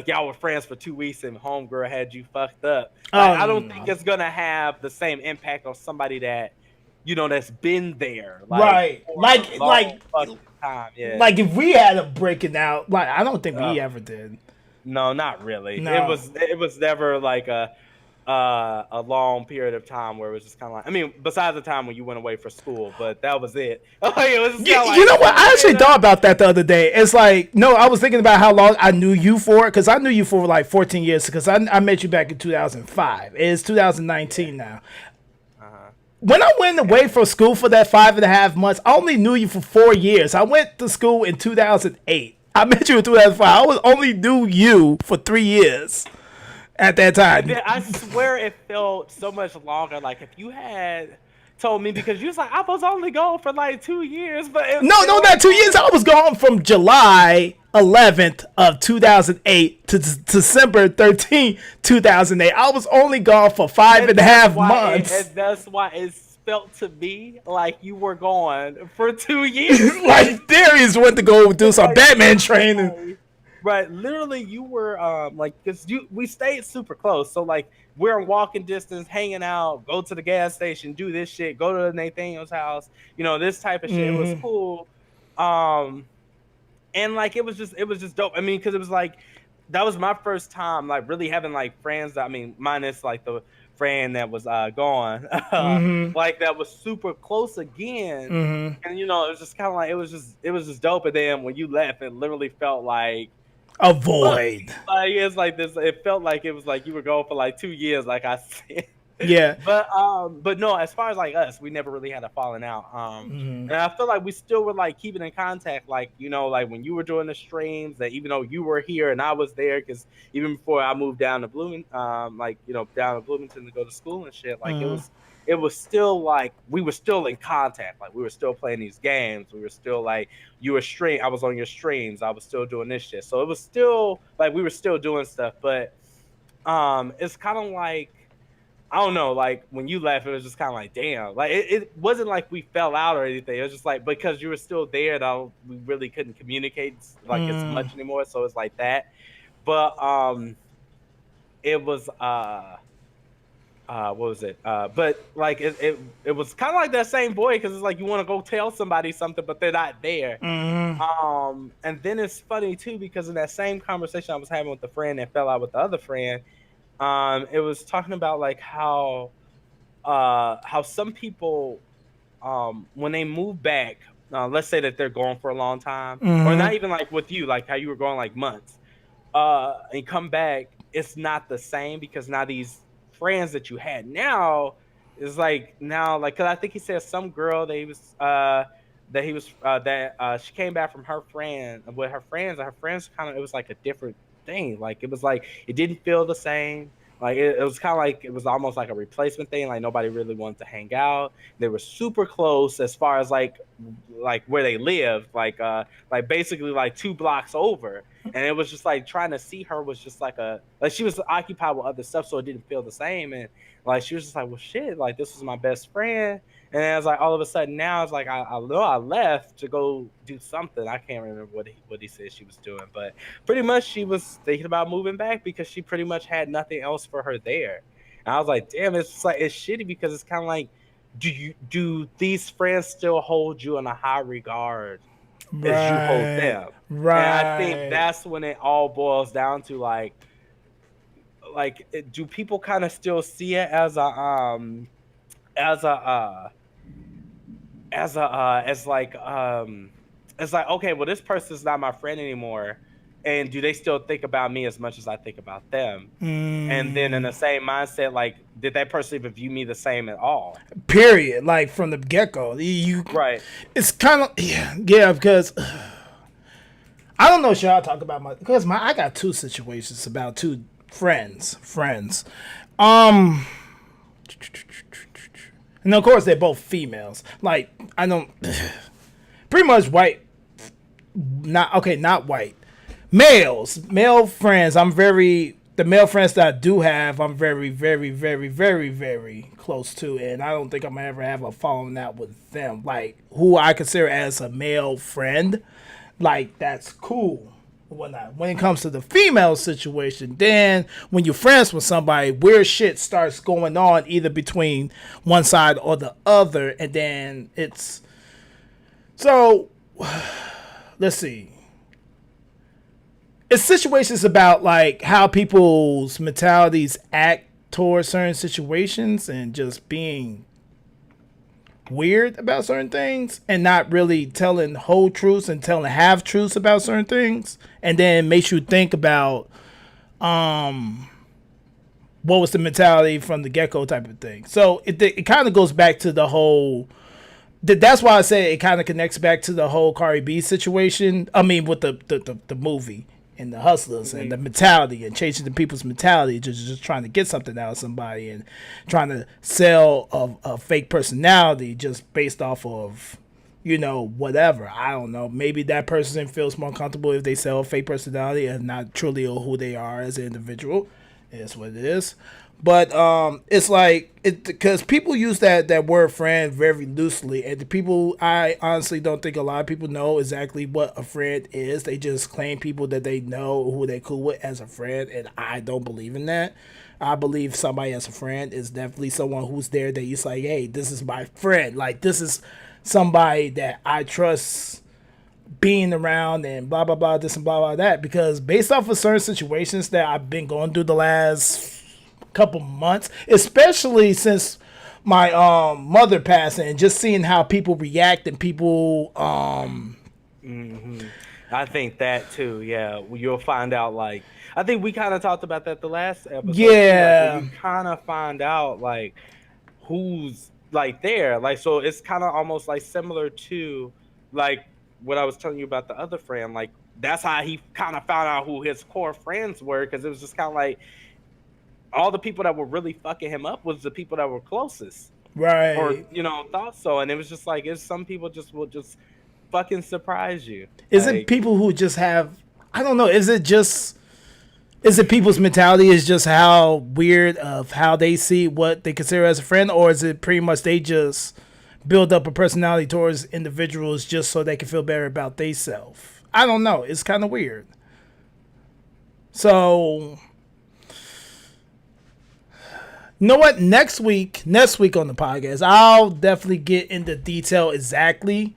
y'all were friends for 2 weeks and homegirl had you fucked up. Like, I don't think it's gonna have the same impact on somebody that, you know, that's been there. Like, Right. for Like a long fucking time. Yeah. like if we had a breaking out, like I don't think we ever did. No, not really. No. It was never like a long period of time where it was just kind of like, I mean, besides the time when you went away for school, but that was it. It was just You know what? I actually thought about that the other day. It's like, no, I was thinking about how long I knew you for, because I knew you for like 14 years, because I met you back in 2005. It's 2019 now. When I went away for school for that 5.5 months, I only knew you for 4 years. I went to school in 2008. I met you in 2005. I only knew you for 3 years at that time. I swear it felt so much longer. Like if you had told me, because you was like, I was only gone for like 2 years, but no, not 2 years. I was gone from July 11th of 2008 to December 13th, 2008. I was only gone for 5.5 months. And that's why it felt to me like you were gone for 2 years. Like Darius went to go do some Batman training. Right, literally, you were like, cause we stayed super close, so like we're in walking distance, hanging out, go to the gas station, do this shit, go to Nathaniel's house, you know, this type of shit. It was cool, and like it was just dope. I mean, cause it was like that was my first time like really having like friends. I mean, minus like the friend that was gone, like that was super close again, and you know, it was just kind of like it was just dope. And then when you left, it literally felt like a void. Like it's like this. It felt like it was like you were going for like 2 years, like I said. Yeah. But no, as far as like us, we never really had a falling out. And I feel like we still were like keeping in contact, like, you know, like when you were doing the streams, that even though you were here and I was there, because even before I moved down to like, you know, down to Bloomington to go to school and shit, like it was still like we were still in contact. Like we were still playing these games. We were still like I was on your streams. I was still doing this shit. So it was still like we were still doing stuff. But it's kind of like, I don't know, like when you left, it was just kind of like, damn. Like it wasn't like we fell out or anything. It was just like because you were still there, that we really couldn't communicate like as much anymore. So it's like that. But it was what was it? But like it was kind of like that same boy, because it's like you want to go tell somebody something, but they're not there. And then it's funny too, because in that same conversation I was having with the friend that fell out with the other friend, it was talking about like how some people when they move back, let's say that they're gone for a long time, or not even like with you, like how you were going like months, and come back, it's not the same, because now these friends that you had now is like because I think he said some girl that she came back from her friend with her friends, and her friends kind of, it was like a different thing. Like it was like it didn't feel the same. Like it was kind of like it was almost like a replacement thing. Like nobody really wanted to hang out. They were super close as far as like where they lived, like basically like 2 blocks over. And it was just like trying to see her was just like she was occupied with other stuff, so it didn't feel the same. And like she was just like, well, shit, like this was my best friend. And then it's like all of a sudden now it's like I know I left to go do something. I can't remember what he said she was doing, but pretty much she was thinking about moving back because she pretty much had nothing else for her there. And I was like, damn, it's like it's shitty, because it's kind of like, do these friends still hold you in a high regard as you hold them? Right. And I think that's when it all boils down to like do people kind of still see it as like, okay, well, this person's not my friend anymore. and do they still think about me as much as I think about them? And then in the same mindset, like, did that person even view me the same at all? Period. Like from the get-go. Right. It's kind of yeah, because I don't know. Should I talk about I got two situations about two friends. And of course they're both females. Like I don't pretty much white. Not white. Male friends. The male friends that I do have, I'm very, very, very, very, very close to, and I don't think I'm gonna ever have a falling out with them. Like who I consider as a male friend, like that's cool. When it comes to the female situation, then when you're friends with somebody, weird shit starts going on either between one side or the other, and then it's so. Let's see. It's situations about like how people's mentalities act towards certain situations and just being weird about certain things and not really telling whole truths and telling half truths about certain things, and then it makes you think about what was the mentality from the get-go type of thing. So it kind of goes back to the whole. That's why I say it kind of connects back to the whole Cardi B situation. I mean, with the movie and the hustlers and the mentality and changing the people's mentality, just trying to get something out of somebody and trying to sell a fake personality just based off of, whatever. I don't know. Maybe that person feels more comfortable if they sell a fake personality and not truly who they are as an individual. It's what it is. But it's like because people use that word friend very loosely, and the people, I honestly don't think a lot of people know exactly what a friend is. They just claim people that they know who they cool with as a friend, and I don't believe in that. I believe somebody as a friend is definitely someone who's there that you're like, hey, this is my friend. Like this is somebody that I trust being around and blah blah blah this and blah blah that, because based off of certain situations that I've been going through the last couple months, especially since my mother passed, and just seeing how people react and people I think that too. Yeah, you'll find out. Like I think we kind of talked about that the last episode. Yeah, like, you kind of find out like who's like there. Like so, it's kind of almost like similar to like what I was telling you about the other friend. Like that's how he kind of found out who his core friends were, because it was just kind of like all the people that were really fucking him up was the people that were closest. Right. Or, thought so. And it was just like, some people just will just fucking surprise you. Is it people who just have, I don't know, is it people's mentality is just how weird of how they see what they consider as a friend, or is it pretty much they just build up a personality towards individuals just so they can feel better about themselves? I don't know. It's kind of weird. So you know what? Next week on the podcast, I'll definitely get into detail exactly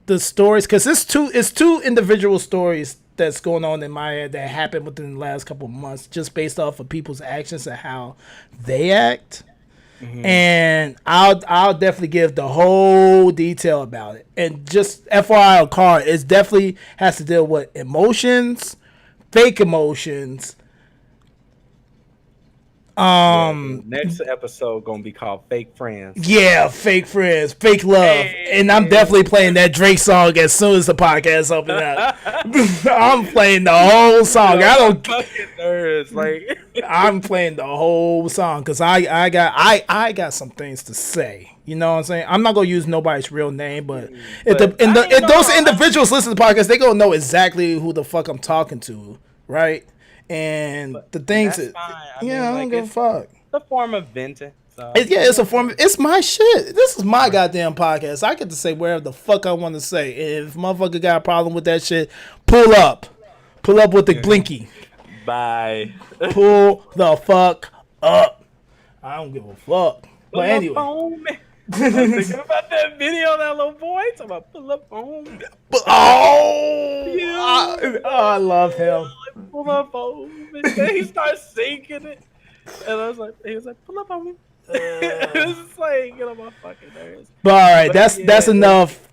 the stories, because it's two individual stories that's going on in my head that happened within the last couple of months, just based off of people's actions and how they act. Mm-hmm. And I'll definitely give the whole detail about it. And just FYI on card, it definitely has to deal with emotions, fake emotions. Next episode gonna be called Fake Friends. Yeah, fake friends, fake love. Hey, and I'm definitely playing that Drake song as soon as the podcast opens up. I'm playing the whole song. I don't fucking nerds. Like I'm playing the whole song because I got some things to say. You know what I'm saying? I'm not gonna use nobody's real name, but if those individuals listen to the podcast, they gonna know exactly who the fuck I'm talking to, right? And the things that, I don't give a fuck. It's a form of venting. So. It's a form of, it's my shit. This is my goddamn podcast. I get to say whatever the fuck I want to say. If motherfucker got a problem with that shit, pull up with the blinky. Bye. Pull the fuck up. I don't give a fuck. But anyway. I was thinking about that video of that little boy talking about pull up home. I love him. Pull up home. And then he starts singing it. And he was like, pull up home. It was just like, get on my fucking nerves. But all right, that's enough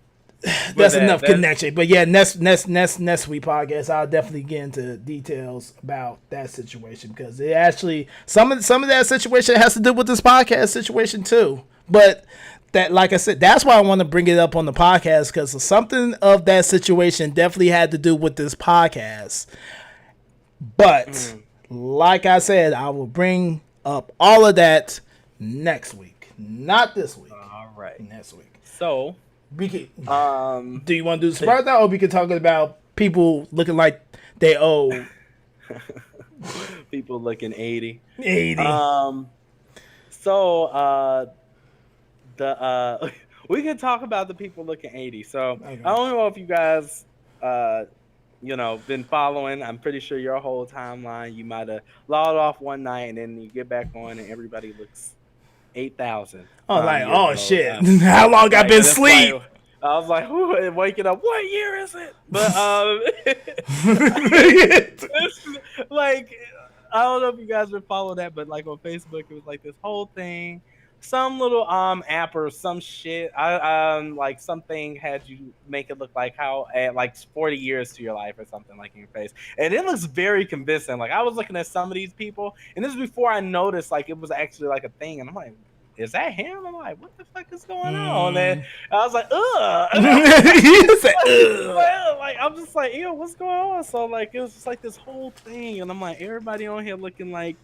That's enough connection. But yeah, next week podcast, I'll definitely get into details about that situation because it actually some of that situation has to do with this podcast situation too. But that, like I said, that's why I want to bring it up on the podcast because something of that situation definitely had to do with this podcast. But like I said, I will bring up all of that next week, not this week. All right, next week. So. We can, do you want to do the surprise now, or we can talk about people looking like they owe? People looking 80. 80. We can talk about the people looking 80. So okay. I don't know if you guys, been following. I'm pretty sure your whole timeline, you might have logged off one night and then you get back on and everybody looks 8,000. Oh, like, oh shit! How long I've been asleep? Like, I was like, "Who waking up? What year is it?" But like, I don't know if you guys would follow that, but like on Facebook, it was like this whole thing. Some little app or some shit. Like something had you make it look like how like 40 years to your life or something like in your face, and it looks very convincing. Like I was looking at some of these people, and this is before I noticed like it was actually like a thing, and I'm like, is that him? I'm like, what the fuck is going on? And I was like, like I'm just like, ew, what's going on? So like it was just like this whole thing, and I'm like, everybody on here looking like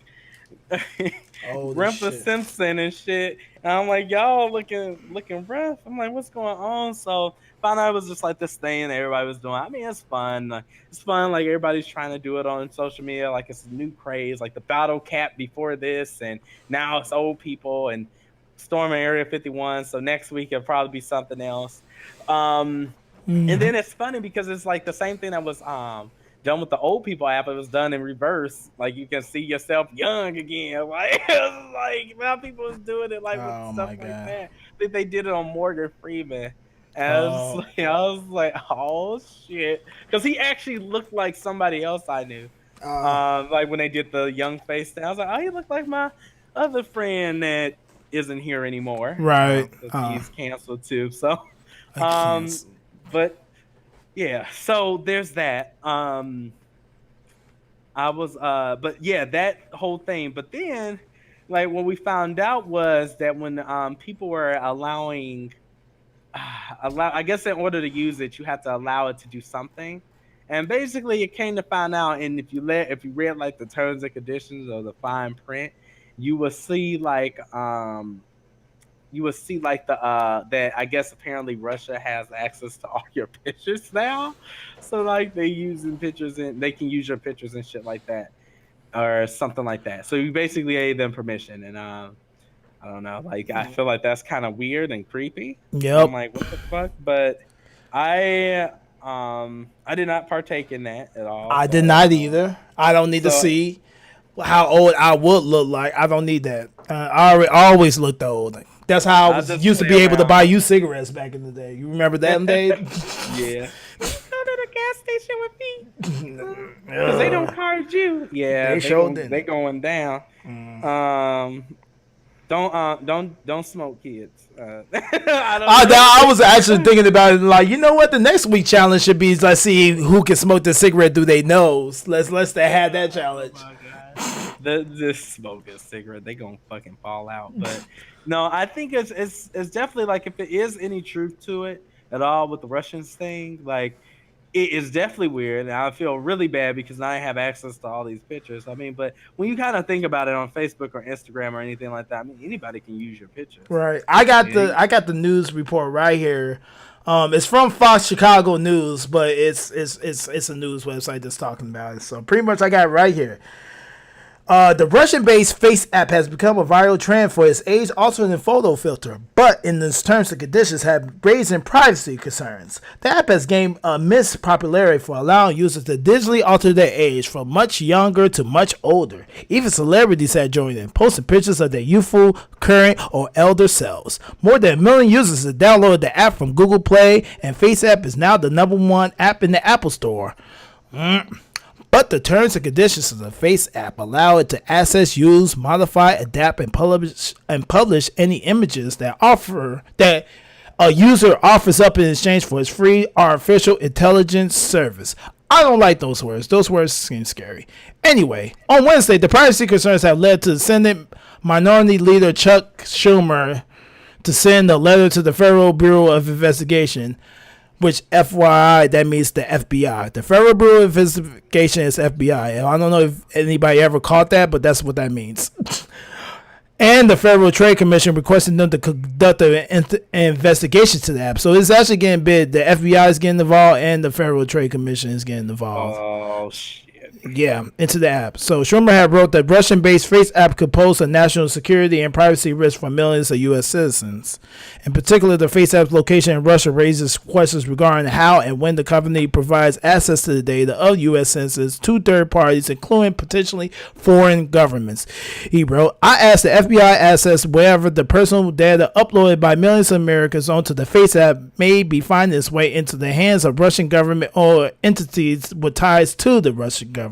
Grandpa Simpson and shit. And I'm like, y'all looking rough. I'm like, what's going on? So found out it was just like this thing that everybody was doing. I mean, it's fun. It's fun. Like everybody's trying to do it on social media. Like it's a new craze. Like the battle cap before this, and now it's old people and storming Area 51. So next week it'll probably be something else. And then it's funny because it's like the same thing that was done with the old people app. It was done in reverse. Like you can see yourself young again. Like now people is doing it like with stuff like that. I think they did it on Morgan Freeman. And I was like, oh shit, because he actually looked like somebody else I knew. Like when they did the young face thing, I was like, oh, he looked like my other friend that isn't here anymore. Right. He's canceled too. So, but yeah, so there's that. But yeah, that whole thing. But then, like, what we found out was that when people were allowing, I guess in order to use it, you have to allow it to do something. And basically, it came to find out, and if you read like the terms and conditions or the fine print, you will see like that I guess apparently Russia has access to all your pictures now. So like they using pictures and they can use your pictures and shit like that or something like that. So you basically gave them permission, and I don't know, like I feel like that's kind of weird and creepy. Yep. I'm like, what the fuck? But I did not partake in that at all. I did not either. I don't need to see how old I would look like. I don't need that. I always looked old. That's how I used to be able to buy you cigarettes back in the day. You remember that day? Yeah. Go to the gas station with me. Because they don't card you. Yeah, they going down. Don't smoke, kids. I was actually thinking about it. Like, you know what? The next week challenge should be, let's see who can smoke the cigarette through their nose. Let's have that challenge. The smoke a cigarette, they gonna fucking fall out. But no, I think it's definitely like if there is any truth to it at all with the Russians thing, like it is definitely weird, and I feel really bad because now I have access to all these pictures. I mean, but when you kind of think about it on Facebook or Instagram or anything like that, I mean, anybody can use your pictures. Right. I got the news report right here. It's from Fox Chicago News, but it's a news website that's talking about it. So pretty much I got it right here. The Russian-based Face app has become a viral trend for its age-altering photo filter, but in its terms and conditions have raising privacy concerns. The app has gained immense popularity for allowing users to digitally alter their age from much younger to much older. Even celebrities have joined in, posting pictures of their youthful, current, or elder selves. More than 1 million users have downloaded the app from Google Play, and Face app is now the #1 app in the Apple Store. But the terms and conditions of the Face app allow it to access, use, modify, adapt, and publish any images that a user offers up in exchange for its free artificial intelligence service. I don't like those words. Those words seem scary. Anyway, on Wednesday, the privacy concerns have led to the Senate Minority Leader Chuck Schumer to send a letter to the Federal Bureau of Investigation, which FYI, that means the FBI. The Federal Bureau of Investigation is FBI. And I don't know if anybody ever caught that, but that's what that means. And the Federal Trade Commission requesting them to conduct an investigation to the app. So it's actually getting big. The FBI is getting involved, and the Federal Trade Commission is getting involved. Oh, shit. Yeah, into the app. So Schumer had wrote that Russian-based Face app could pose a national security and privacy risk for millions of U.S. citizens. In particular, the Face app's location in Russia raises questions regarding how and when the company provides access to the data of U.S. citizens to third parties, including potentially foreign governments. He wrote, I asked the FBI access wherever the personal data uploaded by millions of Americans onto the Face app may be finding its way into the hands of Russian government or entities with ties to the Russian government.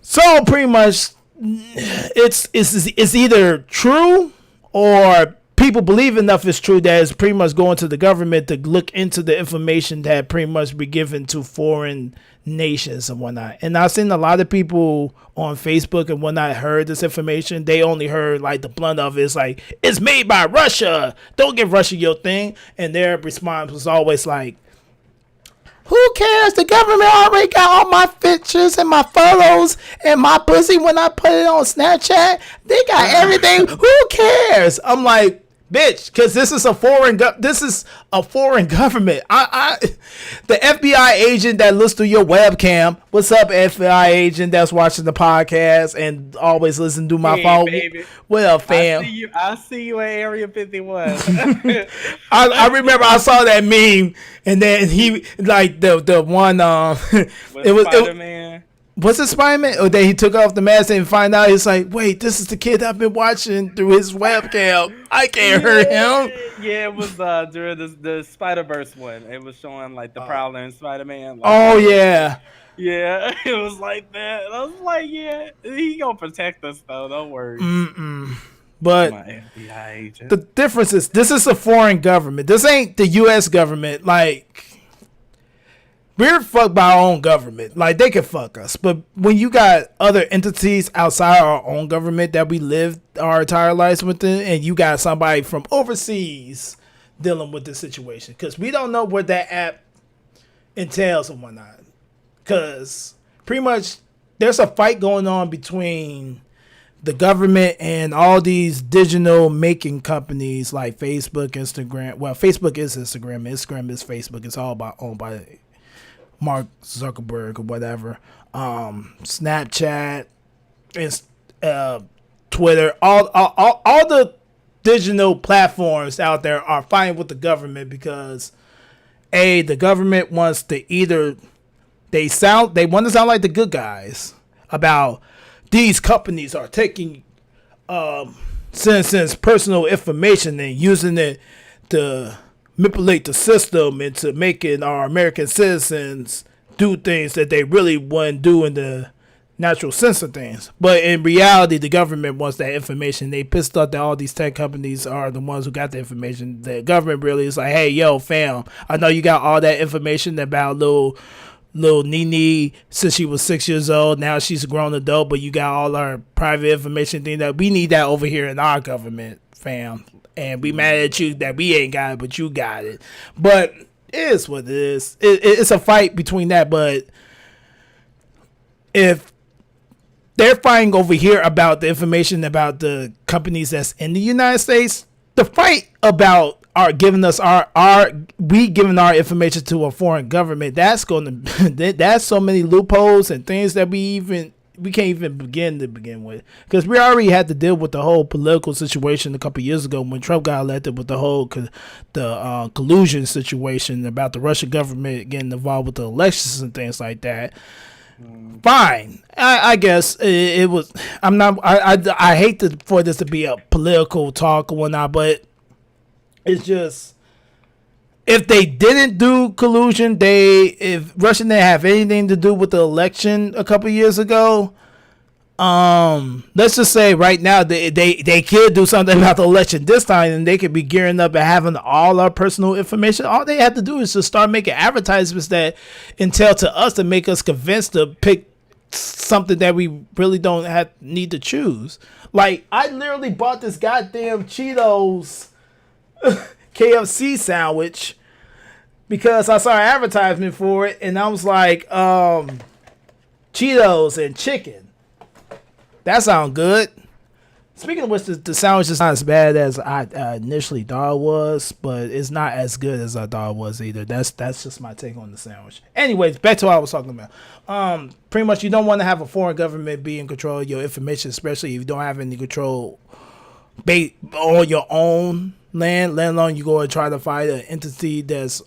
So pretty much it's either true or people believe enough is true that it's pretty much going to the government to look into the information that pretty much be given to foreign nations and whatnot. And I've seen a lot of people on Facebook and whatnot heard this information. They only heard like the blunt of it. It's like, it's made by Russia. Don't give Russia your thing. And their response was always like, who cares? The government already got all my pictures and my photos and my pussy when I put it on Snapchat. They got everything. Who cares? I'm like, bitch, because this is a foreign government. The FBI agent that looks through your webcam. What's up, FBI agent that's watching the podcast and always listen to my phone? Baby. What up, fam? I see you at Area 51. I remember I saw that meme, and then he like the one it was Spider-Man. Was it Spider-Man? Or then he took off the mask and find out he's like, wait, this is the kid I've been watching through his webcam. I can't hurt him. Yeah, it was during the Spider-Verse one. It was showing like the Prowler and Spider-Man. Like, oh yeah. Yeah, it was like that. I was like, yeah, he gonna protect us though. Don't worry. But my FBI agent. The difference is this is a foreign government. This ain't the U.S. government. Like, we're fucked by our own government. Like, they can fuck us. But when you got other entities outside our own government that we lived our entire lives within, and you got somebody from overseas dealing with this situation, because we don't know what that app entails and whatnot. Because pretty much there's a fight going on between the government and all these digital making companies like Facebook, Instagram. Well, Facebook is Instagram. Instagram is Facebook. It's all owned by Mark Zuckerberg or whatever. Snapchat, Twitter, all the digital platforms out there are fighting with the government because the government wants to either they want to sound like the good guys about these companies are taking citizens' personal information and using it to manipulate the system into making our American citizens do things that they really wouldn't do in the natural sense of things. But in reality, the government wants that information. They pissed off that all these tech companies are the ones who got the information. The government really is like, hey, yo, fam, I know you got all that information about little Nene since she was 6 years old. Now she's a grown adult, but you got all our private information thing that we need that over here in our government, fam. And we mad at you that we ain't got it, but you got it. But it is what it is. It's a fight between that. But if they're fighting over here about the information about the companies that's in the United States, the fight about giving our information to a foreign government, that's so many loopholes and things that we can't even begin with, because we already had to deal with the whole political situation a couple years ago when Trump got elected with the whole collusion situation about the Russian government getting involved with the elections and things like that. Fine, I guess it was. I hate for this to be a political talk or whatnot, but it's just, if they didn't do collusion, if Russia didn't have anything to do with the election a couple years ago, let's just say right now they could do something about the election this time, and they could be gearing up and having all our personal information. All they have to do is just start making advertisements that entail to us to make us convinced to pick something that we really don't need to choose. Like, I literally bought this goddamn Cheetos KFC sandwich because I saw an advertisement for it, and I was like, Cheetos and chicken. That sounds good. Speaking of which, the sandwich is not as bad as I initially thought it was, but it's not as good as I thought it was either. That's just my take on the sandwich. Anyways, back to what I was talking about. Pretty much, you don't want to have a foreign government be in control of your information, especially if you don't have any control on your own land, let alone you go and try to find an entity that's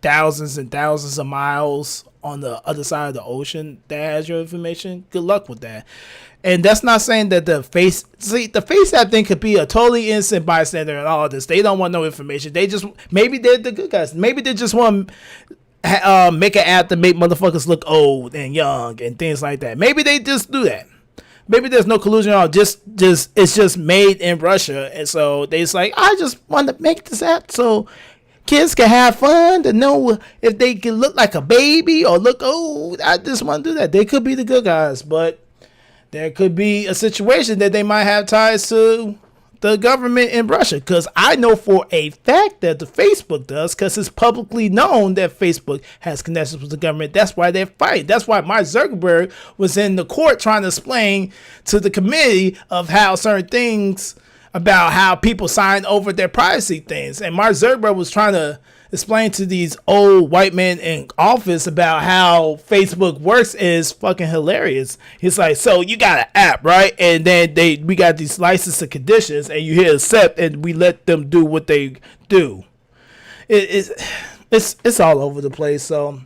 thousands and thousands of miles on the other side of the ocean that has your information. Good luck with that. And that's not saying that the face app thing could be a totally innocent bystander and all this. They don't want no information. They just, maybe they're the good guys. Maybe they just want to make an app to make motherfuckers look old and young and things like that. Maybe they just do that. Maybe there's no collusion at all. Just it's just made in Russia, and so they just like, I just want to make this app so kids can have fun to know if they can look like a baby or look old. I just want to do that. They could be the good guys, but there could be a situation that they might have ties to the government in Russia. Because I know for a fact that the Facebook does, because it's publicly known that Facebook has connections with the government. That's why they're fighting. That's why Mark Zuckerberg was in the court trying to explain to the committee of how certain things about how people sign over their privacy things. And Mark Zuckerberg was trying to explain to these old white men in office about how Facebook works is fucking hilarious. He's like, so you got an app, right? And then we got these license and conditions, and you hit accept, and we let them do what they do. It's all over the place. So,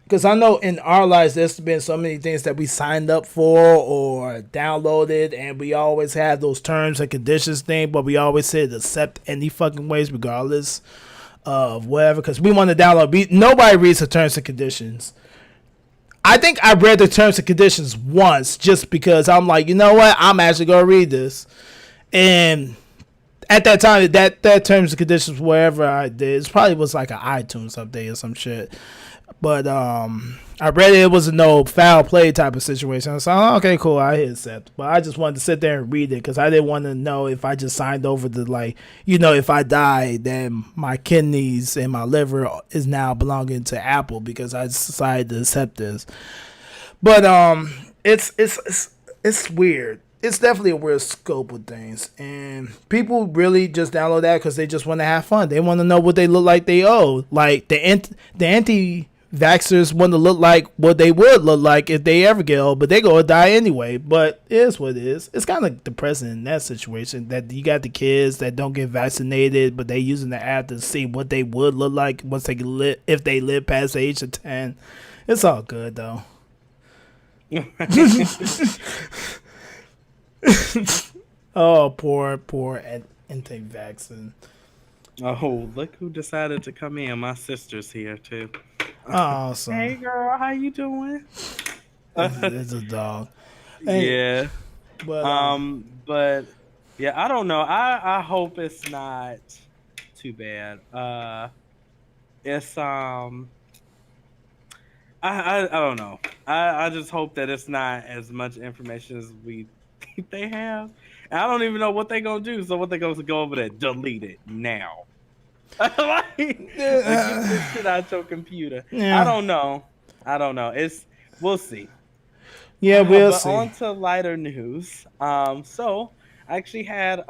because I know in our lives there's been so many things that we signed up for or downloaded, and we always have those terms and conditions thing, but we always said accept any fucking ways regardless of whatever, because we want to download. Nobody reads the terms and conditions. I think I read the terms and conditions once just because I'm like, you know what, I'm actually going to read this. And at that time, that terms and conditions, wherever I did, it probably was like an iTunes update or some shit. But I read it was a no foul play type of situation. So, okay, cool, I hit accept. But I just wanted to sit there and read it because I didn't want to know if I just signed over to, like, you know, if I die, then my kidneys and my liver is now belonging to Apple because I decided to accept this. But it's weird. It's definitely a weird scope of things. And people really just download that because they just want to have fun. They want to know what they look like they owe. Like, the anti-vaxxers want to look like what they would look like if they ever get old, but they going to die anyway. But it is what it is. It's kind of depressing in that situation that you got the kids that don't get vaccinated, but they using the app to see what they would look like once they if they live past the age of 10. It's all good, though. Oh, poor anti-vaccine. Oh, look who decided to come in. My sister's here too. Awesome. Hey girl, how you doing? It's a dog. Hey, yeah. But yeah, I don't know. I hope it's not too bad. It's I don't know. I just hope that it's not as much information as we think they have. And I don't even know what they're gonna do. So what they're gonna go over there, delete it now. Like, get this shit out your computer. Yeah. I don't know. We'll see. Yeah, we'll see. On to lighter news. So I actually had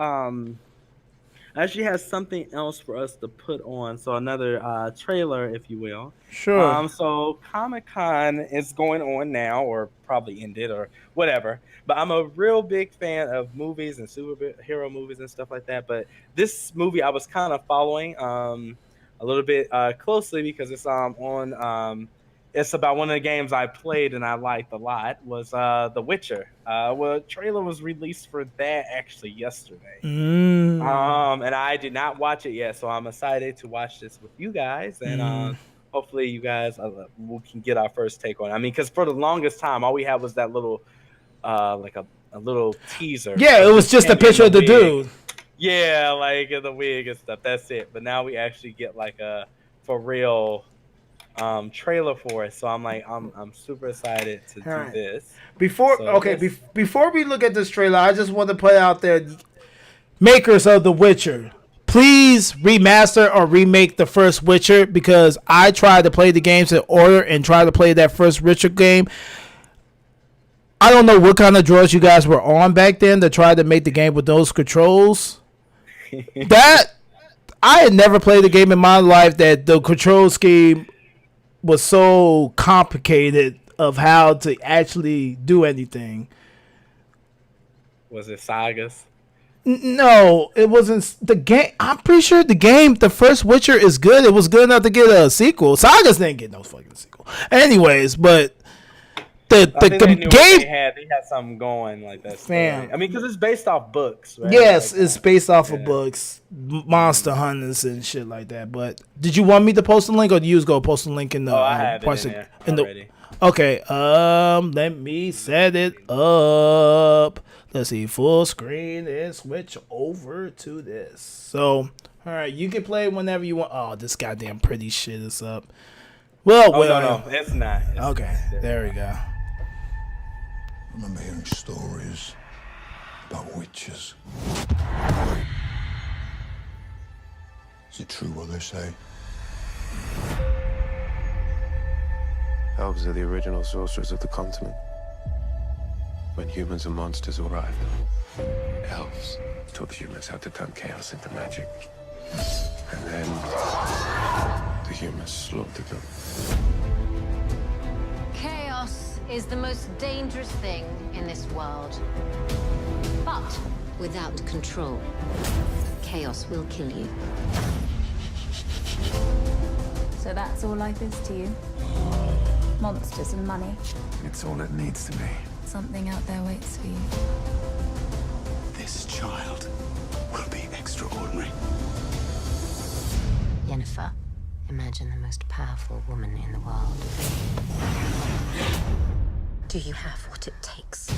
something else for us to put on. So another trailer, if you will. Sure. So Comic-Con is going on now, or probably ended, or whatever. But I'm a real big fan of movies and superhero movies and stuff like that. But this movie I was kind of following a little bit closely because it's on. It's about one of the games I played and I liked a lot was The Witcher. Well, trailer was released for that actually yesterday. And I did not watch it yet, so I'm excited to watch this with you guys and hopefully you guys we can get our first take on it. I mean, because for the longest time, all we had was that little, like a little teaser. Yeah, it was just a him in picture of the wig. dude. Yeah, like in the wig and stuff. That's it. But now we actually get like a for real trailer for it. So I'm like, I'm super excited to do right. this. Before So, before we look at this trailer, I just want to put out there, makers of The Witcher, please remaster or remake the first Witcher, because I tried to play the games in order and tried to play that first Witcher game. I don't know what kind of drugs you guys were on back then to try to make the game with those controls. That I had never played a game in my life that the control scheme was so complicated of how to actually do anything. Was it Sagas? No, it wasn't the game. I'm pretty sure the first Witcher is good. It was good enough to get a sequel. Sagas didn't get no fucking sequel. Anyways, but the game they had something going like that. Fam. I mean, because it's based off books, right? Yes, like, it's based off of books, Monster Hunters and shit like that. But did you want me to post a link, or do you just go post a link in the? I have it in there already. Okay, let me set it up. Let's see, full screen and switch over to this. So, all right, you can play whenever you want. Oh, this goddamn pretty shit is up. Well, no, it's not. Okay, there we go. I remember hearing stories about witches. Is it true what they say? Elves are the original sorcerers of the continent. When humans and monsters arrived, elves taught humans how to turn chaos into magic. And then the humans slaughtered them. Chaos is the most dangerous thing in this world. But without control, chaos will kill you. So that's all life is to you? Monsters and money? It's all it needs to be. Something out there waits for you. This child will be extraordinary. Yennefer, imagine the most powerful woman in the world. Do you have what it takes?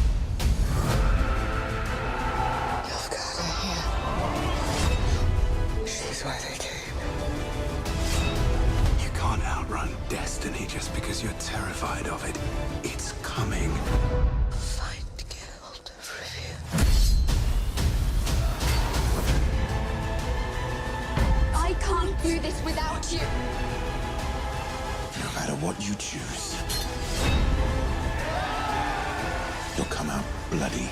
You've got her here. She's why they came. You can't outrun destiny just because you're terrified of it. It's coming. I can't do this without you. No matter what you choose, you'll come out bloody.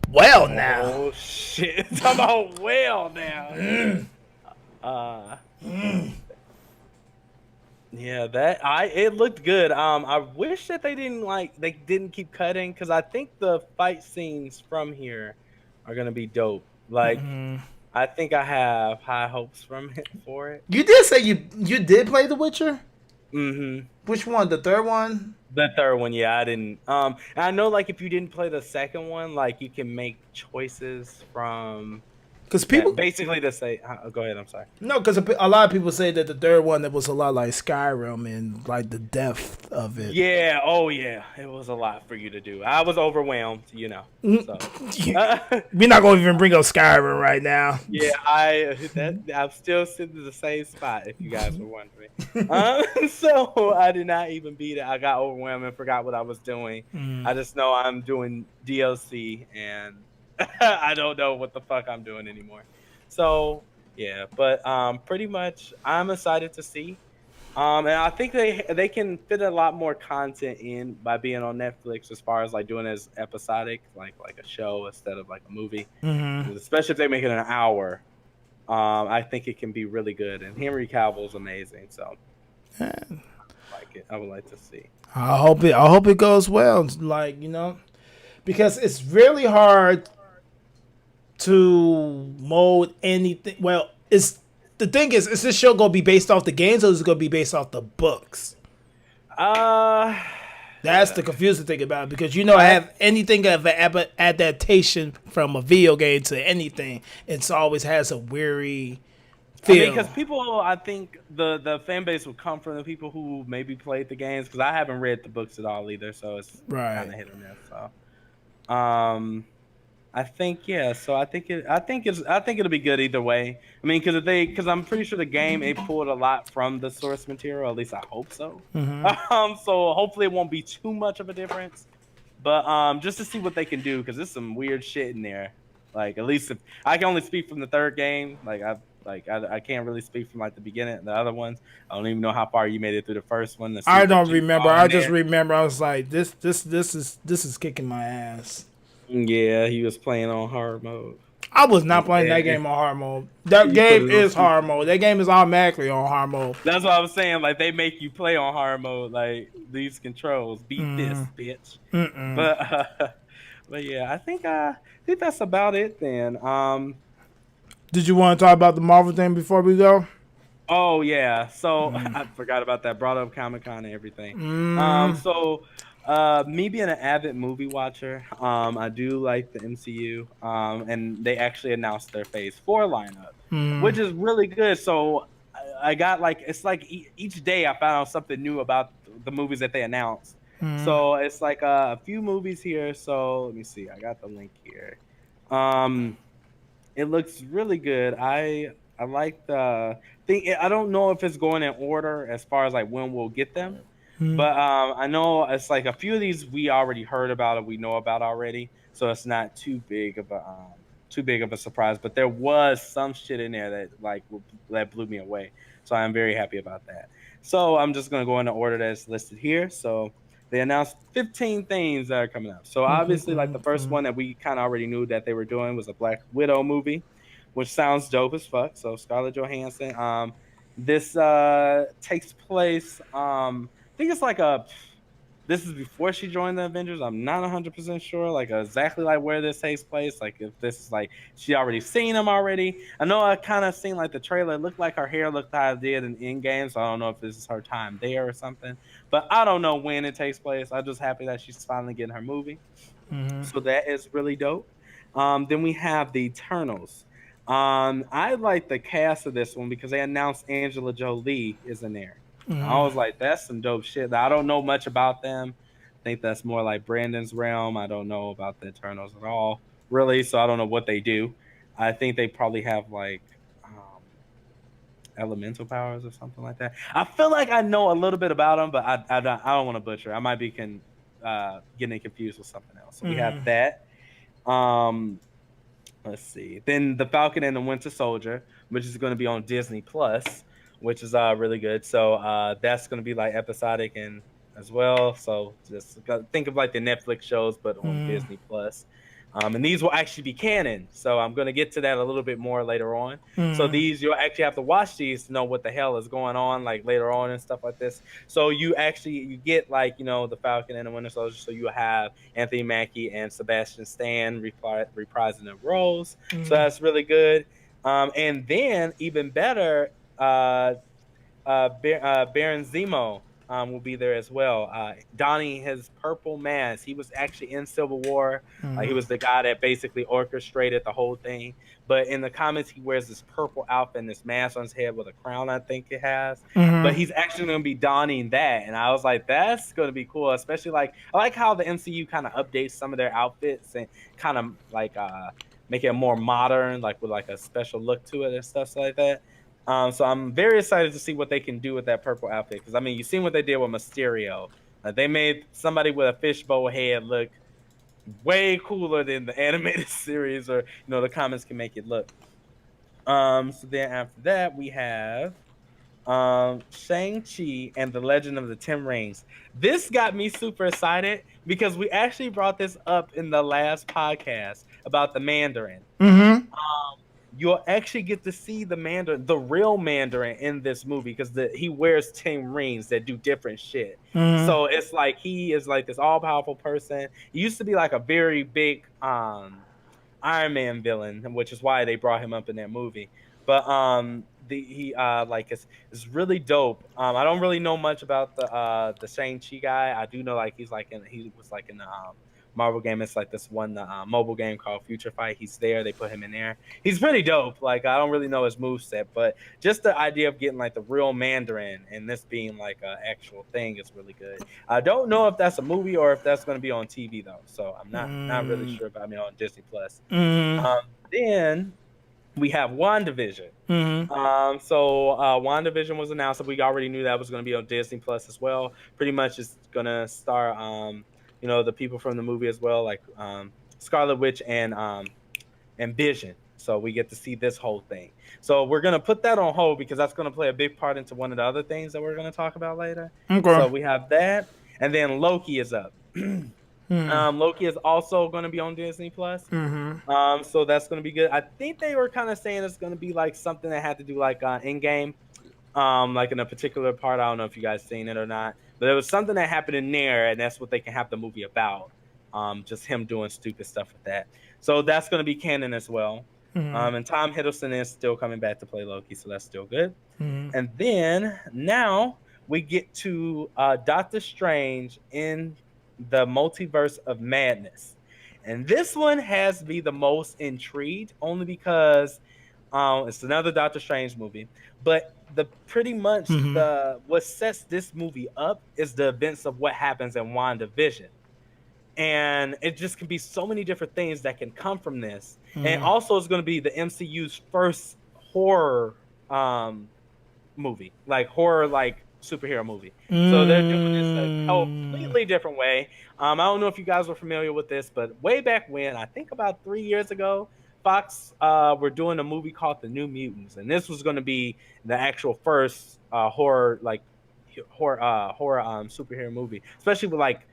Well, now. Oh shit! Talking about well now. Yeah, it looked good. I wish that they didn't keep cutting, because I think the fight scenes from here are gonna be dope. Like, I think I have high hopes for it. You did say you did play The Witcher? Mm-hmm. Which one? The third one? The third one, yeah, I didn't. And I know, like, if you didn't play the second one, like, you can make choices from. Because people basically to say, go ahead. I'm sorry. No, because a lot of people say that the third one, it was a lot like Skyrim and like the depth of it. Yeah. Oh yeah. It was a lot for you to do. I was overwhelmed. You know. So. We're not gonna even bring up Skyrim right now. Yeah, I'm still sitting in the same spot. If you guys were wondering. So I did not even beat it. I got overwhelmed and forgot what I was doing. I just know I'm doing DLC and. I don't know what the fuck I'm doing anymore. So yeah, but pretty much I'm excited to see. And I think they can fit a lot more content in by being on Netflix, as far as like doing it as episodic, like a show instead of like a movie. Especially if they make it an hour. I think it can be really good. And Henry Cavill's amazing, so I would like to see. I hope it goes well. Like, because it's really hard to mold anything. Well, is this show gonna be based off the games, or is it gonna be based off the books? That's That's the confusing thing about it, because I have anything of an adaptation from a video game to anything, it always has a weary feel. I mean, because people, I think the fan base would come from the people who maybe played the games, because I haven't read the books at all either, so it's kind of hit or miss. So, I think so I think it'll be good either way. I mean, because I'm pretty sure the game it pulled a lot from the source material. At least I hope so. So hopefully it won't be too much of a difference. But just to see what they can do, because there's some weird shit in there. Like, at least if I can only speak from the third game, I can't really speak from like the beginning, the other ones. I don't even know how far you made it through the first one. I don't remember. I just remember I was like, this is kicking my ass. Yeah, he was playing on hard mode. I was not playing that game on hard mode. That game is hard mode. That game is automatically on hard mode. That's what I was saying. Like, they make you play on hard mode. Like, these controls, beat this, bitch. But yeah, I think that's about it then. Did you want to talk about the Marvel thing before we go? Oh yeah. So I forgot about that. Brought up Comic-Con and everything. So me being an avid movie watcher, I do like the MCU. And they actually announced their Phase 4 lineup, which is really good. So I got it's like each day I found out something new about the movies that they announced. So it's like a few movies here. So let me see. I got the link here. It looks really good. I like the thing. I don't know if it's going in order as far as like when we'll get them. But I know it's like a few of these we already heard about or we know about already, so it's not too big of a surprise. But there was some shit in there that blew me away, so I'm very happy about that. So I'm just gonna go in the order that's listed here. So they announced 15 things that are coming up. So obviously, like the first one that we kind of already knew that they were doing was a Black Widow movie, which sounds dope as fuck. So Scarlett Johansson. This takes place. I think it's this is before she joined the Avengers. I'm not 100% sure, like exactly like where this takes place. Like if this is like she already seen them already. I know I kind of seen like the trailer. It looked like her hair looked how it did in Endgame, so I don't know if this is her time there or something. But I don't know when it takes place. I'm just happy that she's finally getting her movie. So that is really dope. Then we have the Eternals. I like the cast of this one because they announced Angela Jolie is in there. I was like, that's some dope shit. I don't know much about them. I think that's more like Brandon's realm. I don't know about the Eternals at all, really. So I don't know what they do. I think they probably have like elemental powers or something like that. I feel like I know a little bit about them, but I don't want to butcher. I might be getting confused with something else. So we have that. Let's see. Then The Falcon and the Winter Soldier, which is going to be on Disney Plus, which is really good. So that's going to be like episodic and as well. So just think of like the Netflix shows, but on Disney Plus. And these will actually be canon. So I'm going to get to that a little bit more later on. So these, you'll actually have to watch these to know what the hell is going on like later on and stuff like this. So you get like, the Falcon and the Winter Soldier. So you have Anthony Mackie and Sebastian Stan reprising their roles. So that's really good. And then even better, Baron Zemo will be there as well, donning his purple mask. He was actually in Civil War. He was the guy that basically orchestrated the whole thing. But in the comics, he wears this purple outfit and this mask on his head with a crown, I think it has. But he's actually going to be donning that. And I was like, that's going to be cool. Especially I like how the MCU kind of updates some of their outfits and kind of like make it more modern, like with like a special look to it and stuff like that. So I'm very excited to see what they can do with that purple outfit. Because, I mean, you've seen what they did with Mysterio. They made somebody with a fishbowl head look way cooler than the animated series or, the comics can make it look. So then after that, we have Shang-Chi and the Legend of the Ten Rings. This got me super excited because we actually brought this up in the last podcast about the Mandarin. You'll actually get to see the Mandarin, the real Mandarin in this movie because he wears 10 rings that do different shit. So it's like he is like this all-powerful person. He used to be like a very big Iron Man villain, which is why they brought him up in that movie. But he like is really dope. I don't really know much about the Shang-Chi guy. I do know like he was like in the Marvel game. It's like this one mobile game called Future Fight. He's there. They put him in there. He's pretty dope. Like I don't really know his moveset, but just the idea of getting like the real Mandarin and this being like an actual thing is really good. I don't know if that's a movie or if that's going to be on TV though. So I'm not really sure. But I mean on Disney Plus. Then we have WandaVision. So WandaVision was announced. We already knew that was going to be on Disney Plus as well. Pretty much it's going to star, the people from the movie as well, like Scarlet Witch and Vision. So we get to see this whole thing. So we're going to put that on hold because that's going to play a big part into one of the other things that we're going to talk about later. Okay. So we have that. And then Loki is up. Loki is also going to be on Disney Plus. So that's going to be good. I think they were kind of saying it's going to be like something that had to do like in game, like in a particular part. I don't know if you guys seen it or not, but there was something that happened in there, and that's what they can have the movie about. Just him doing stupid stuff with that. So that's going to be canon as well. And Tom Hiddleston is still coming back to play Loki, so that's still good. And then now we get to Doctor Strange in the Multiverse of Madness. And this one has me the most intrigued only because it's another Doctor Strange movie. But the pretty much what sets this movie up is the events of what happens in WandaVision. And it just can be so many different things that can come from this. And also it's going to be the MCU's first horror movie, like horror, like superhero movie. So they're doing this a completely different way. I don't know if you guys were familiar with this, but way back when, I think about 3 years ago, Fox were doing a movie called The New Mutants, and this was going to be the actual first horror superhero movie, especially with like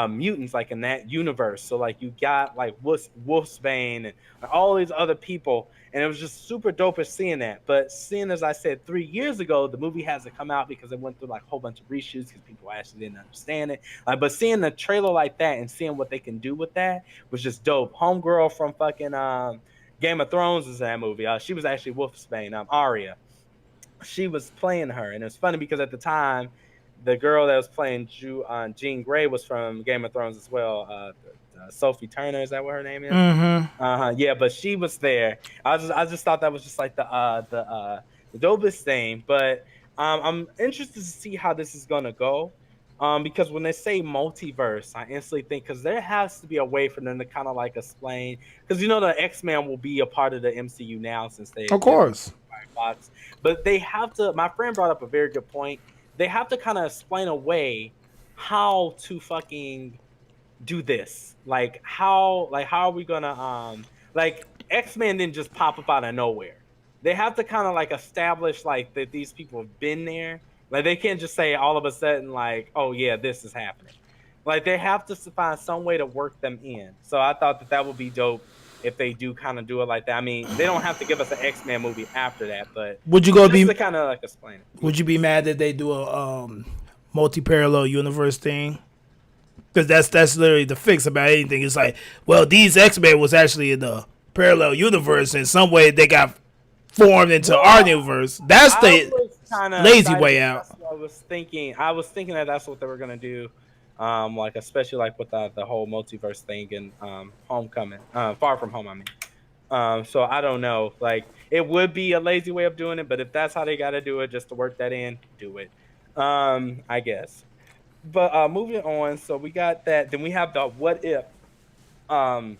mutants like in that universe. So like you got like Wolfsbane and all these other people, and it was just super dope at seeing that. But seeing, as I said, 3 years ago, the movie hasn't come out because it went through like a whole bunch of reshoots because people actually didn't understand it. But seeing the trailer like that and seeing what they can do with that was just dope. Homegirl from fucking Game of Thrones is in that movie. She was actually Wolfsbane, Arya. She was playing her, and it's funny because at the time, the girl that was playing Jean Grey was from Game of Thrones as well. Sophie Turner, is that what her name is? Yeah, but she was there. I just thought that was just like the dopest thing. But I'm interested to see how this is gonna go. Because when they say multiverse, I instantly think because there has to be a way for them to kind of like explain, because the X-Men will be a part of the MCU now since they of course. Fox, but they have to. My friend brought up a very good point. They have to kind of explain a way how to fucking do this. Like how are we gonna like X-Men didn't just pop up out of nowhere. They have to kind of like establish like that these people have been there. Like they can't just say all of a sudden like, oh yeah, this is happening. Like they have to find some way to work them in. So I thought that would be dope if they do kind of do it like that. I mean, they don't have to give us an X-Men movie after that, but would you go be to kind of like explain it? Would you be mad that they do a multi-parallel universe thing? Because that's literally the fix about anything. It's like, well, these X-Men was actually in the parallel universe in some way. They got formed into our universe. That's the lazy way out. I was thinking that that's what they were gonna do. Like especially like with the whole multiverse thing in Homecoming, Far From Home. I mean, so I don't know. Like it would be a lazy way of doing it, but if that's how they got to do it, just to work that in, do it. I guess. But moving on, so we got that. Then we have the What If. Now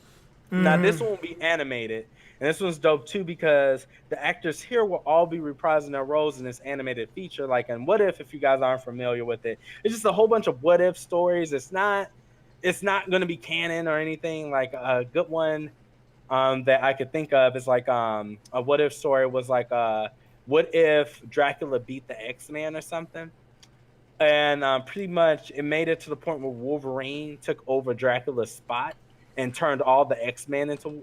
this one will be animated, and this one's dope too because the actors here will all be reprising their roles in this animated feature. Like, and What If you guys aren't familiar with it, it's just a whole bunch of what if stories. It's not going to be canon or anything. Like a good one that I could think of is like a what if story was like what if Dracula beat the X-Men or something. And pretty much it made it to the point where Wolverine took over Dracula's spot and turned all the X-Men into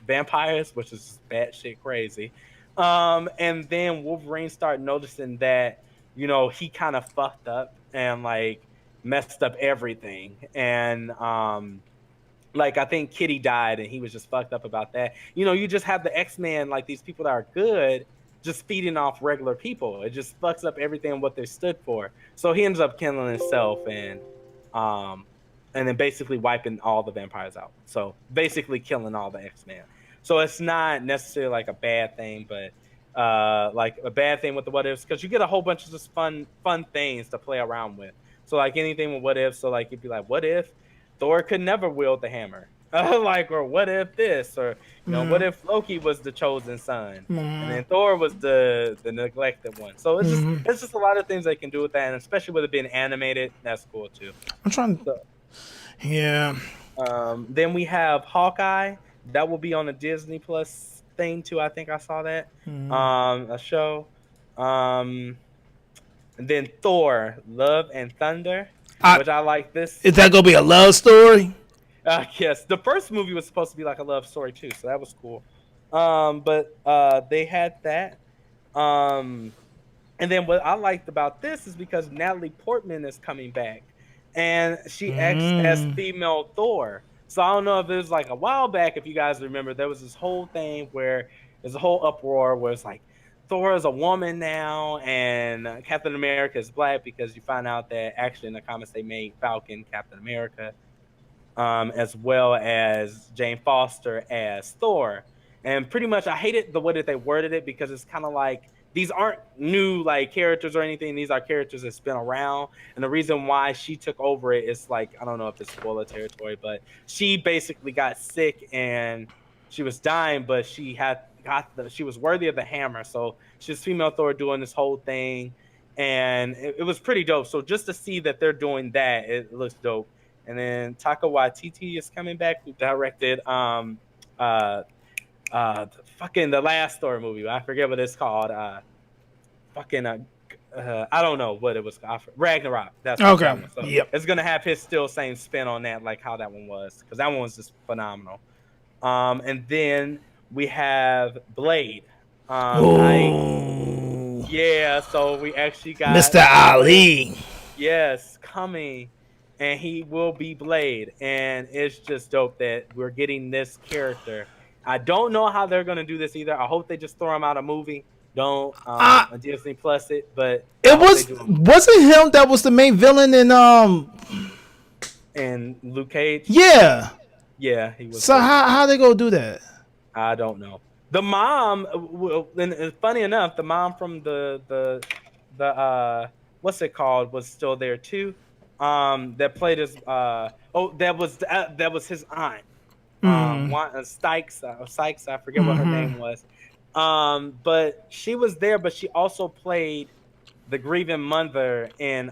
vampires, which is batshit crazy. And then Wolverine started noticing that, he kind of fucked up and like messed up everything. And like I think Kitty died and he was just fucked up about that. You just have the X-Men, like these people that are good, just feeding off regular people. It just fucks up everything what they stood for. So he ends up killing himself and then basically wiping all the vampires out. So basically killing all the X-Men. So it's not necessarily like a bad thing, but like a bad thing with the what ifs, because you get a whole bunch of just fun things to play around with. So like anything with what if, so like you'd be like, what if Thor could never wield the hammer? Like, or what if this, or what if Loki was the chosen son, and then Thor was the neglected one? So it's just a lot of things they can do with that, and especially with it being animated, that's cool too. I'm trying. So, yeah. Then we have Hawkeye. That will be on the Disney Plus thing too. I think I saw that. A show. And then Thor: Love and Thunder, which I like this. Is that gonna be a love story? Yes, the first movie was supposed to be like a love story too, so that was cool. But they had that. And then what I liked about this is because Natalie Portman is coming back, and she acts as female Thor. So I don't know if it was like a while back, if you guys remember, there was this whole thing where there's a whole uproar where it's like Thor is a woman now, and Captain America is black, because you find out that actually in the comics they made Falcon Captain America. As well as Jane Foster as Thor. And pretty much I hated the way that they worded it, because it's kind of like these aren't new like characters or anything. These are characters that's been around. And the reason why she took over it is like, I don't know if it's spoiler territory, but she basically got sick and she was dying, but she was worthy of the hammer. So she's female Thor doing this whole thing. And it was pretty dope. So just to see that they're doing that, it looks dope. And then Taika Waititi is coming back, who directed the last Thor movie. I forget what it's called. I don't know what it was called. Ragnarok. That's okay. That one. So it's gonna have his still same spin on that, like how that one was, because that one was just phenomenal. And then we have Blade. So we actually got Mr. Ali. Yes, coming. And he will be Blade. And it's just dope that we're getting this character. I don't know how they're going to do this either. I hope they just throw him out a movie. Don't Disney Plus it. But wasn't him that was the main villain in Luke Cage? Yeah. Yeah, he was. So how they going to do that? I don't know. The mom, and funny enough, the mom from the what's it called, was still there too. That played as that was his aunt, Sykes. I forget what her name was. But she was there, but she also played the grieving mother in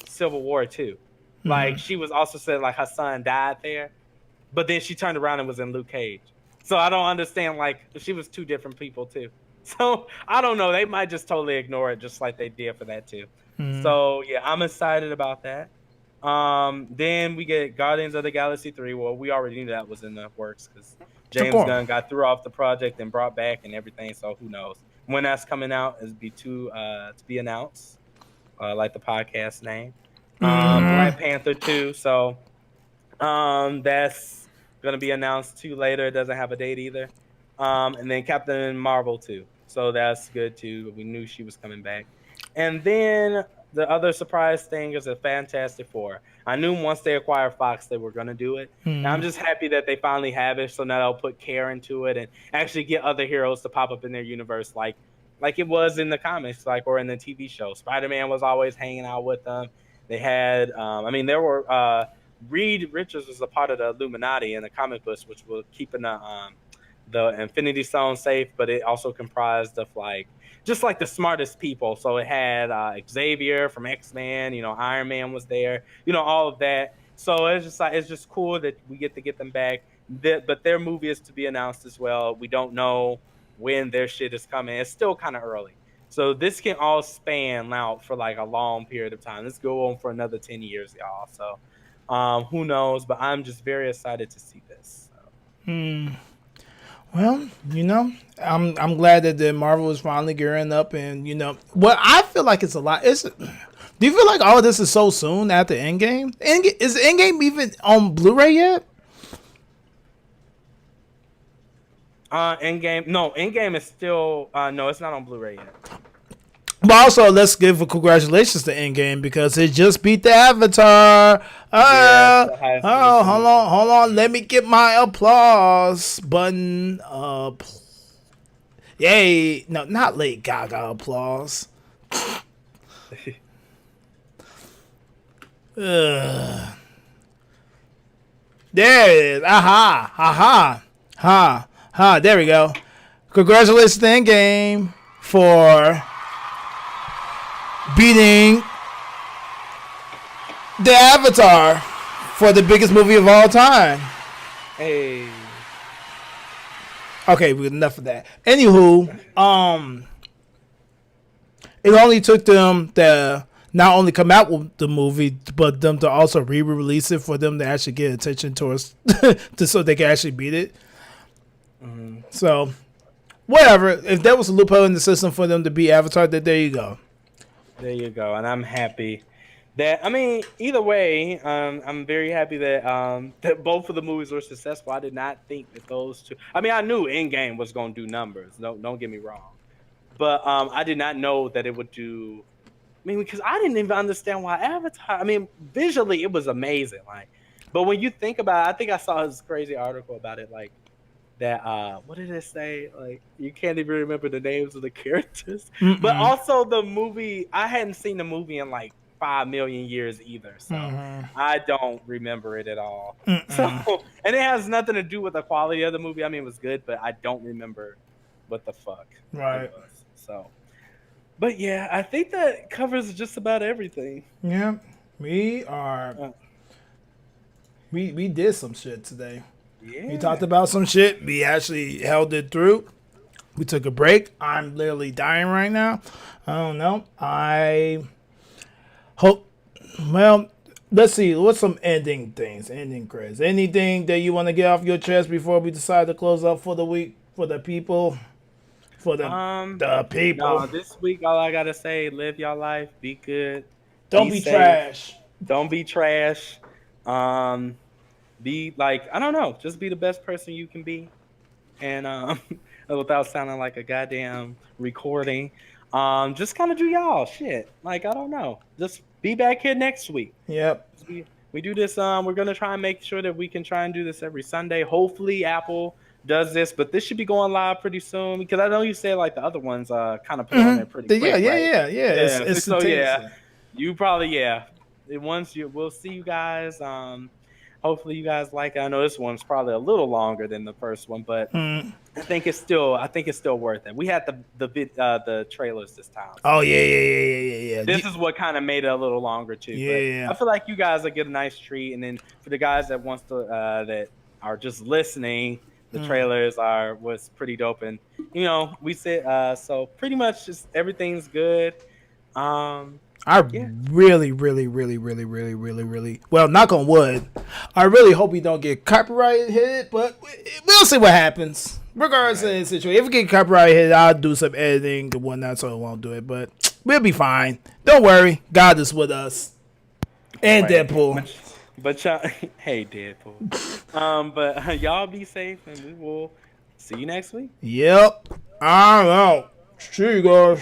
Civil War too. Like she was also said like her son died there, but then she turned around and was in Luke Cage. So I don't understand, like she was two different people too. So I don't know. They might just totally ignore it, just like they did for that too. So yeah, I'm excited about that. Then we get Guardians of the Galaxy 3. Well, we already knew that was in the works because James Gunn got threw off the project and brought back and everything. So who knows when that's coming out? Is to be announced, like the podcast name. Black Panther 2. So that's gonna be announced too later. It doesn't have a date either. And then Captain Marvel 2. So that's good too. We knew she was coming back. And then the other surprise thing is a Fantastic Four. I knew once they acquired Fox, they were going to do it. And I'm just happy that they finally have it. So now they'll put care into it and actually get other heroes to pop up in their universe, like it was in the comics, or in the TV show. Spider-Man was always hanging out with them. They had, there were Reed Richards was a part of the Illuminati in the comic books, which was keeping the Infinity Stone safe, but it also comprised of just the smartest people. So it had Xavier from X-Men, Iron Man was there, all of that. So it's just cool that we get to get them back. But their movie is to be announced as well. We don't know when their shit is coming. It's still kind of early. So this can all span out for a long period of time. Let's go on for another 10 years, y'all. So who knows? But I'm just very excited to see this. So. Well, I'm glad that the Marvel is finally gearing up, and what I feel like it's a lot. Do you feel like all of this is so soon after Endgame? Is Endgame even on Blu-ray yet? Endgame. No, Endgame is still. No, it's not on Blu-ray yet. But also, let's give a congratulations to Endgame because it just beat the Avatar. Hold on. Let me get my applause button up. Yay! No, not Lady Gaga applause. There it is. Ha. There we go. Congratulations to Endgame for beating the Avatar for the biggest movie of all time. Hey. Okay, enough of that. Anywho, it only took them to not only come out with the movie, but them to also re-release it for them to actually get attention towards, so they can actually beat it. Mm-hmm. So, whatever. If there was a loophole in the system for them to beat Avatar, then there you go. There you go, and I'm happy that. I mean, either way, I'm very happy that that both of the movies were successful. I did not think that those two. I mean, I knew Endgame was going to do numbers. Don't get me wrong, but I did not know that it would do. I mean, because I didn't even understand why Avatar. I mean, visually it was amazing, like, but when you think about it, I think I saw this crazy article about it, like. That what did it say? Like, you can't even remember the names of the characters. But also the movie, I hadn't seen the movie in like 5 million years either, so I don't remember it at all. So, and it has nothing to do with the quality of the movie. I mean, it was good, but I don't remember what the fuck it was. So, but yeah, I think that covers just about everything. Yeah, we did some shit today. Yeah. We talked about some shit. We actually held it through. We took a break. I'm literally dying right now. I don't know. I hope. Well, let's see. What's some ending things? Ending credits. Anything that you want to get off your chest before we decide to close up for the week for the people? For the people. No, this week all I gotta say: live your life. Be good. Don't be trash. Don't be trash. Be like, I don't know, just be the best person you can be, and without sounding like a goddamn recording, just kind of do y'all shit. Like, I don't know, just be back here next week. Yep. We do this. We're gonna try and make sure that we can try and do this every Sunday. Hopefully, Apple does this, but this should be going live pretty soon because I know you said like the other ones kind of put on there pretty quick. Yeah. It's so yeah, you probably we'll see you guys. Hopefully you guys like it. I know this one's probably a little longer than the first one, but I think it's still worth it. We had the trailers this time. Oh yeah. This is what kind of made it a little longer too. Yeah. I feel like you guys will get a nice treat, and then for the guys that that are just listening, the trailers was pretty dope, and we said so pretty much just everything's good. I really, well, knock on wood, I really hope we don't get copyright hit, but we'll see what happens. Regardless of the situation, if we get copyright hit, I'll do some editing and whatnot, so I won't do it, but we'll be fine. Don't worry, God is with us. And Deadpool. But y'all, hey Deadpool. But y'all be safe, and we will see you next week. Yep. I'm out. See you guys.